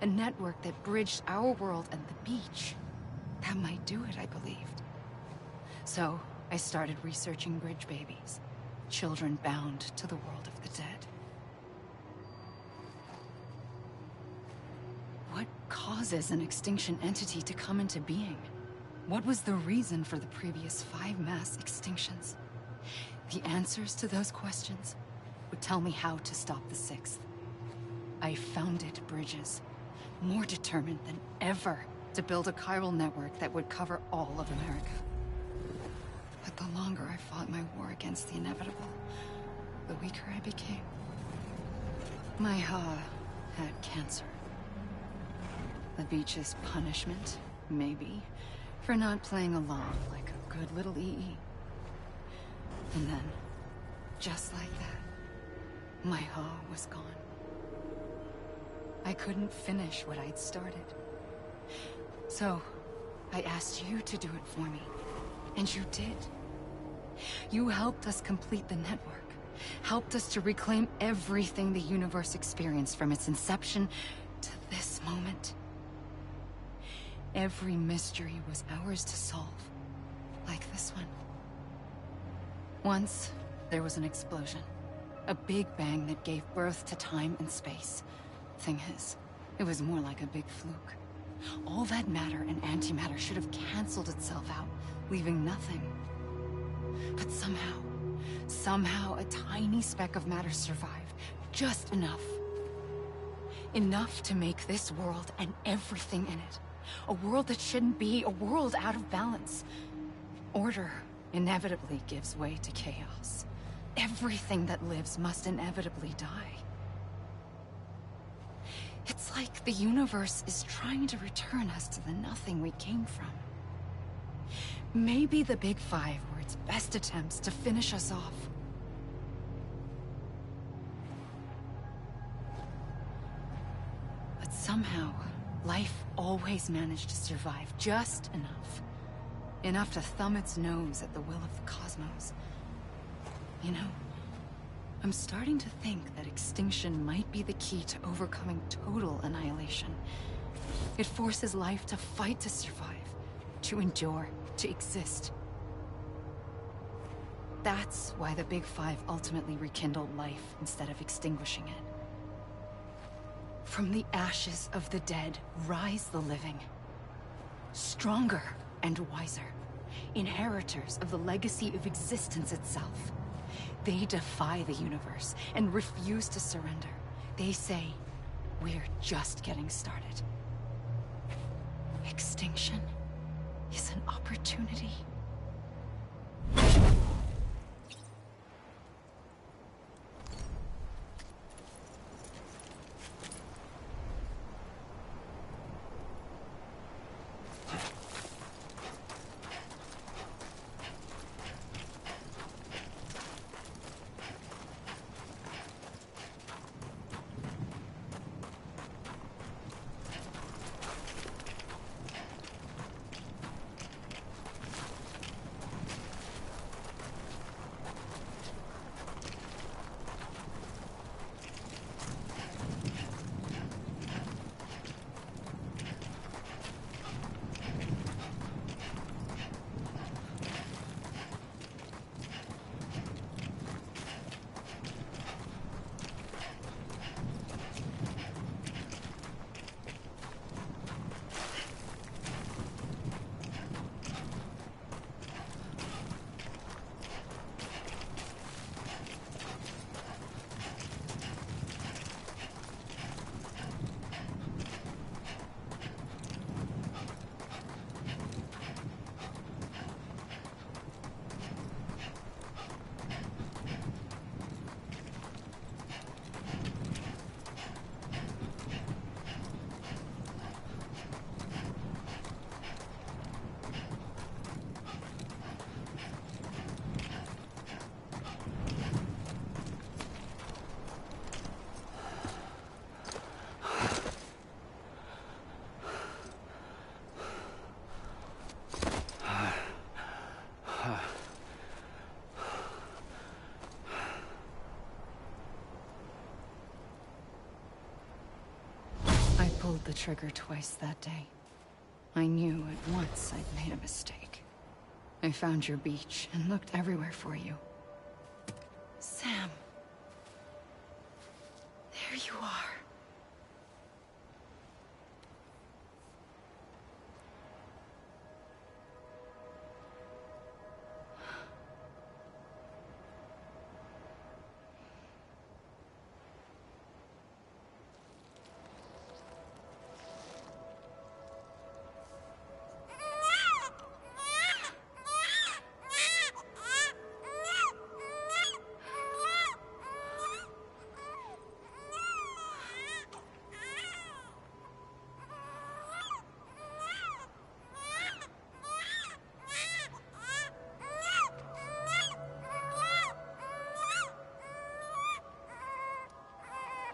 A network that bridged our world and the beach. That might do it, I believed. So I started researching bridge babies, children bound to the world of the dead. What causes an extinction entity to come into being? What was the reason for the previous 5 mass extinctions? The answers to those questions would tell me how to stop the 6th. I founded bridges, more determined than ever to build a chiral network that would cover all of America. But the longer I fought my war against the inevitable, the weaker I became. My Ha had cancer. The beach's punishment, maybe, for not playing along like a good little EE. And then, just like that, my Ha was gone. I couldn't finish what I'd started. So, I asked you to do it for me. And you did. You helped us complete the network. Helped us to reclaim everything the universe experienced from its inception to this moment. Every mystery was ours to solve. Like this one. Once, there was an explosion. A big bang that gave birth to time and space. Thing is, it was more like a big fluke. All that matter and antimatter should have canceled itself out, leaving nothing. But somehow a tiny speck of matter survived. Just enough. Enough to make this world and everything in it. A world that shouldn't be, a world out of balance. Order inevitably gives way to chaos. Everything that lives must inevitably die. It's like the universe is trying to return us to the nothing we came from. Maybe the Big Five were its best attempts to finish us off. But somehow, life always managed to survive just enough. Enough to thumb its nose at the will of the cosmos. You know, I'm starting to think that extinction might be the key to overcoming total annihilation. It forces life to fight to survive, to endure, to exist. That's why the Big Five ultimately rekindled life instead of extinguishing it. From the ashes of the dead rise the living. Stronger and wiser. Inheritors of the legacy of existence itself. They defy the universe and refuse to surrender. They say, we're just getting started. Extinction is an opportunity. pulled the trigger twice that day. I knew at once I'd made a mistake. I found your beach and looked everywhere for you. Sam. There you are.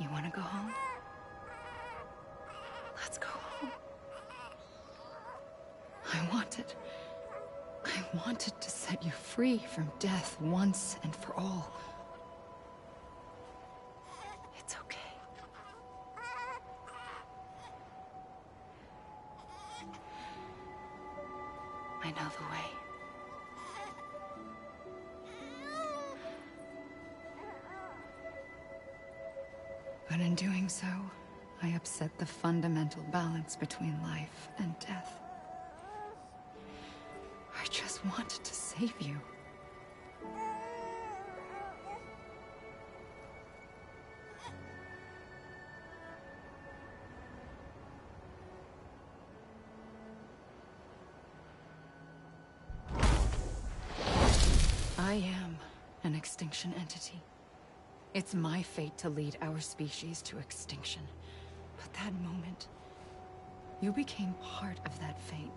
You want to go home? Let's go home. I wanted to set you free from death once and for all. It's okay. I know the way. But in doing so, I upset the fundamental balance between life and death. I just wanted to save you. I am an extinction entity. It's my fate to lead our species to extinction. But that moment, you became part of that fate.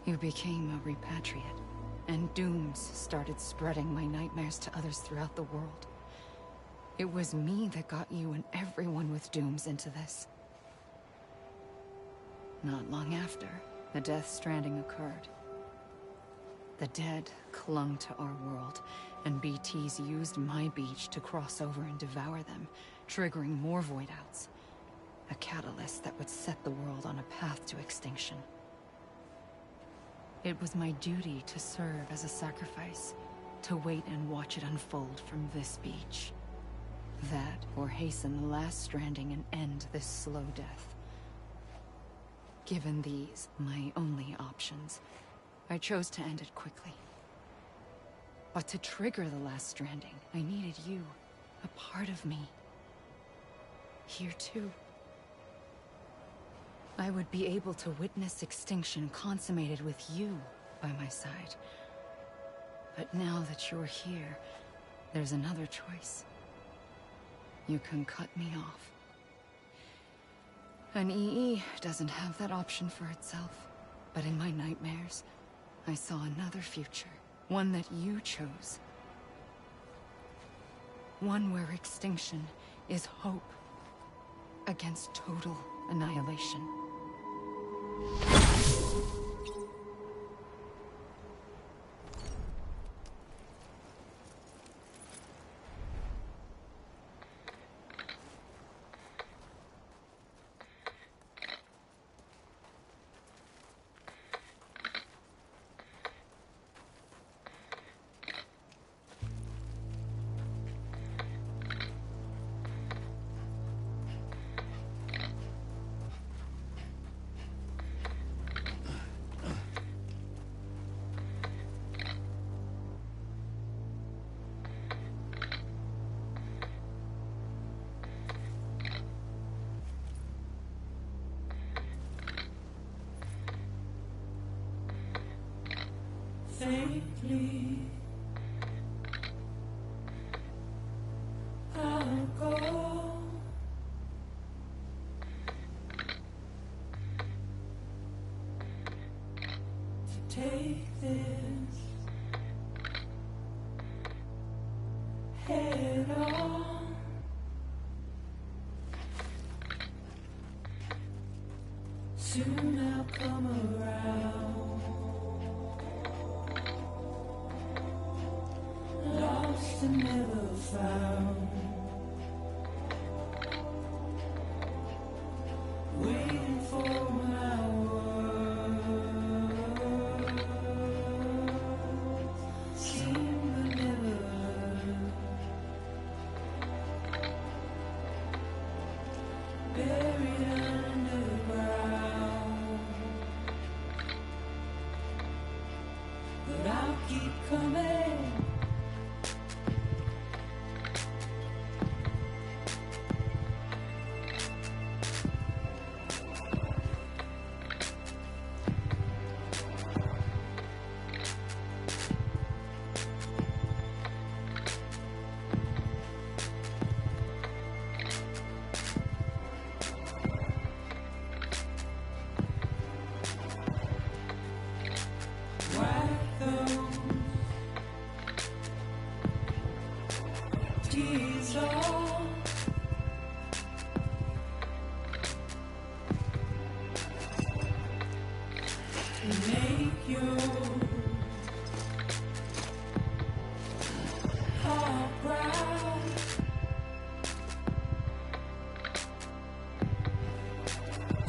You became a repatriate, and dooms started spreading my nightmares to others throughout the world. It was me that got you and everyone with dooms into this. Not long after, the Death Stranding occurred. The dead clung to our world, and BTs used my beach to cross over and devour them, triggering more void outs. A catalyst that would set the world on a path to extinction. It was my duty to serve as a sacrifice, to wait and watch it unfold from this beach. That, or hasten the last stranding and end this slow death. Given these, my only options, I chose to end it quickly. But to trigger the last stranding, I needed you, a part of me. Here too. I would be able to witness extinction consummated with you by my side. But now that you're here, there's another choice. You can cut me off. An EE doesn't have that option for itself. But in my nightmares, I saw another future. One that you chose. One where extinction is hope against total annihilation. Faintly, I'll go. To take this head on. Soon I'll come around. Lost and never found.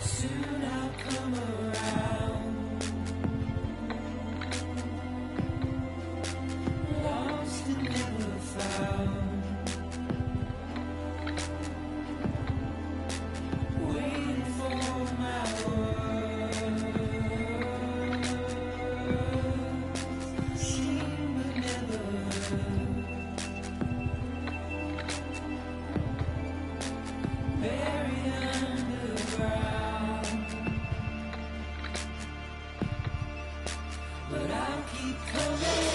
Soon I'll come around. Lost and never found. Waiting for my world. Seen but never heard. Buried underground. But I'll keep coming.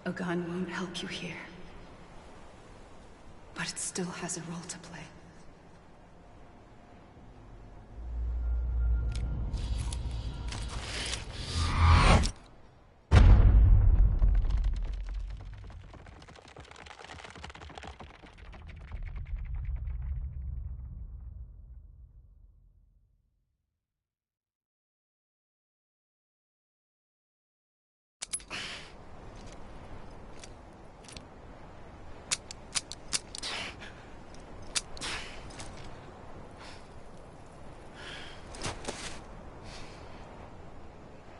A gun won't help you here. But it still has a role to play.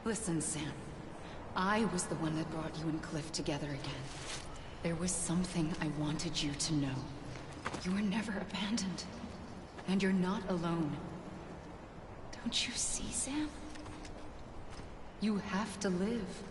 Listen, Sam. I was the one that brought you and Cliff together again. There was something I wanted you to know. You were never abandoned. And you're not alone. Don't you see, Sam? You have to live.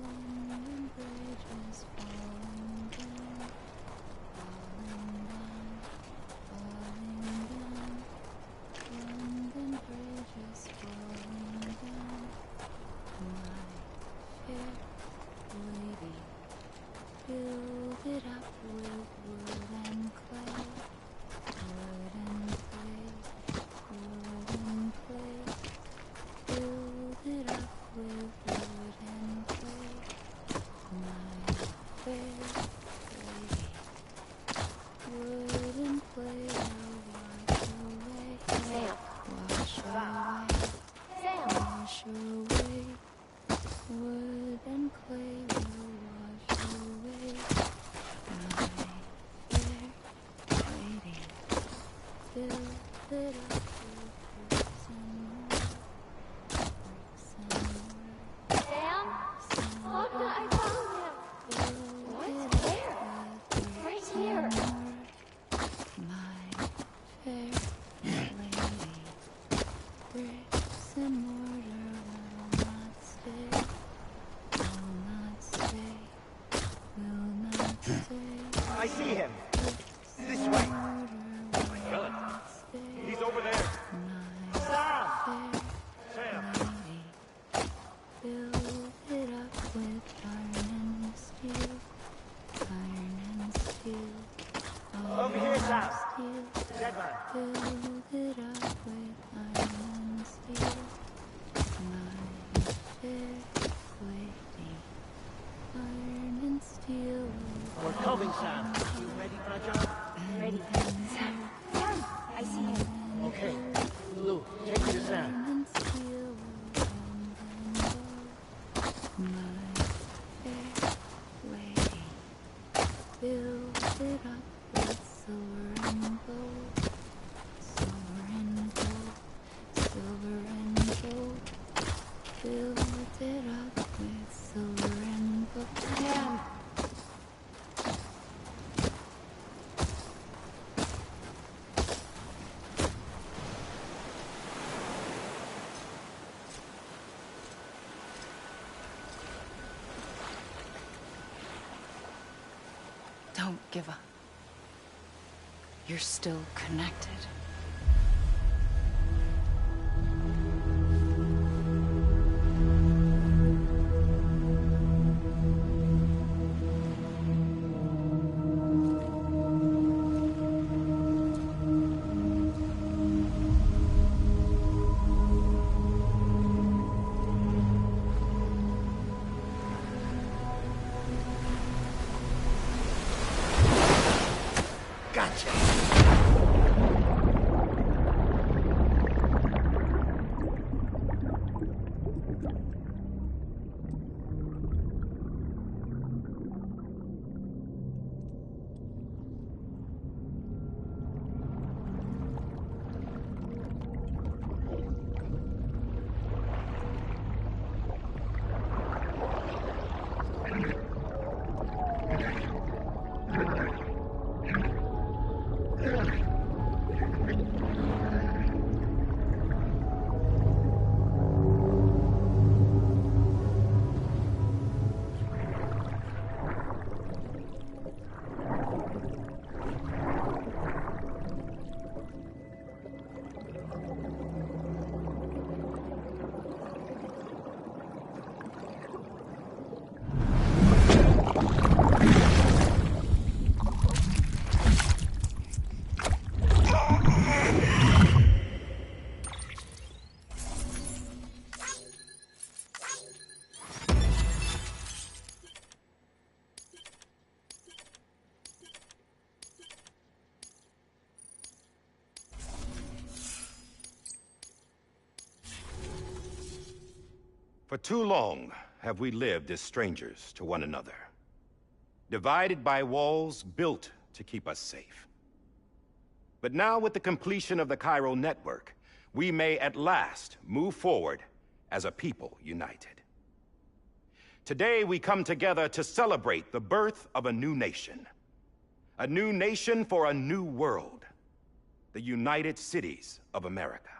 London Bridge is falling. Build it up with wood and clay. Wood and clay. Wood and clay. Build it up with wood and clay. My fair lady. Wood and clay will wash away. Sam! Wash away. Wood and clay will wash away. My fair lady. Build it up with bricks and mortar. Bricks and mortar. Sam? Look, I found him! What? Where? Right here! My fair lady, bricks and mortar will not stay, will not stay, will not stay. I see him! This way! He's over there! Sam! Sam! Build it up with iron and steel, iron and steel. Over here, Sam! Steel. Dead man! Build it up with iron and steel. My fair lady, iron and steel. We're coming, Sam. You ready for a job? Ready. Sam! Sam! I see him. Okay. Lou, take me to Sam. Iron and steel will bend and bow. My fair lady, build it up with silver and gold. Silver and gold. Silver and gold. Build it up with silver and gold. Sam! Don't give up. You're still connected. For too long have we lived as strangers to one another, divided by walls built to keep us safe. But now, with the completion of the Chiral network, we may at last move forward as a people united. Today, we come together to celebrate the birth of a new nation for a new world, the United Cities of America.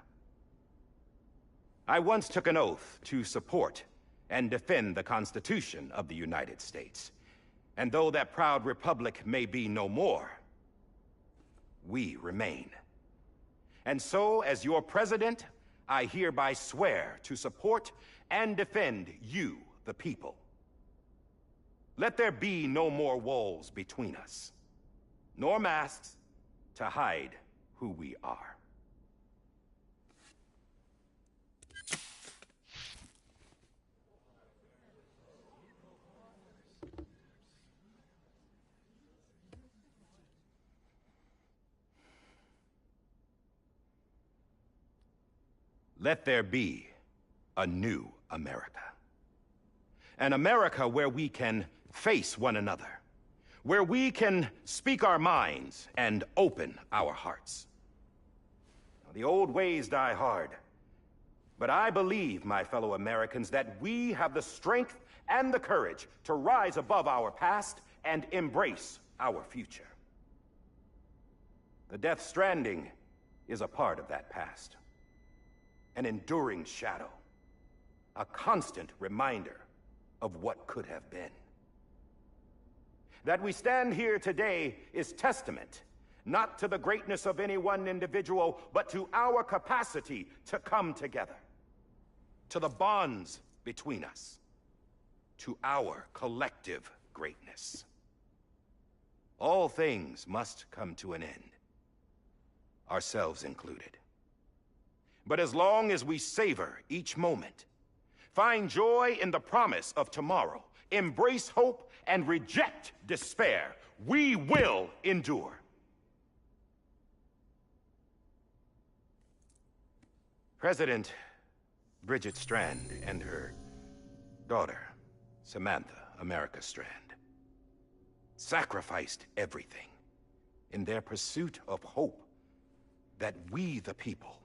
I once took an oath to support and defend the Constitution of the United States. And though that proud republic may be no more, we remain. And so, as your president, I hereby swear to support and defend you, the people. Let there be no more walls between us, nor masks to hide who we are. Let there be a new America. An America where we can face one another, where we can speak our minds and open our hearts. The old ways die hard, but I believe, my fellow Americans, that we have the strength and the courage to rise above our past and embrace our future. The Death Stranding is a part of that past. An enduring shadow, a constant reminder of what could have been. That we stand here today is testament, not to the greatness of any one individual, but to our capacity to come together, to the bonds between us, to our collective greatness. All things must come to an end, ourselves included. But as long as we savor each moment, find joy in the promise of tomorrow, embrace hope, and reject despair, we will endure. President Bridget Strand and her daughter, Samantha America Strand, sacrificed everything in their pursuit of hope that we, the people,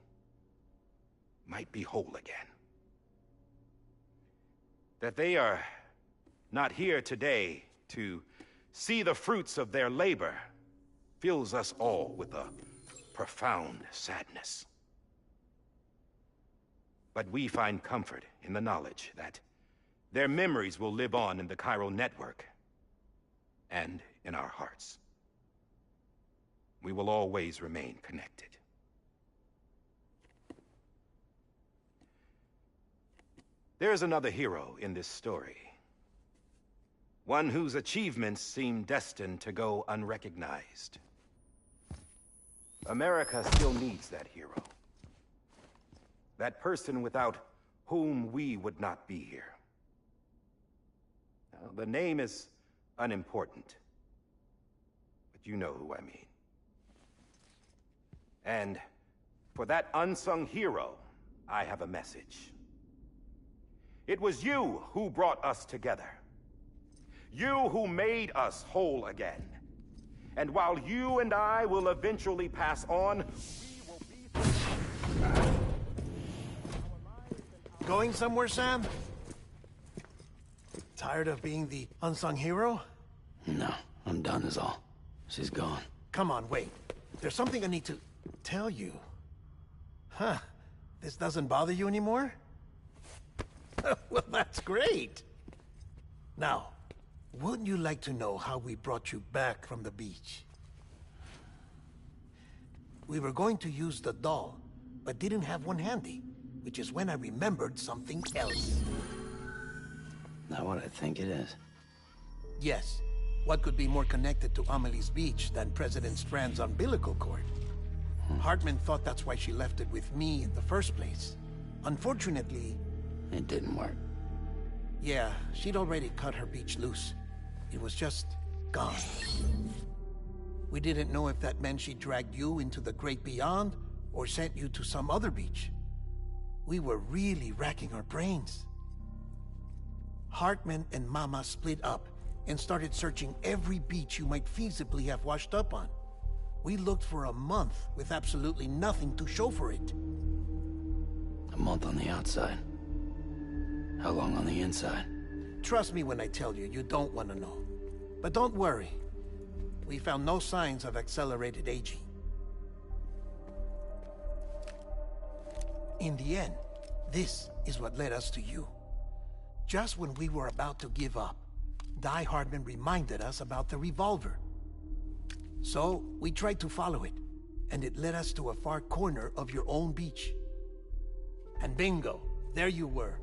might be whole again. That they are not here today to see the fruits of their labor fills us all with a profound sadness. But we find comfort in the knowledge that their memories will live on in the chiral network and in our hearts. We will always remain connected. There's another hero in this story. One whose achievements seem destined to go unrecognized. America still needs that hero. That person without whom we would not be here. Now, the name is unimportant, but you know who I mean. And for that unsung hero, I have a message. It was you who brought us together. You who made us whole again. And while you and I will eventually pass on, we will be... Going somewhere, Sam? Tired of being the unsung hero? No, I'm done is all. She's gone. Come on, wait. There's something I need to tell you. Huh. This doesn't bother you anymore? Well, that's great. Now, wouldn't you like to know how we brought you back from the beach? We were going to use the doll, but didn't have one handy, which is when I remembered something else. Not what I think it is. Yes. What could be more connected to Amelie's beach than President Strand's umbilical cord? Hartman thought that's why she left it with me in the first place. Unfortunately... It didn't work. Yeah, she'd already cut her beach loose. It was just gone. We didn't know if that meant she dragged you into the great beyond, or sent you to some other beach. We were really racking our brains. Hartman and Mama split up and started searching every beach you might feasibly have washed up on. We looked for a month with absolutely nothing to show for it. A month on the outside. How long on the inside? Trust me when I tell you, you don't want to know. But don't worry. We found no signs of accelerated aging. In the end, this is what led us to you. Just when we were about to give up, Die Hartman reminded us about the revolver. So, we tried to follow it, and it led us to a far corner of your own beach. And bingo, there you were.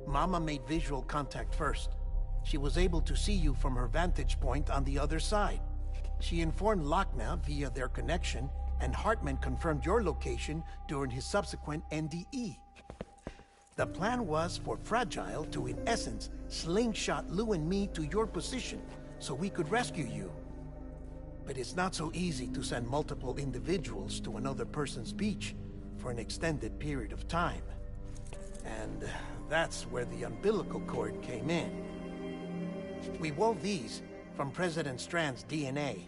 Mama made visual contact first, She was able to see you from her vantage point on the other side. She informed Lockna via their connection, and Hartman confirmed your location during his subsequent NDE. The plan was for Fragile to, in essence, slingshot Lou and me to your position so we could rescue you. But it's not so easy to send multiple individuals to another person's beach for an extended period of time. And that's where the umbilical cord came in. We wove these from President Strand's DNA.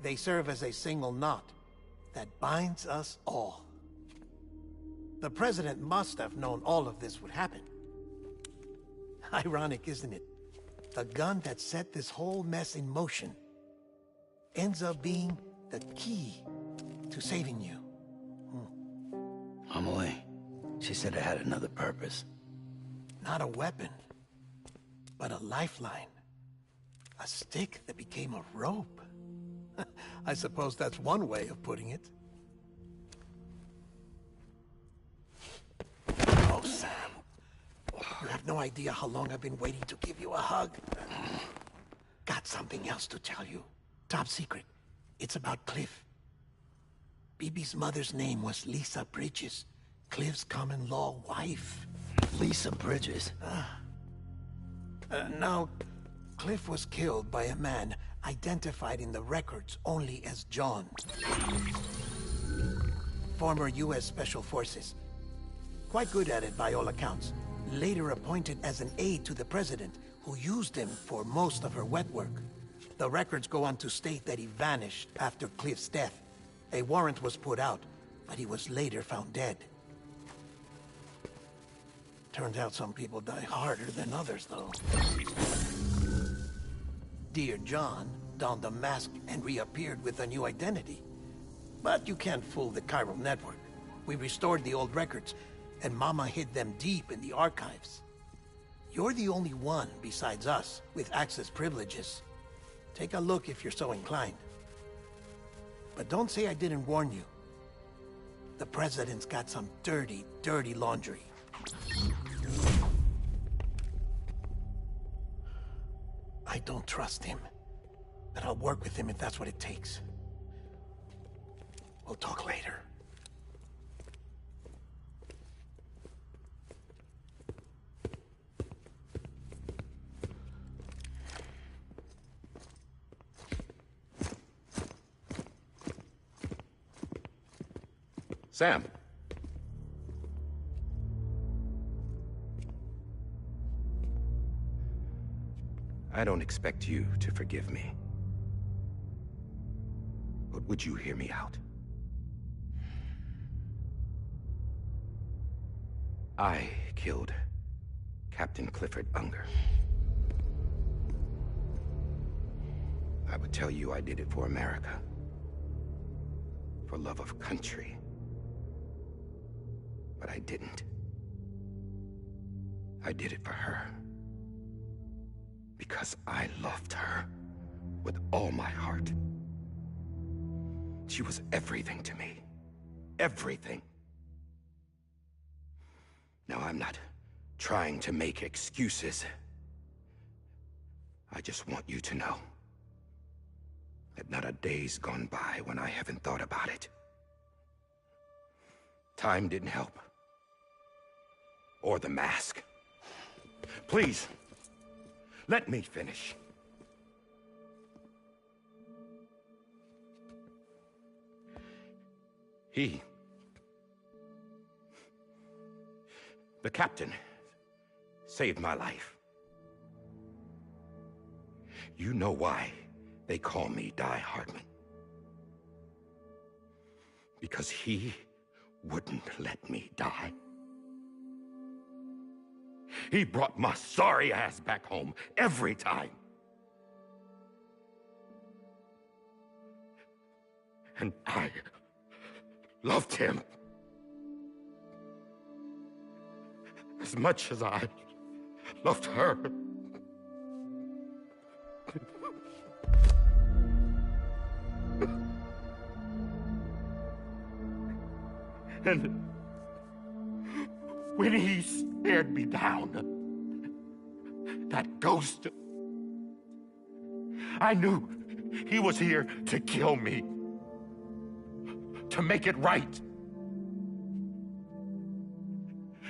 They serve as a single knot that binds us all. The President must have known all of this would happen. Ironic, isn't it? The gun that set this whole mess in motion ends up being the key to saving you. Amelie, she said it had another purpose. Not a weapon, but a lifeline. A stick that became a rope. I suppose that's one way of putting it. Oh, Sam. You have no idea how long I've been waiting to give you a hug. Got something else to tell you. Top secret. It's about Cliff. BB's mother's name was Lisa Bridges, Cliff's common-law wife. Lisa Bridges? Now, Cliff was killed by a man identified in the records only as John. Former U.S. Special Forces. Quite good at it by all accounts. Later appointed as an aide to the president, who used him for most of her wet work. The records go on to state that he vanished after Cliff's death. A warrant was put out, but he was later found dead. Turns out some people die harder than others, though. Dear John donned a mask and reappeared with a new identity. But you can't fool the chiral network. We restored the old records, and Mama hid them deep in the archives. You're the only one, besides us, with access privileges. Take a look if you're so inclined. But don't say I didn't warn you. The President's got some dirty, dirty laundry. I don't trust him, but I'll work with him if that's what it takes. We'll talk later. Sam. I don't expect you to forgive me. But would you hear me out? I killed Captain Clifford Unger. I would tell you I did it for America. For love of country. But I didn't. I did it for her. Because I loved her with all my heart. She was everything to me. Everything. Now, I'm not trying to make excuses. I just want you to know that not a day's gone by when I haven't thought about it. Time didn't help. Or the mask. Please, let me finish. The captain, saved my life. You know why they call me Die Hartman. Because he wouldn't let me die. He brought my sorry ass back home every time. And I loved him as much as I loved her. And when he stared me down, That ghost. I knew he was here to kill me. To make it right.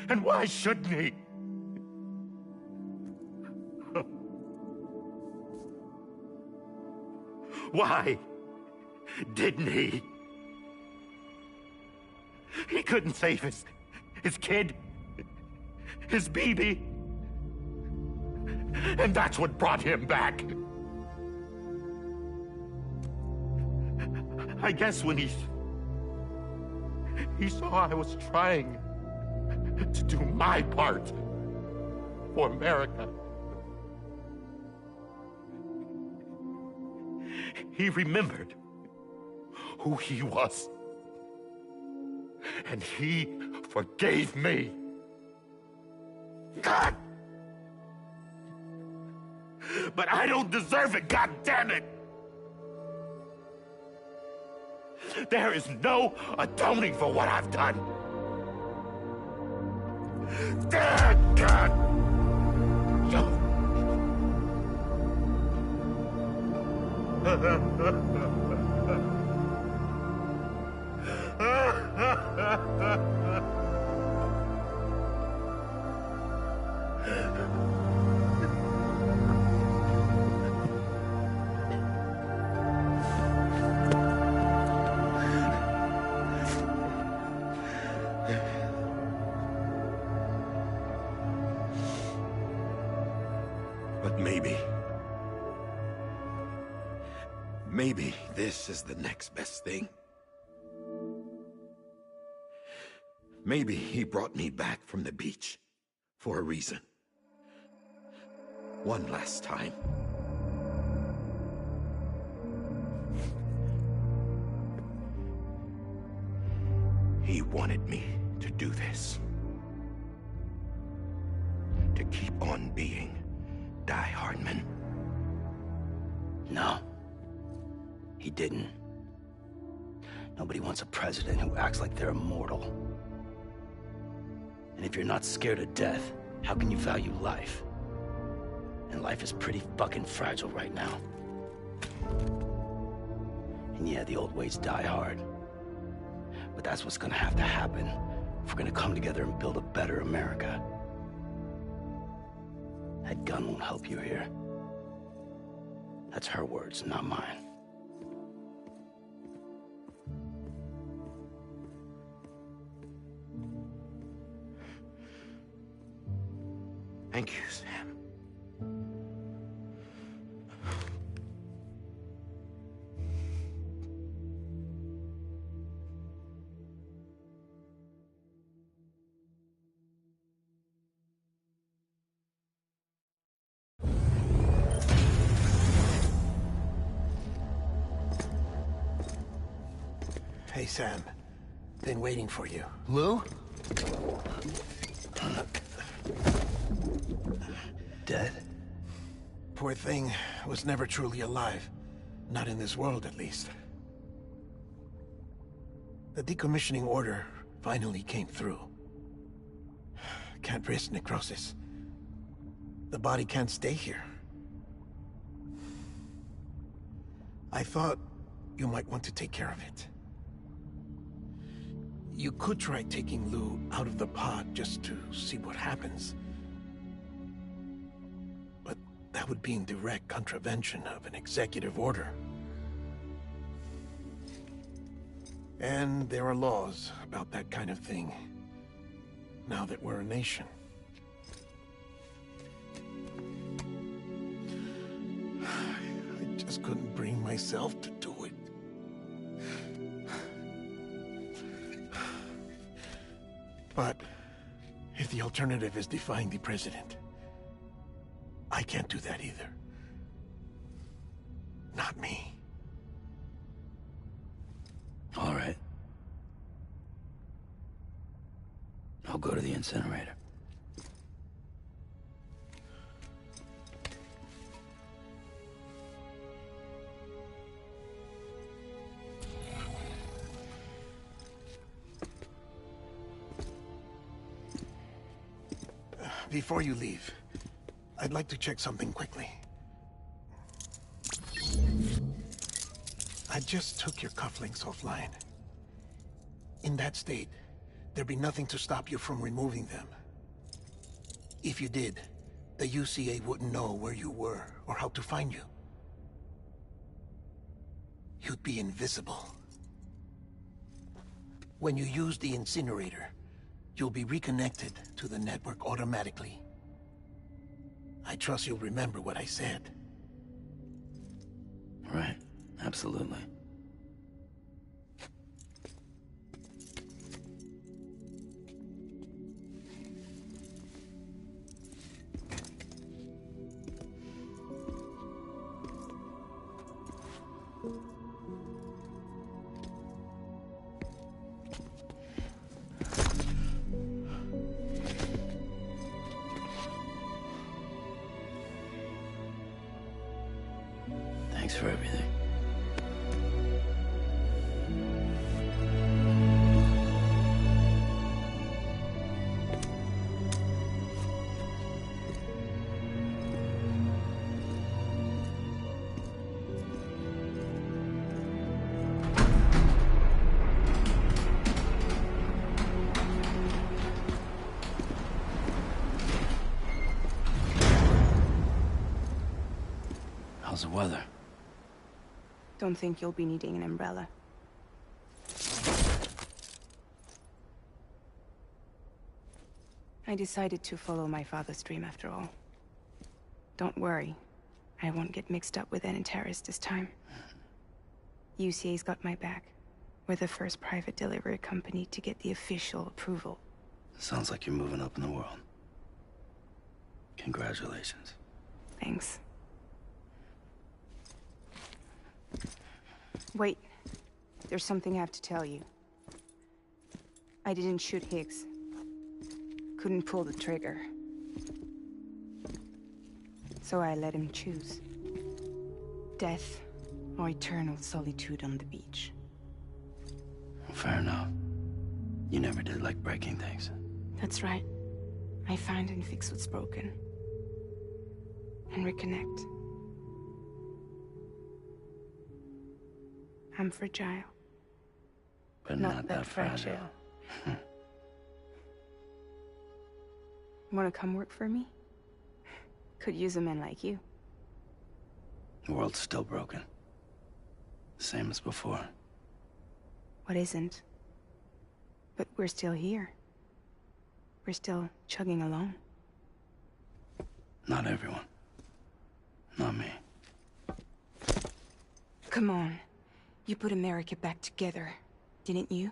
And why shouldn't he? Why didn't he? He couldn't save his kid, his baby. And that's what brought him back. I guess when he saw I was trying to do my part for America, he remembered who he was. And he forgave me. God! But I don't deserve it, God damn it! There is no atoning for what I've done. God! But maybe this is the next best thing. Maybe he brought me back from the beach for a reason. One last time. He wanted me to do this. To keep on being Die Hardman. No. He didn't. Nobody wants a president who acts like they're immortal. And if you're not scared of death, how can you value life? And life is pretty fucking fragile right now. And yeah, the old ways die hard. But that's what's gonna have to happen if we're gonna come together and build a better America. That gun won't help you here. That's her words, not mine. Thank you, Sam. Hey, Sam. Been waiting for you. Lou? Dead? Poor thing was never truly alive. Not in this world, at least. The decommissioning order finally came through. Can't risk necrosis. The body can't stay here. I thought you might want to take care of it. You could try taking Lou out of the pod just to see what happens. But that would be in direct contravention of an executive order. And there are laws about that kind of thing, now that we're a nation. I just couldn't bring myself to do it. But if the alternative is defying the president, I can't do that either. Not me. All right. I'll go to the incinerator. Before you leave, I'd like to check something quickly. I just took your cufflinks offline. In that state, there'd be nothing to stop you from removing them. If you did, the UCA wouldn't know where you were or how to find you. You'd be invisible. When you use the incinerator, you'll be reconnected to the network automatically. I trust you'll remember what I said. Right. Absolutely. Thanks for everything. How's the weather? Don't think you'll be needing an umbrella. I decided to follow my father's dream after all. Don't worry. I won't get mixed up with any terrorists this time. UCA's got my back. We're the first private delivery company to get the official approval. Sounds like you're moving up in the world. Congratulations. Thanks. Wait. There's something I have to tell you. I didn't shoot Higgs. Couldn't pull the trigger. So I let him choose. Death or eternal solitude on the beach. Fair enough. You never did like breaking things. That's right. I find and fix what's broken. And reconnect. I'm fragile. But not that fragile. Wanna come work for me? Could use a man like you. The world's still broken. Same as before. What isn't? But we're still here. We're still chugging along. Not everyone. Not me. Come on. You put America back together, didn't you?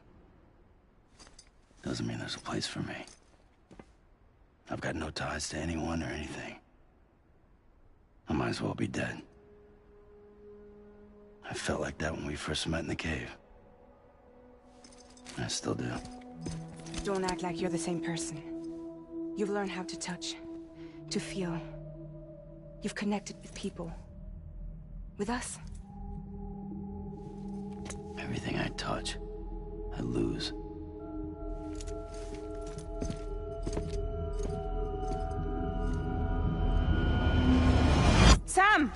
Doesn't mean there's a place for me. I've got no ties to anyone or anything. I might as well be dead. I felt like that when we first met in the cave. I still do. Don't act like you're the same person. You've learned how to touch, to feel. You've connected with people. With us. Everything I touch, I lose. Sam!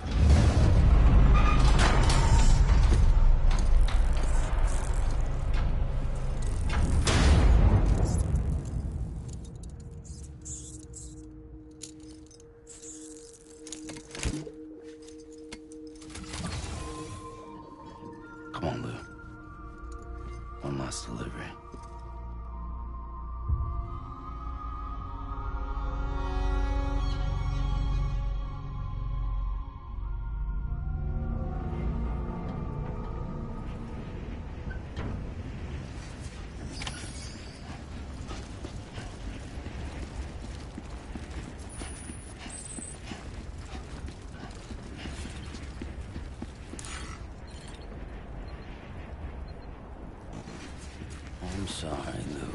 Come on, Lou. One last delivery. I'm sorry, Lou.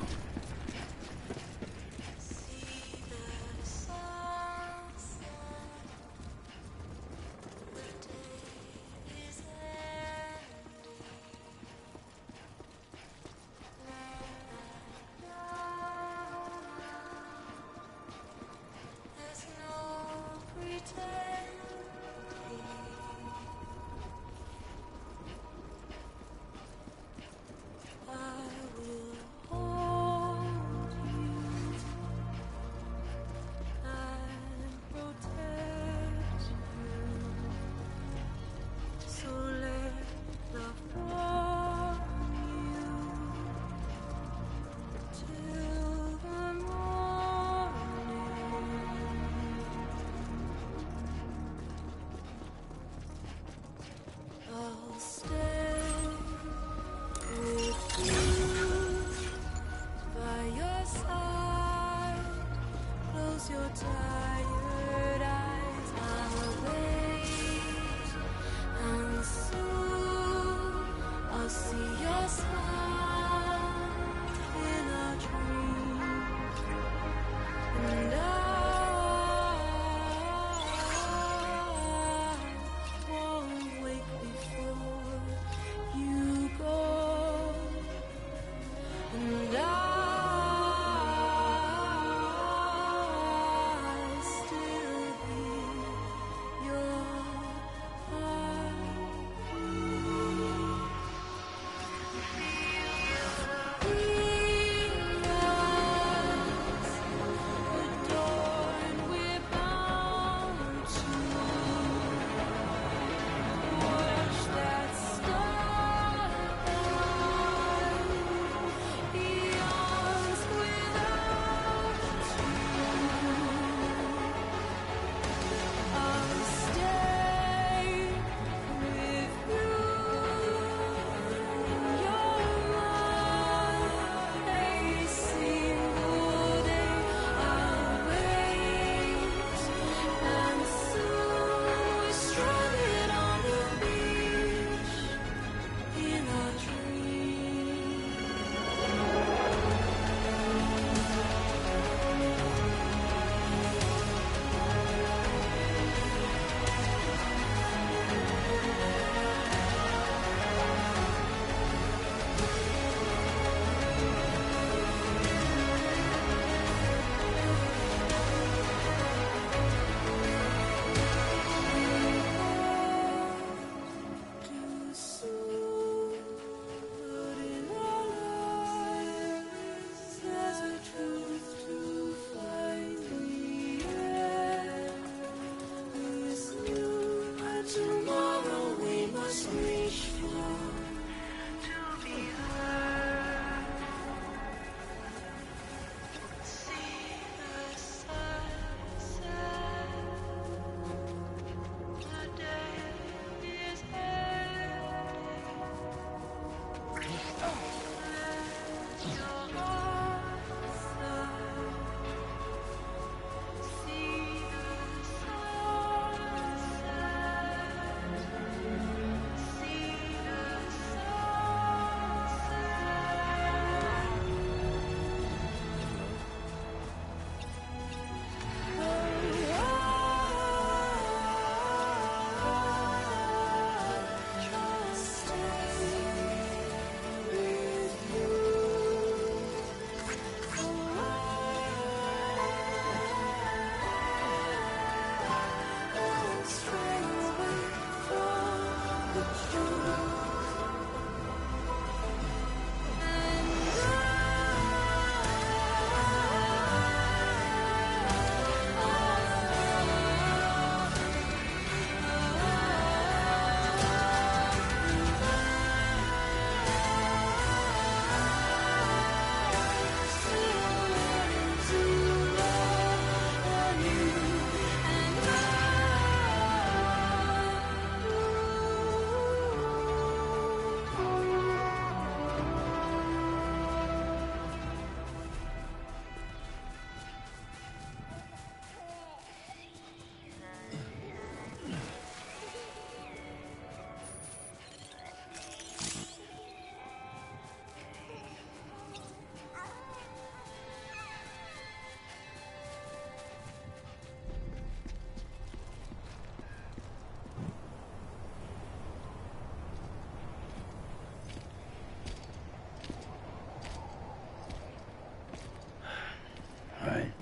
Alright.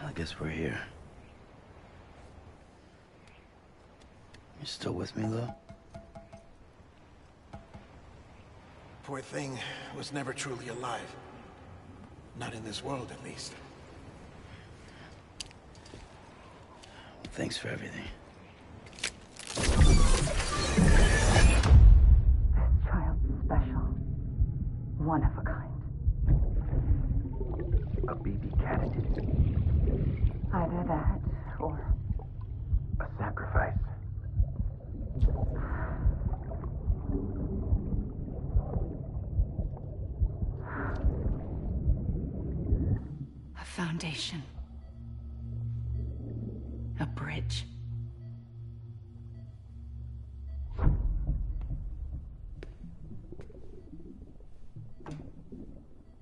I guess we're here. You still with me, Lou? Poor thing was never truly alive. Not in this world, at least. Thanks for everything. Child's special. One of a kind. A BB candidate. Either that, or... a sacrifice. A foundation. A bridge.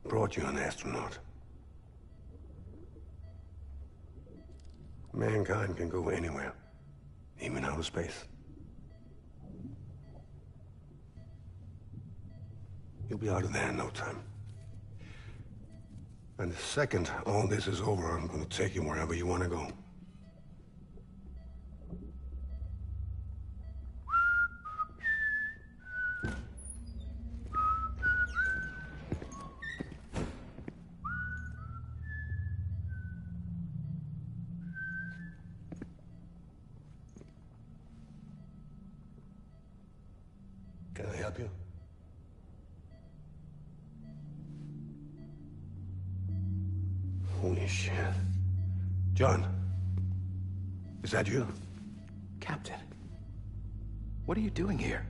Brought you an astronaut. Mankind can go anywhere, even outer space. You'll be out of there in no time. And the second all this is over, I'm gonna take you wherever you want to go. Can I help you? Holy shit. John, is that you? Captain, what are you doing here?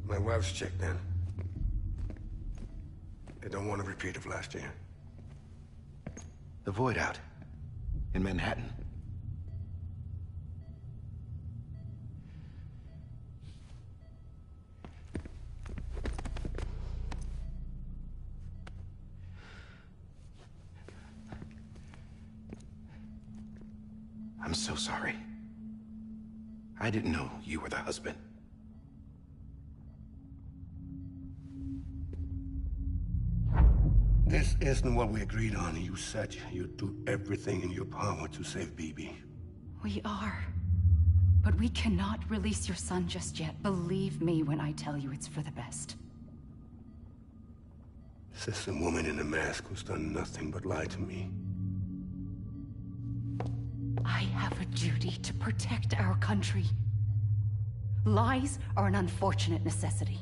My wife's checked in. They don't want a repeat of last year. The Void Out in Manhattan. I'm so sorry. I didn't know you were the husband. This isn't what we agreed on. You said you'd do everything in your power to save BB. We are. But we cannot release your son just yet. Believe me when I tell you it's for the best. This is a woman in a mask who's done nothing but lie to me. I have a duty to protect our country. Lies are an unfortunate necessity.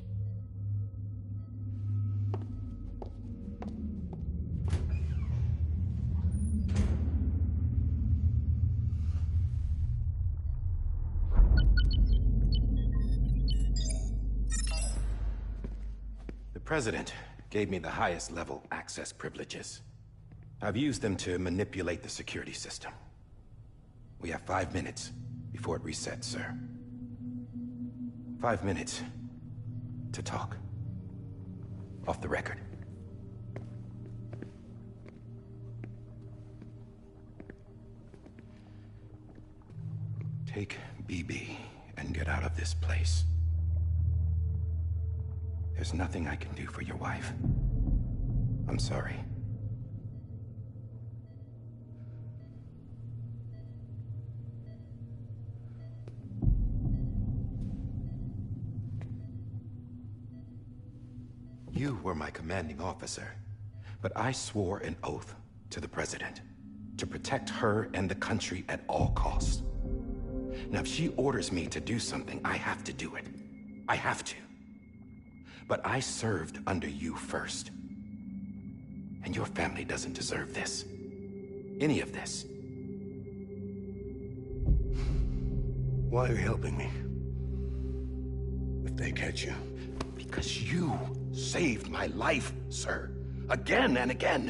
The President gave me the highest level access privileges. I've used them to manipulate the security system. We have 5 minutes before it resets, sir. 5 minutes to talk. Off the record. Take BB and get out of this place. There's nothing I can do for your wife. I'm sorry. You were my commanding officer, but I swore an oath to the President to protect her and the country at all costs. Now, if she orders me to do something, I have to do it. I have to. But I served under you first. And your family doesn't deserve this. Any of this. Why are you helping me? If they catch you. Because you saved my life, sir. Again and again.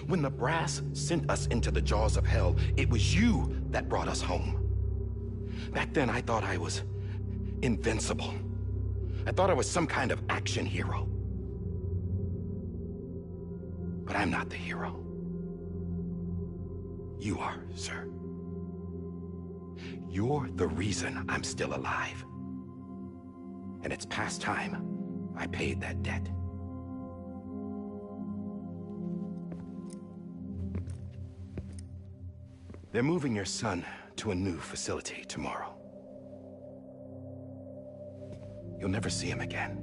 When the brass sent us into the jaws of hell, it was you that brought us home. Back then, I thought I was invincible. I thought I was some kind of action hero. But I'm not the hero. You are, sir. You're the reason I'm still alive. And it's past time I paid that debt. They're moving your son to a new facility tomorrow. You'll never see him again.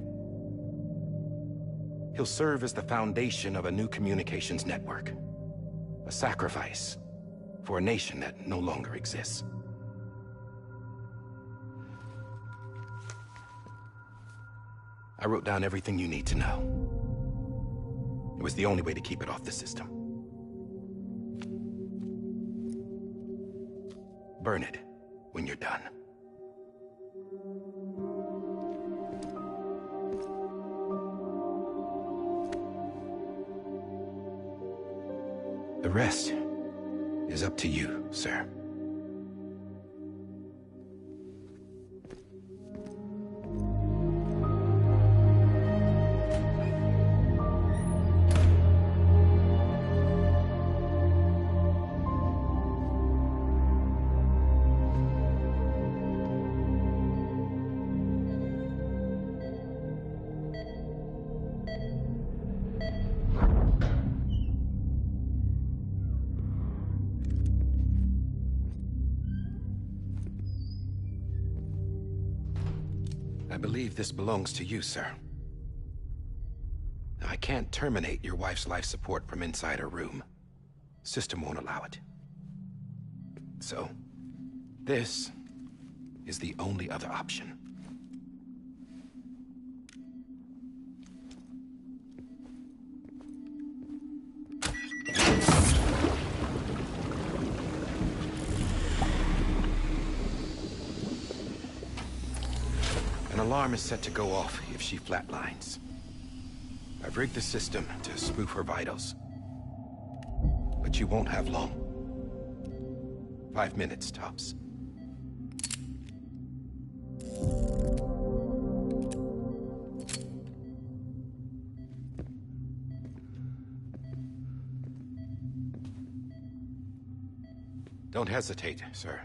He'll serve as the foundation of a new communications network. A sacrifice for a nation that no longer exists. I wrote down everything you need to know. It was the only way to keep it off the system. Burn it when you're done. The rest is up to you, sir. I believe this belongs to you, sir. Now, I can't terminate your wife's life support from inside her room. System won't allow it. So, this is the only other option. An alarm is set to go off if she flatlines. I've rigged the system to spoof her vitals. But you won't have long. 5 minutes, tops. Don't hesitate, sir.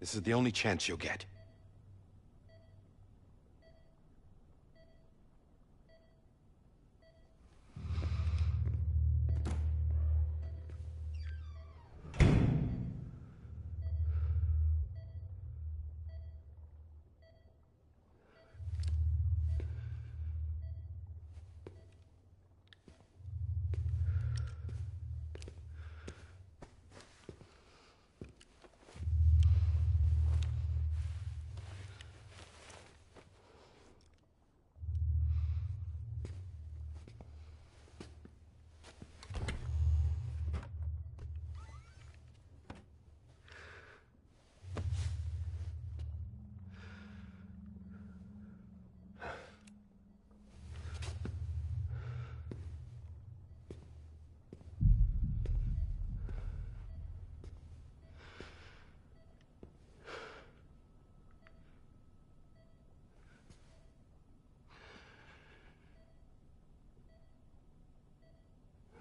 This is the only chance you'll get.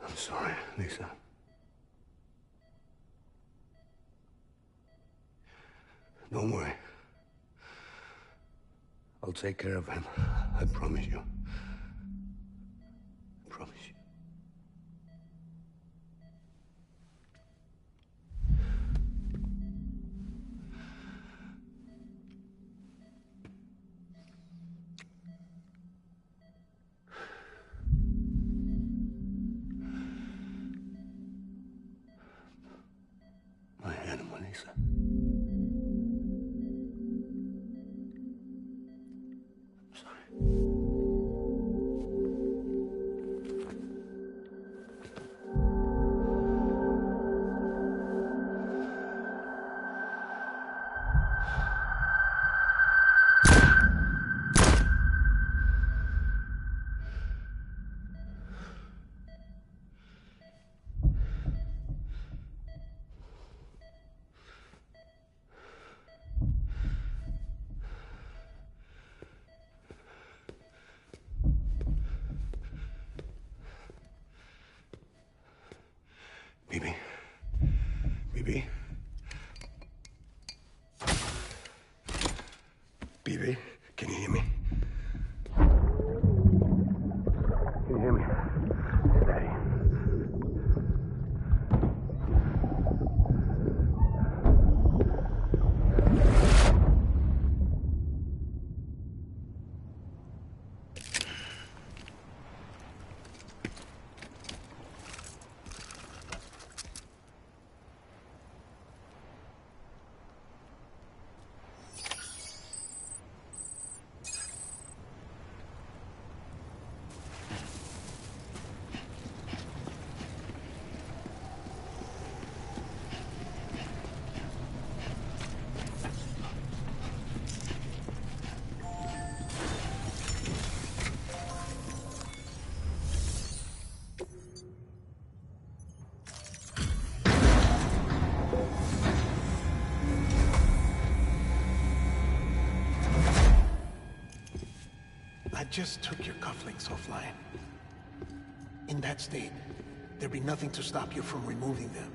I'm sorry, Lisa. Don't worry. I'll take care of him. I promise you. I promise you. Evie, can you hear me? Can you hear me? Steady. I just took your cufflinks offline. In that state, there'd be nothing to stop you from removing them.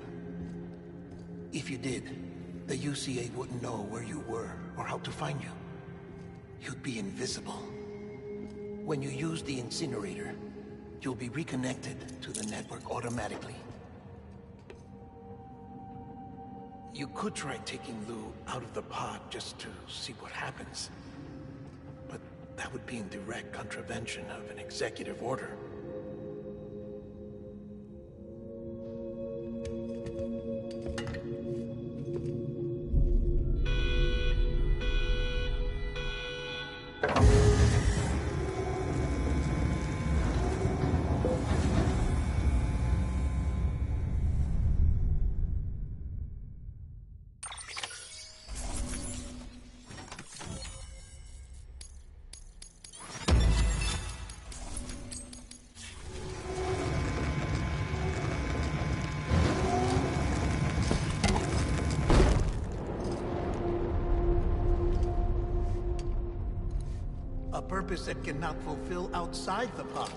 If you did, the UCA wouldn't know where you were or how to find you. You'd be invisible. When you use the incinerator, you'll be reconnected to the network automatically. You could try taking Lou out of the pod just to see what happens. But that would be in direct contravention of an executive order. A purpose that cannot fulfill outside the pod.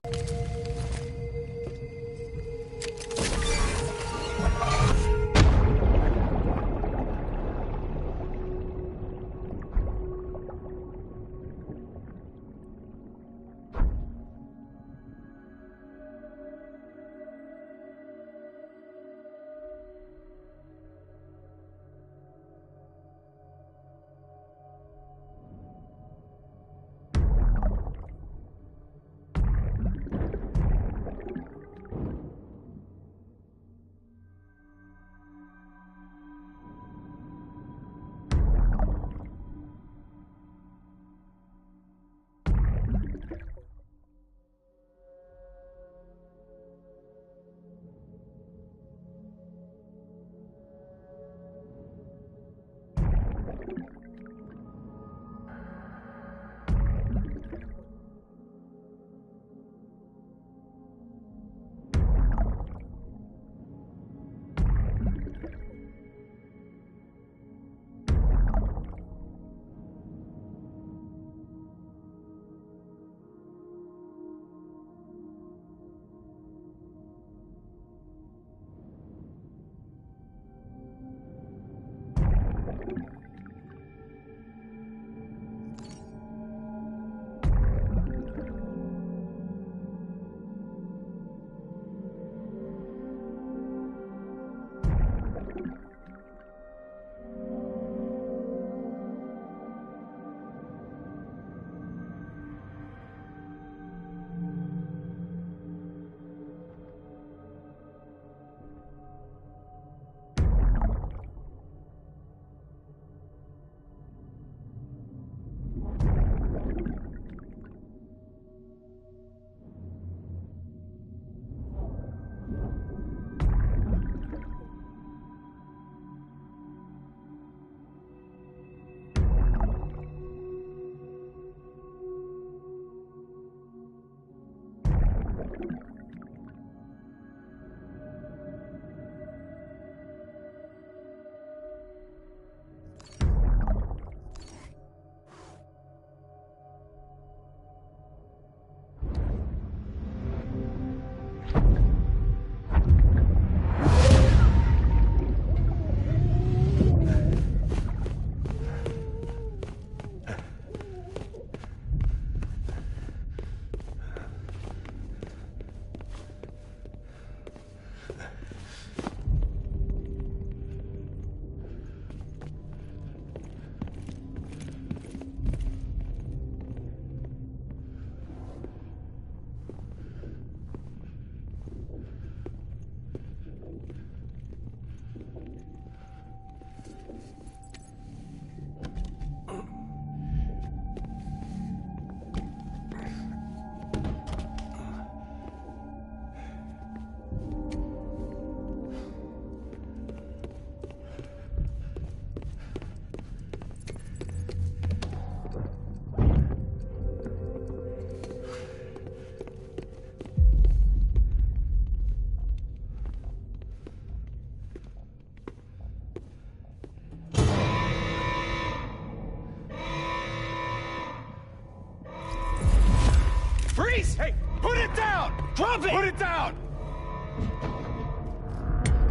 Reese! Hey, put it down! Drop it! Put it down!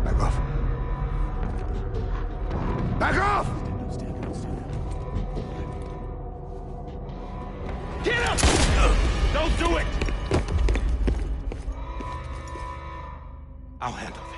Back off. Back off! Get him! Don't do it! I'll handle this.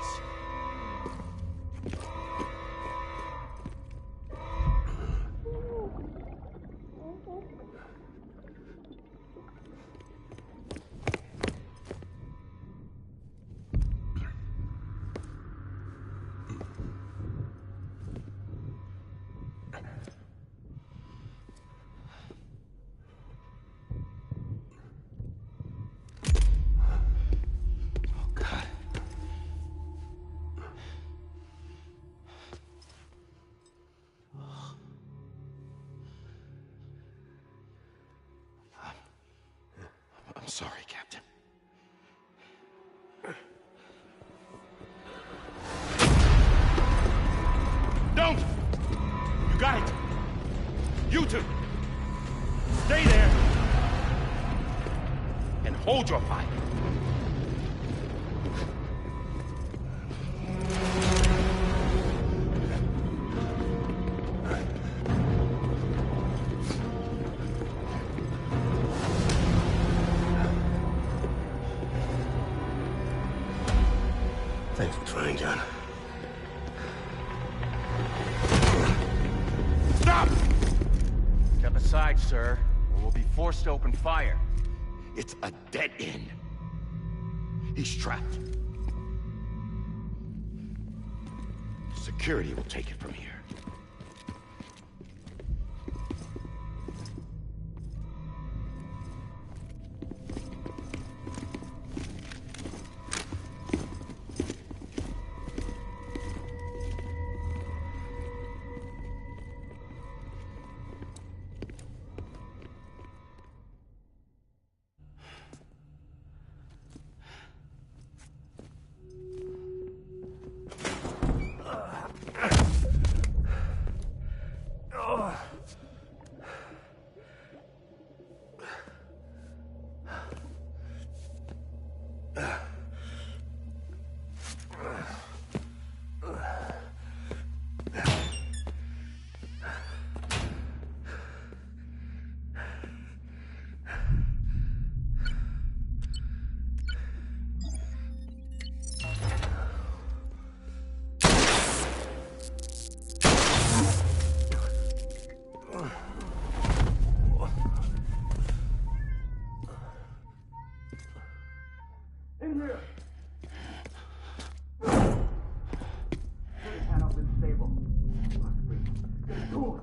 I'm sorry, Captain. Don't! You got it! You two! Stay there! And hold your fire. Thanks for trying, John. Stop! Step aside, sir, or we'll be forced to open fire. It's a dead end. He's trapped. Security will take it from here. In here! Panel's unstable. Get to him!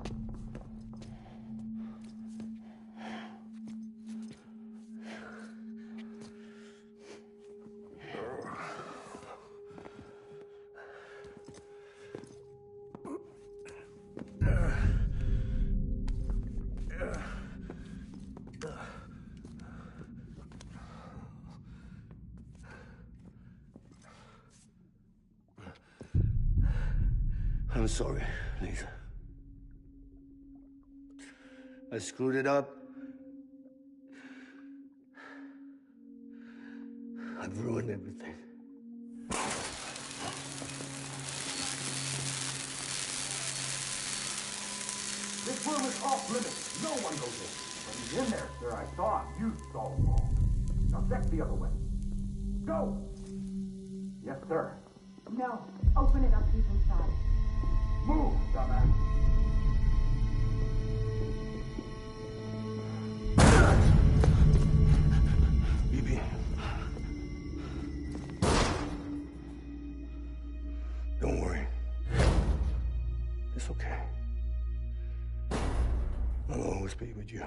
I'm sorry, Lisa. I screwed it up. I've ruined everything. This room is off limits. No one goes in. But he's in there, sir. I saw him. You saw him all. Now check the other way. Go! Yes, sir. No. Open it up deep inside. Move, dumbass. Bibi. Don't worry. It's okay. I'll always be with you.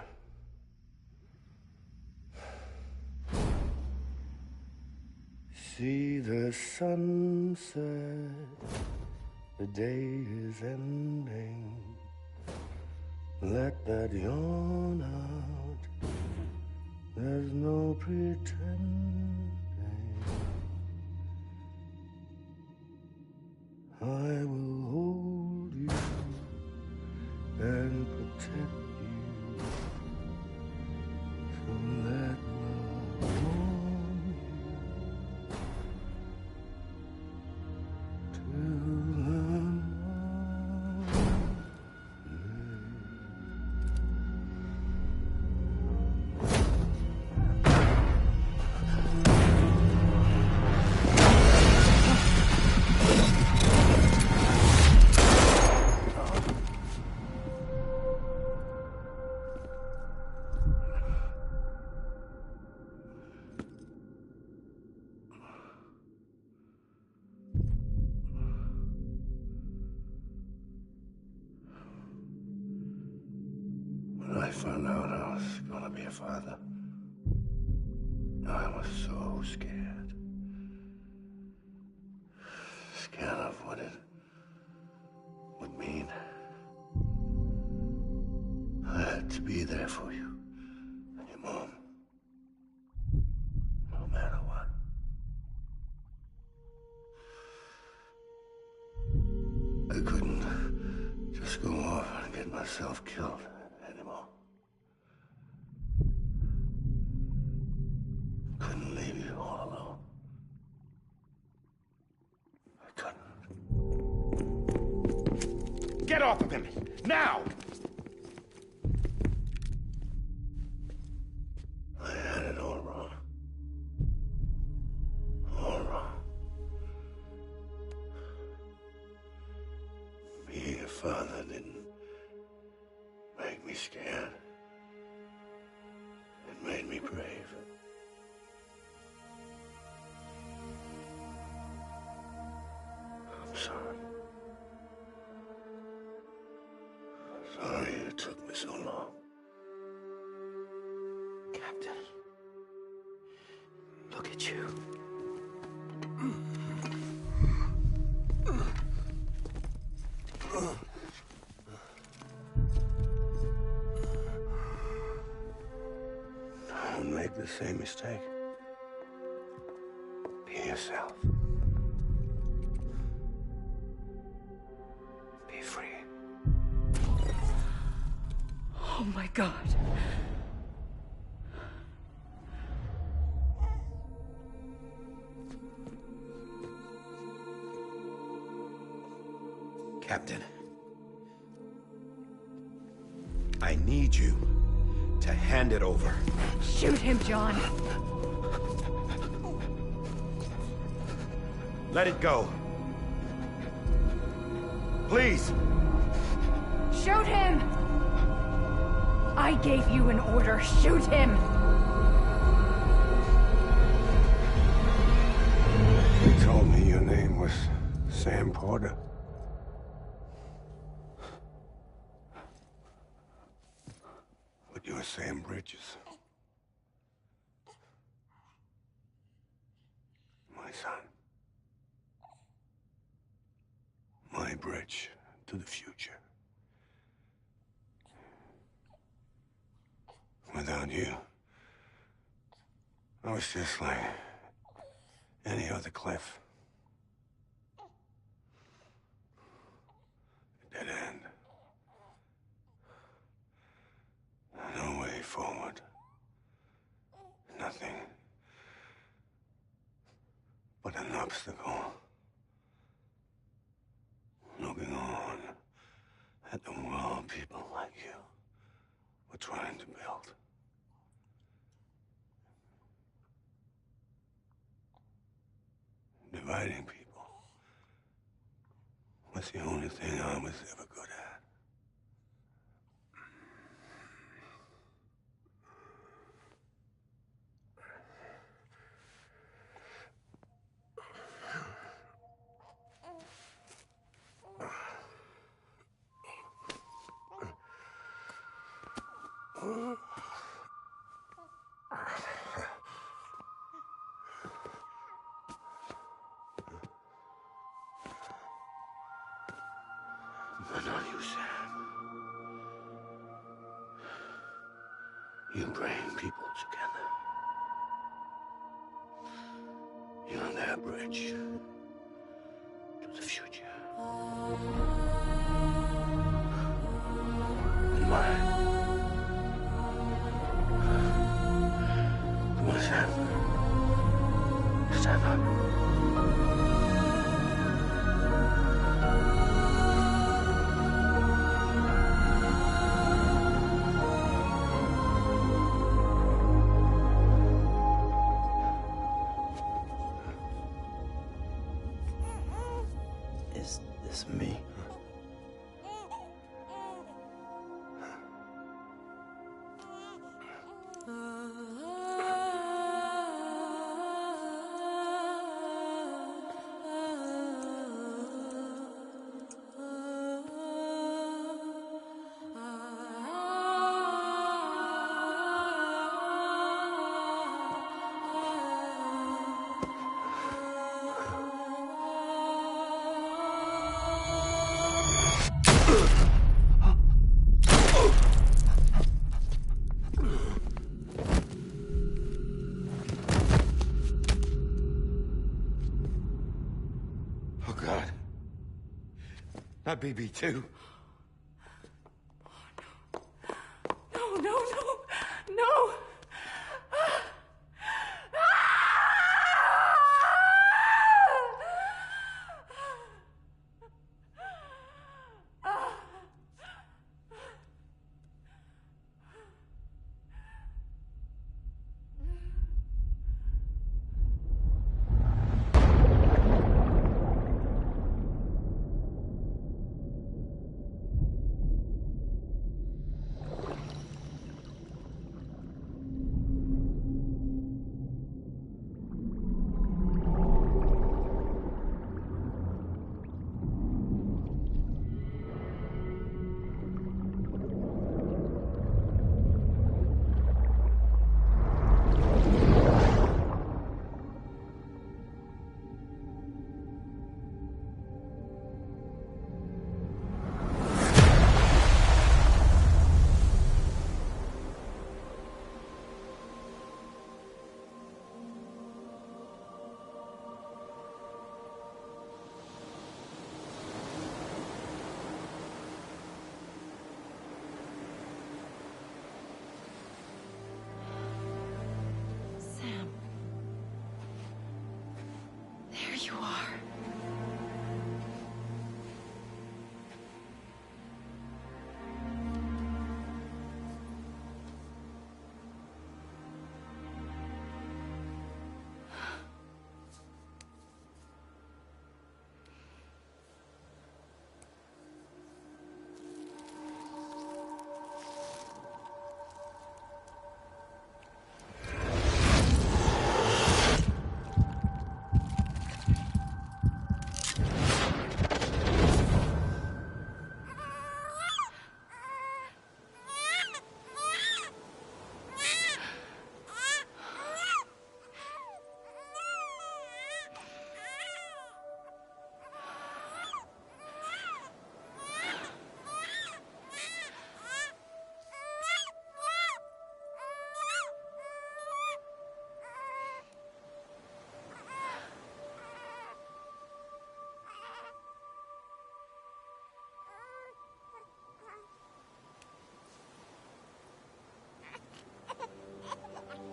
See the sunset, the day is ending. Let that yawn out, there's no pretending. I will hold you and protect you from that love. found out I was gonna be a father, I was so scared. Scared of what it would mean. I had to be there for you and your mom. No matter what. I couldn't just go off and get myself killed anymore. Couldn't leave you all alone. I couldn't. Get off of him! Now! I had it all wrong. All wrong. Being a father didn't make me scared. It made me brave. I'm sorry. Sorry it took me so long. Captain, look at you. Don't make the same mistake. Be yourself. Be free. Oh my God. Captain, I need you to hand it over. Shoot him, John. Let it go. Please. Shoot him! I gave you an order. Shoot him! You told me your name was Sam Porter. But you're Sam Bridges. My son. My bridge to the future. Without you, I was just like any other Cliff. A dead end. No way forward. Nothing but an obstacle. Looking on at the world people like you were trying to build. Dividing people was the only thing I was ever good at. But not you, Sam. You bring people together. You're their bridge to the future. And mine. Come on, Sam. Stand up. Not BB2. No, no, no, no! There you are.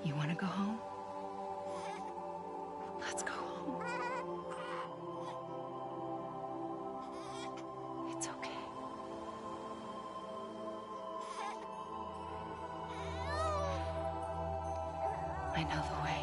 You want to go home? Let's go home. It's okay. I know the way.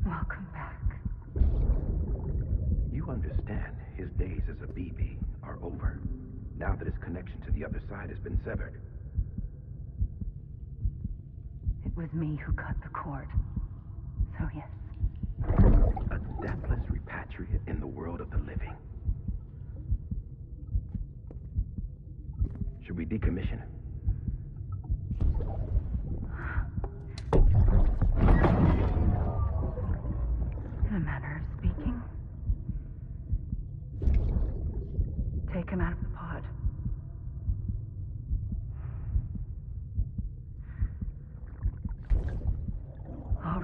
Welcome back. You understand his days as a BB are over, now that his connection to the other side has been severed. It was me who cut the cord. So yes. A deathless repatriate in the world of the living. Should we decommission him?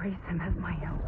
embrace him as my own.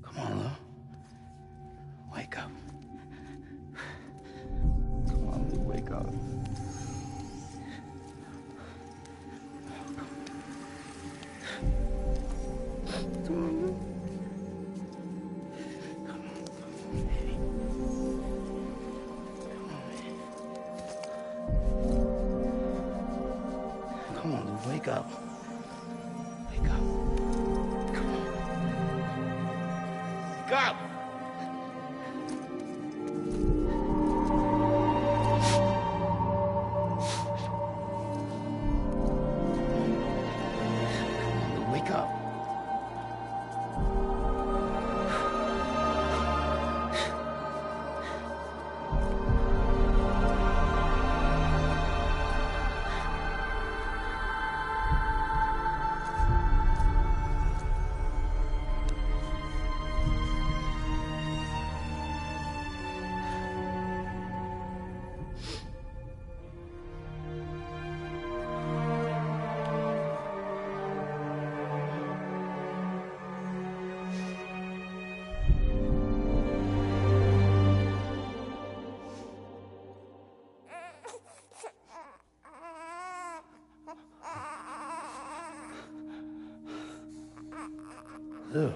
Come on, Lou. Wake up. Come on, Lou, wake up. Come on, Lou. Come on, baby. Come on, Lou, wake up. Wake up. Come on. Wake up! Wake up. Lou.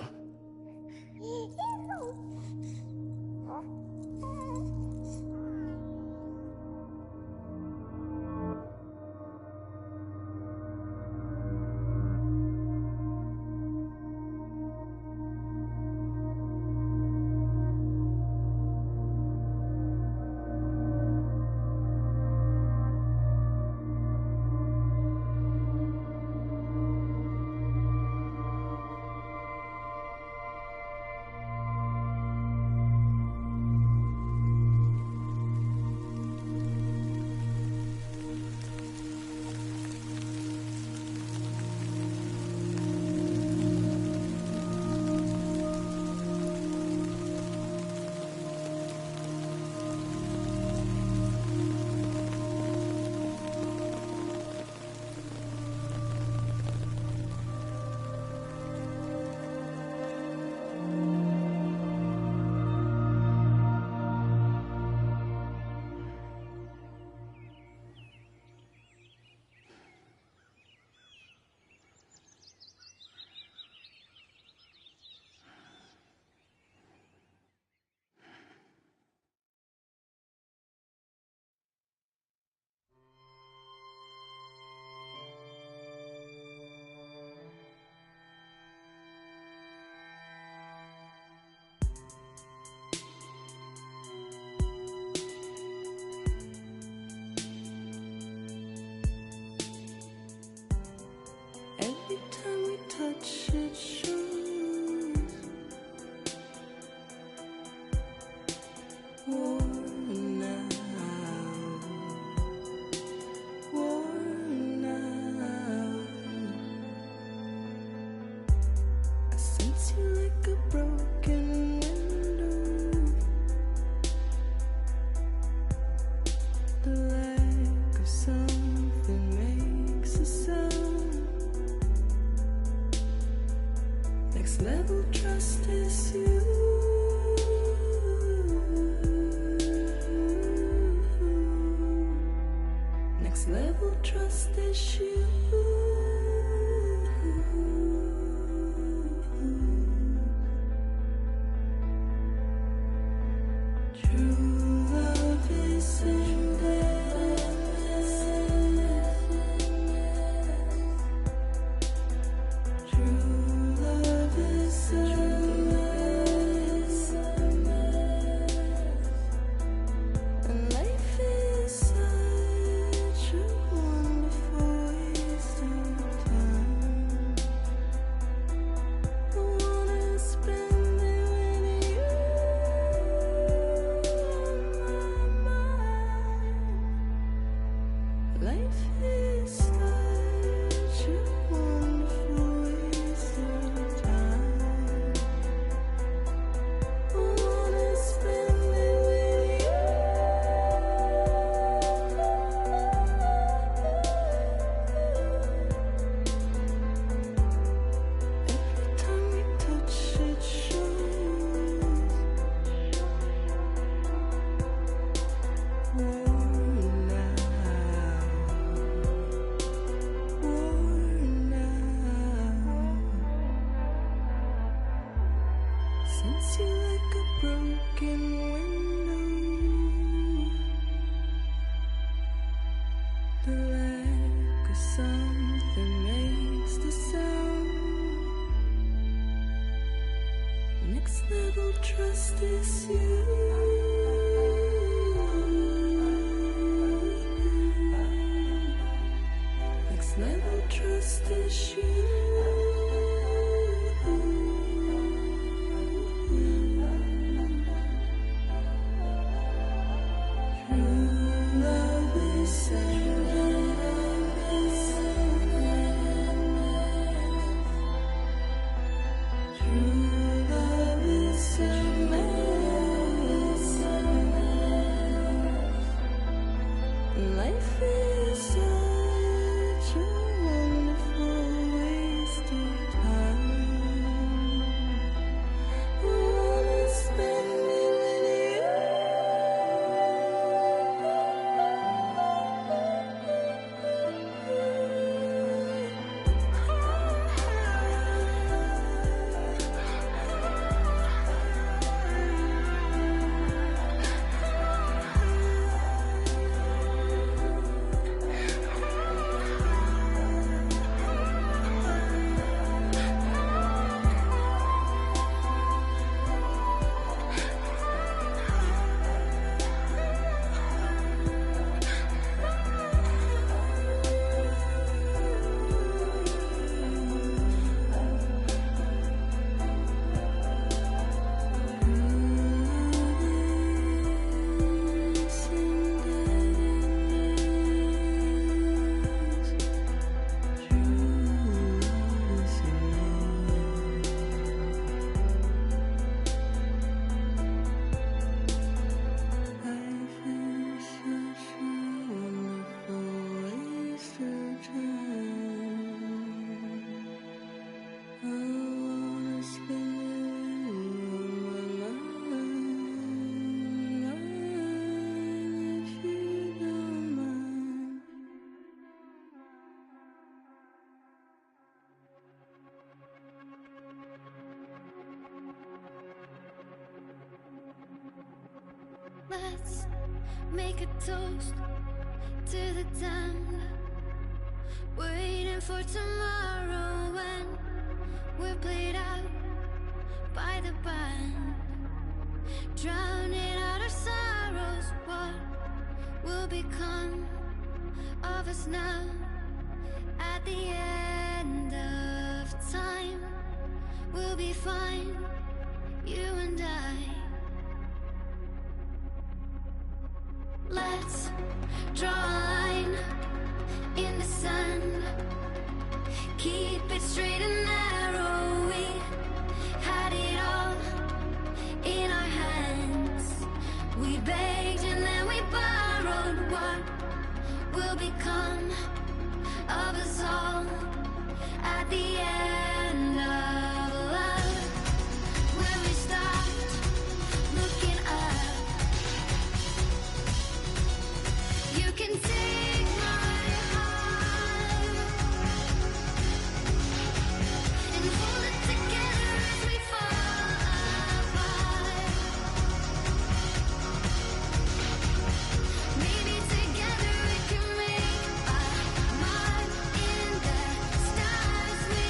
Every time we touch it shows. Worn out, worn out. I sense you like a broken window. The lack of something makes a sound. Next level trust is you. Next level trust is you. True love is in True love is alive. sense you like a broken window. The lack of something makes the sound. Next level trust is you. Next level trust is you. Life is such a wonderful waste of time. I wanna spend it with Let's make a toast to the damned, waiting for tomorrow when we're played out by the band, drowning out our sorrows. What will become of us now at the end of time? We'll be fine, you and I. Let's draw a line in the sand, keep it straight and narrow. We had it all in our hands. We begged and then we borrowed. What will become of us all at the end of love? When we start looking up, you can take my heart and hold it together as we fall apart. Maybe together we can make a mark in the stars we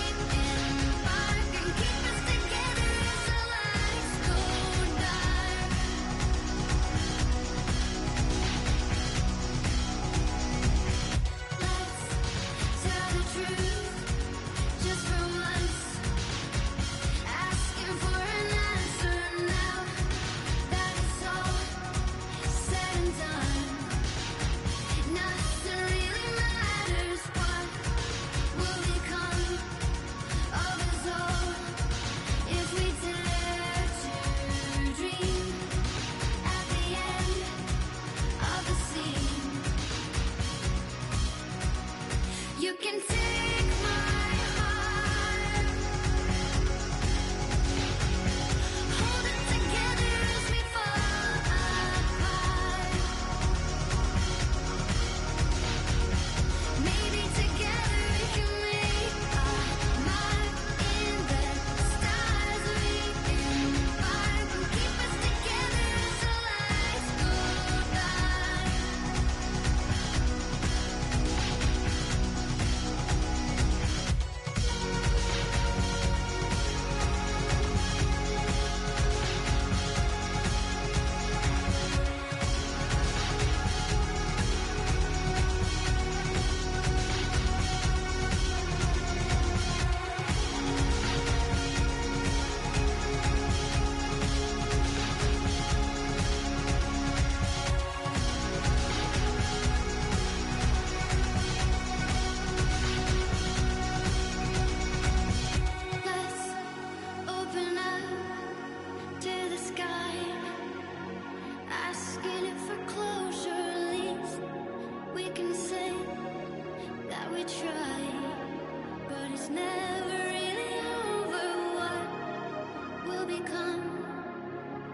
become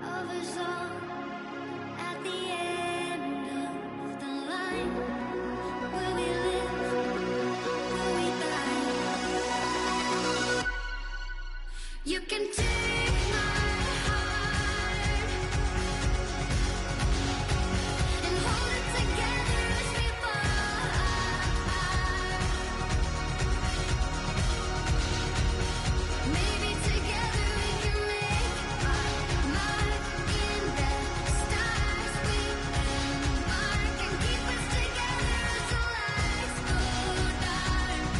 of us all at the end of the line? Will we live? Will we die? You can take my heart and hold it together as we fall. Maybe together we can make our mark in the stars. We embark and keep us together as the lights go dark.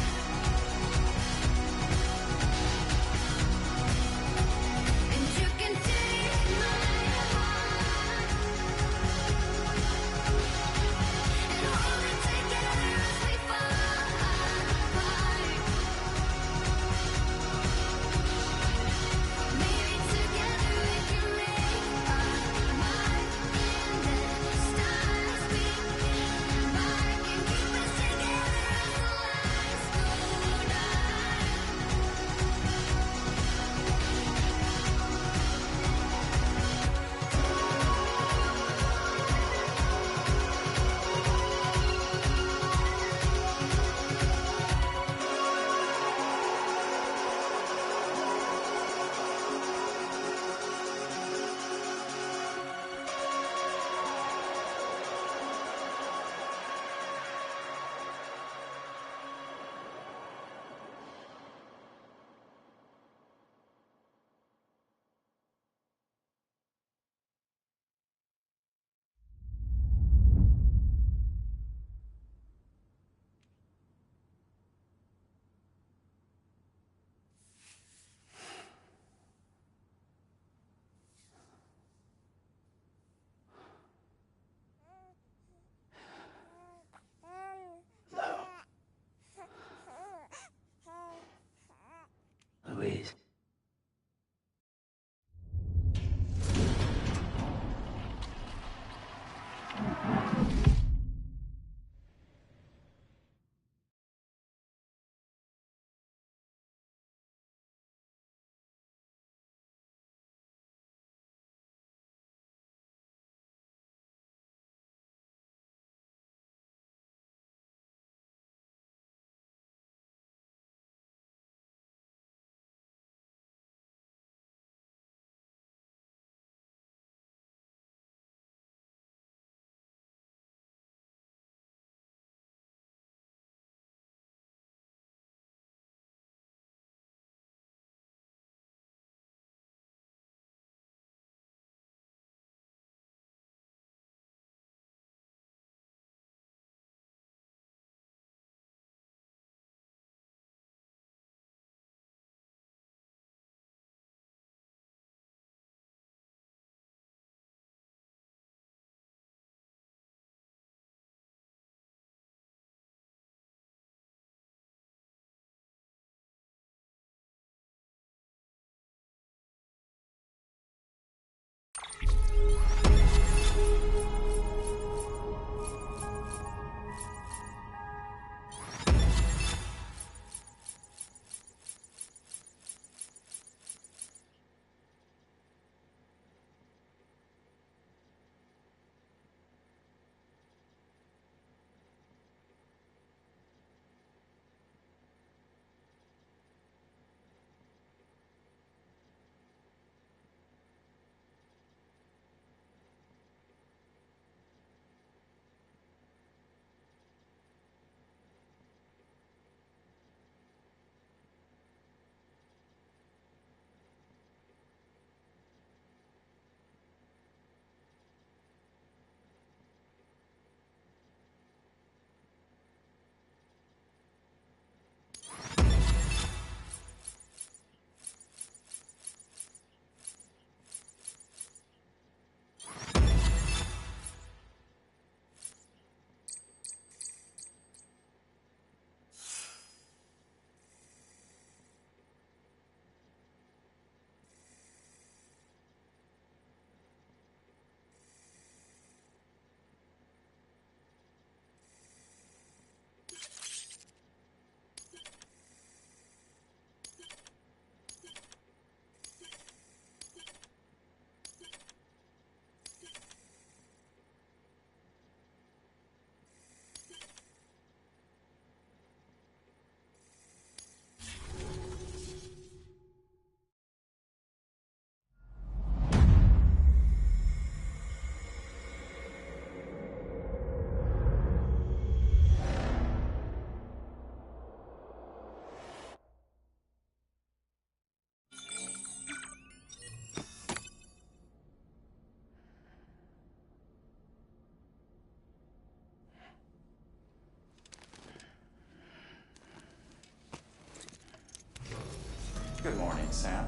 Good morning, Sam.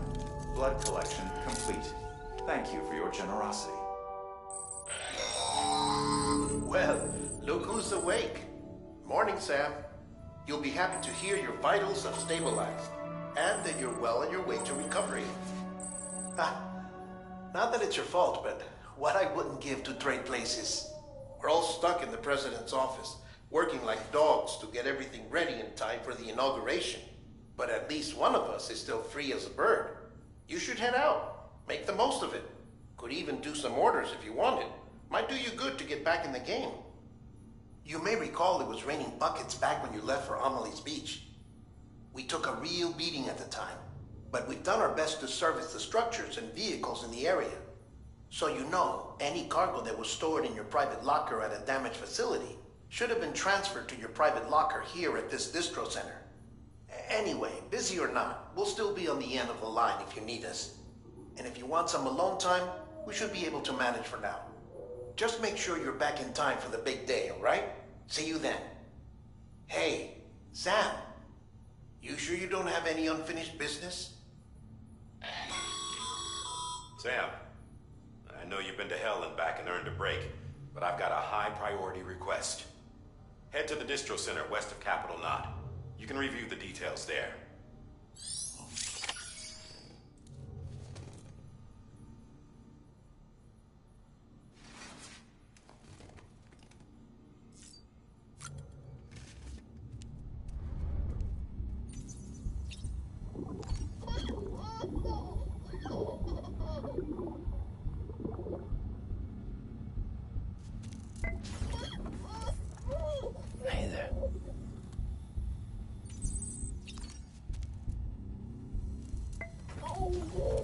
Blood collection complete. Thank you for your generosity. Well, look who's awake. Morning, Sam. You'll be happy to hear your vitals have stabilized, and that you're well on your way to recovery. Not that it's your fault, but what I wouldn't give to trade places. We're all stuck in the president's office, working like dogs to get everything ready in time for the inauguration. But at least one of us is still free as a bird. You should head out. Make the most of it. Could even do some orders if you wanted. Might do you good to get back in the game. You may recall it was raining buckets back when you left for Amelie's Beach. We took a real beating at the time, but we've done our best to service the structures and vehicles in the area. So you know, any cargo that was stored in your private locker at a damaged facility should have been transferred to your private locker here at this distro center. Anyway, busy or not, we'll still be on the end of the line if you need us. And if you want some alone time, we should be able to manage for now. Just make sure you're back in time for the big day, all right? See you then. Hey, Sam, you sure you don't have any unfinished business? Sam, I know you've been to hell and back and earned a break, but I've got a high priority request. Head to the distro center west of Capitol Knot. You can review the details there. Hey there. Oh.